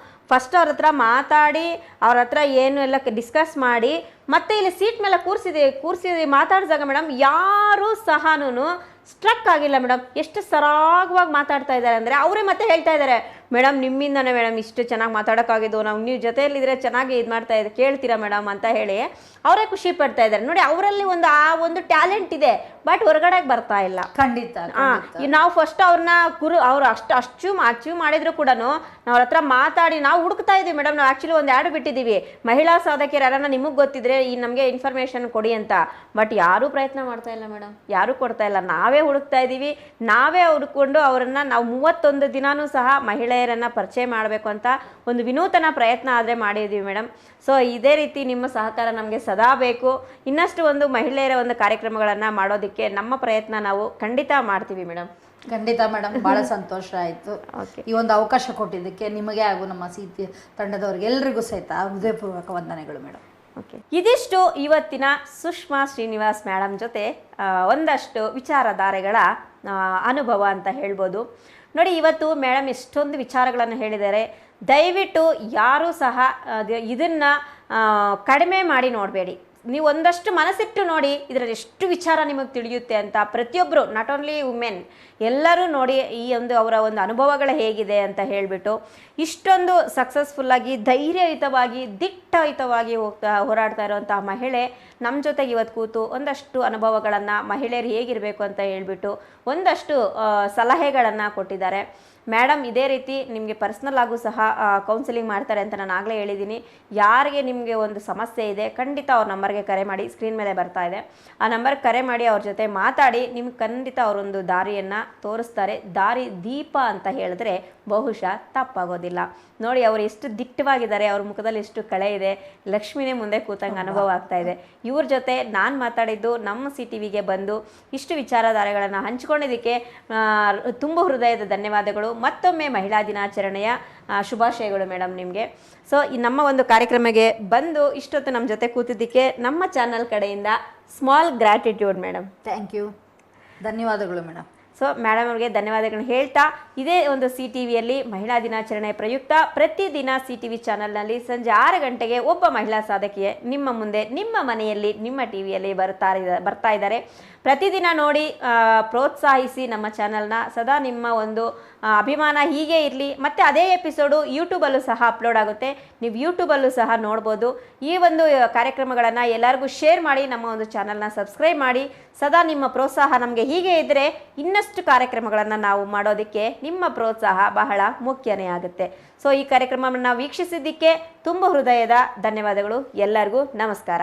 ಫಸ್ಟ್ ಅವ್ರ ಹತ್ರ ಮಾತಾಡಿ, ಅವ್ರ ಹತ್ರ ಏನು ಎಲ್ಲ ಡಿಸ್ಕಸ್ ಮಾಡಿ, ಮತ್ತೆ ಇಲ್ಲಿ ಸೀಟ್ ಮೇಲೆ ಕೂರಿಸಿ ಮಾತಾಡಿದಾಗ ಮೇಡಮ್ ಯಾರೂ ಸಹನೂ ಸ್ಟ್ರಕ್ ಆಗಿಲ್ಲ ಮೇಡಮ್. ಎಷ್ಟು ಸರಾಗವಾಗಿ ಮಾತಾಡ್ತಾ ಇದ್ದಾರೆ ಅಂದರೆ, ಅವರೇ ಮತ್ತೆ ಹೇಳ್ತಾ ಇದ್ದಾರೆ ಮೇಡಮ್ ನಿಮ್ಮಿಂದನೇ ಮೇಡಮ್ ಇಷ್ಟು ಚೆನ್ನಾಗಿ ಮಾತಾಡೋಕ್ಕಾಗಿದ್ದು, ನಾವು ನೀವು ಜೊತೆಯಲ್ಲಿದ್ದರೆ ಚೆನ್ನಾಗಿ ಇದು ಮಾಡ್ತಾ ಇದ್ದೀವಿ, ಕೇಳ್ತೀರಾ ಮೇಡಮ್ ಅಂತ ಹೇಳಿ ಅವರೇ ಖುಷಿ ಪಡ್ತಾ ಇದ್ದಾರೆ. ನೋಡಿ ಅವರಲ್ಲಿ ಒಂದು ಟ್ಯಾಲೆಂಟ್ ಇದೆ, ಬಟ್ ಹೊರಗಡೆಗೆ ಬರ್ತಾ ಇಲ್ಲ. ಖಂಡಿತ ನಾವು ಫಸ್ಟ್ ಅವ್ರನ್ನ ಅವ್ರು ಅಚೀವ್ ಮಾಡಿದ್ರು ಕೂಡ ನಾವು ಅವ್ರ ಹತ್ರ ಮಾತಾಡಿ ನಾವು ಹುಡುಕ್ತಾ ಇದೀವಿ ಮೇಡಮ್. ನಾವು ಆ್ಯಕ್ಚುಲಿ ಒಂದು ಆ್ಯಡ್ ಬಿಟ್ಟಿದ್ದೀವಿ, ಮಹಿಳಾ ಸಾಧಕಿಯರು ಯಾರನ್ನ ನಿಮಗೆ ಗೊತ್ತಿದ್ರೆ ನಮಗೆ ಇನ್ಫಾರ್ಮೇಶನ್ ಕೊಡಿ ಅಂತ. ಬಟ್ ಯಾರೂ ಪ್ರಯತ್ನ ಮಾಡ್ತಾ ಇಲ್ಲ ಮೇಡಮ್, ಯಾರೂ ಕೊಡ್ತಾ ಇಲ್ಲ. ನಾವೇ ಹುಡುಕ್ತಾ ಇದ್ದೀವಿ, ನಾವೇ ಹುಡುಕೊಂಡು ಅವರನ್ನು ನಾವು 31 ದಿನಾನೂ ಸಹ ಮಹಿಳೆಯರನ್ನು ಪರಿಚಯ ಮಾಡಬೇಕು ಅಂತ ಒಂದು ವಿನೂತನ ಪ್ರಯತ್ನ ಆದರೆ ಮಾಡಿದ್ದೀವಿ ಮೇಡಮ್. ಸೊ ಇದೇ ರೀತಿ ನಿಮ್ಮ ಸಹಕಾರ ನಮಗೆ ಸದಾ ಬೇಕು. ಇನ್ನಷ್ಟು ಒಂದು ಮಹಿಳೆಯರ ಒಂದು ಕಾರ್ಯಕ್ರಮಗಳನ್ನು ಮಾಡೋದಕ್ಕೆ ನಮ್ಮ ಪ್ರಯತ್ನ ನಾವು ಖಂಡಿತ ಮಾಡ್ತೀವಿ ಮೇಡಮ್. ಖಂಡಿತ ಮೇಡಮ್, ಭಾಳ ಸಂತೋಷ ಆಯಿತು ಈ ಒಂದು ಅವಕಾಶ ಕೊಟ್ಟಿದ್ದಕ್ಕೆ. ನಿಮಗೆ ಹಾಗೂ ನಮ್ಮ ಸಿಟಿ ತಂಡದವ್ರಿಗೆ ಎಲ್ರಿಗೂ ಸಹಿತ ಹೃದಯಪೂರ್ವಕ ವಂದನೆಗಳು ಮೇಡಮ್. ಓಕೆ, ಇದಿಷ್ಟು ಇವತ್ತಿನ ಸುಷ್ಮಾ ಶ್ರೀನಿವಾಸ್ ಮೇಡಮ್ ಜೊತೆ ಒಂದಷ್ಟು ವಿಚಾರಧಾರೆಗಳ ಅನುಭವ ಅಂತ ಹೇಳ್ಬೋದು. ನೋಡಿ, ಇವತ್ತು ಮೇಡಮ್ ಎಷ್ಟೊಂದು ವಿಚಾರಗಳನ್ನು ಹೇಳಿದ್ದಾರೆ. ದಯವಿಟ್ಟು ಯಾರೂ ಸಹ ಇದನ್ನು ಕಡಿಮೆ ಮಾಡಿ ನೋಡಬೇಡಿ. ನೀವು ಒಂದಷ್ಟು ಮನಸ್ಸಿಟ್ಟು ನೋಡಿ, ಇದರಲ್ಲಿ ಎಷ್ಟು ವಿಚಾರ ನಿಮಗೆ ತಿಳಿಯುತ್ತೆ ಅಂತ. ಪ್ರತಿಯೊಬ್ಬರು, ನಾಟ್ ಓನ್ಲಿ ವುಮೆನ್, ಎಲ್ಲರೂ ನೋಡಿ ಈ ಅವರ ಒಂದು ಅನುಭವಗಳು ಹೇಗಿದೆ ಅಂತ ಹೇಳಿಬಿಟ್ಟು ಇಷ್ಟೊಂದು ಸಕ್ಸಸ್ಫುಲ್ಲಾಗಿ ಧೈರ್ಯಯುತವಾಗಿ ದಿಟ್ಟಯುತವಾಗಿ ಹೋರಾಡ್ತಾ ಇರುವಂಥ ಮಹಿಳೆ ನಮ್ಮ ಜೊತೆಗೆ ಇವತ್ತು ಕೂತು ಒಂದಷ್ಟು ಅನುಭವಗಳನ್ನು, ಮಹಿಳೆಯರು ಹೇಗಿರಬೇಕು ಅಂತ ಹೇಳಿಬಿಟ್ಟು ಒಂದಷ್ಟು ಸಲಹೆಗಳನ್ನು ಕೊಟ್ಟಿದ್ದಾರೆ. ಮೇಡಮ್ ಇದೇ ರೀತಿ ನಿಮಗೆ ಪರ್ಸ್ನಲ್ ಆಗೂ ಸಹ ಕೌನ್ಸಿಲಿಂಗ್ ಮಾಡ್ತಾರೆ ಅಂತ ನಾನು ಆಗಲೇ ಹೇಳಿದ್ದೀನಿ. ಯಾರಿಗೆ ನಿಮಗೆ ಒಂದು ಸಮಸ್ಯೆ ಇದೆ ಖಂಡಿತ ಅವ್ರ ನಂಬರ್ಗೆ ಕರೆ ಮಾಡಿ, ಸ್ಕ್ರೀನ್ ಮೇಲೆ ಬರ್ತಾ ಇದೆ, ಆ ನಂಬರ್ಗೆ ಕರೆ ಮಾಡಿ ಅವ್ರ ಜೊತೆ ಮಾತಾಡಿ. ನಿಮ್ಗೆ ಖಂಡಿತ ಅವರೊಂದು ದಾರಿಯನ್ನು ತೋರಿಸ್ತಾರೆ. ದಾರಿ ದೀಪ ಅಂತ ಹೇಳಿದ್ರೆ ಬಹುಶಃ ತಪ್ಪಾಗೋದಿಲ್ಲ. ನೋಡಿ ಅವರು ಎಷ್ಟು ದಿಟ್ಟವಾಗಿದ್ದಾರೆ, ಅವ್ರ ಮುಖದಲ್ಲಿ ಎಷ್ಟು ಕಳೆ ಇದೆ, ಲಕ್ಷ್ಮಿನೇ ಮುಂದೆ ಕೂತಂಗೆ ಅನುಭವ ಆಗ್ತಾ ಇದೆ. ಇವ್ರ ಜೊತೆ ನಾನು ಮಾತಾಡಿದ್ದು ನಮ್ಮ CTVಗೆ ಬಂದು ಇಷ್ಟು ವಿಚಾರಧಾರೆಗಳನ್ನು ಹಂಚ್ಕೊಂಡಿದ್ದಕ್ಕೆ ತುಂಬ ಹೃದಯದ ಧನ್ಯವಾದಗಳು. ಮತ್ತೊಮ್ಮೆ ಮಹಿಳಾ ದಿನಾಚರಣೆಯ ಶುಭಾಶಯಗಳು ಮೇಡಮ್ ನಿಮಗೆ. ಸೊ ನಮ್ಮ ಒಂದು ಕಾರ್ಯಕ್ರಮಕ್ಕೆ ಬಂದು ಇಷ್ಟೊತ್ತು ನಮ್ಮ ಜೊತೆ ಕೂತಿದ್ದಕ್ಕೆ ನಮ್ಮ ಚಾನಲ್ ಕಡೆಯಿಂದ small gratitude madam. Thank you. ಧನ್ಯವಾದಗಳು ಮೇಡಮ್. ಸೊ ಮೇಡಮ್ ಅವ್ರಿಗೆ ಧನ್ಯವಾದಗಳನ್ನ ಹೇಳ್ತಾ, ಇದೇ ಒಂದು CTVಯಲ್ಲಿ ಮಹಿಳಾ ದಿನಾಚರಣೆ ಪ್ರಯುಕ್ತ ಪ್ರತಿದಿನ CTV ಚಾನಲ್ನಲ್ಲಿ ಸಂಜೆ 6 ಗಂಟೆಗೆ ಒಬ್ಬ ಮಹಿಳಾ ಸಾಧಕಿಯೇ ನಿಮ್ಮ ಮುಂದೆ ನಿಮ್ಮ ಮನೆಯಲ್ಲಿ ನಿಮ್ಮ ಟಿವಿಯಲ್ಲಿ ಬರ್ತಾ ಇದ್ದಾರೆ. ಪ್ರತಿದಿನ ನೋಡಿ ಪ್ರೋತ್ಸಾಹಿಸಿ ನಮ್ಮ ಚಾನಲ್ನ. ಸದಾ ನಿಮ್ಮ ಒಂದು ಅಭಿಮಾನ ಹೀಗೆ ಇರಲಿ. ಮತ್ತು ಅದೇ ಎಪಿಸೋಡು ಯೂಟ್ಯೂಬಲ್ಲೂ ಸಹ ಅಪ್ಲೋಡ್ ಆಗುತ್ತೆ, ನೀವು ಯೂಟ್ಯೂಬಲ್ಲೂ ಸಹ ನೋಡ್ಬೋದು. ಈ ಒಂದು ಕಾರ್ಯಕ್ರಮಗಳನ್ನು ಎಲ್ಲರಿಗೂ ಶೇರ್ ಮಾಡಿ, ನಮ್ಮ ಒಂದು ಚಾನಲ್ನ ಸಬ್ಸ್ಕ್ರೈಬ್ ಮಾಡಿ. ಸದಾ ನಿಮ್ಮ ಪ್ರೋತ್ಸಾಹ ನಮಗೆ ಹೀಗೆ ಇದ್ದರೆ ಇನ್ನಷ್ಟು ಕಾರ್ಯಕ್ರಮಗಳನ್ನು ನಾವು ಮಾಡೋದಕ್ಕೆ ನಿಮ್ಮ ಪ್ರೋತ್ಸಾಹ ಬಹಳ ಮುಖ್ಯನೇ ಆಗುತ್ತೆ. ಸೊ ಈ ಕಾರ್ಯಕ್ರಮವನ್ನು ವೀಕ್ಷಿಸಿದ್ದಕ್ಕೆ ತುಂಬ ಹೃದಯದ ಧನ್ಯವಾದಗಳು. ಎಲ್ಲರಿಗೂ ನಮಸ್ಕಾರ.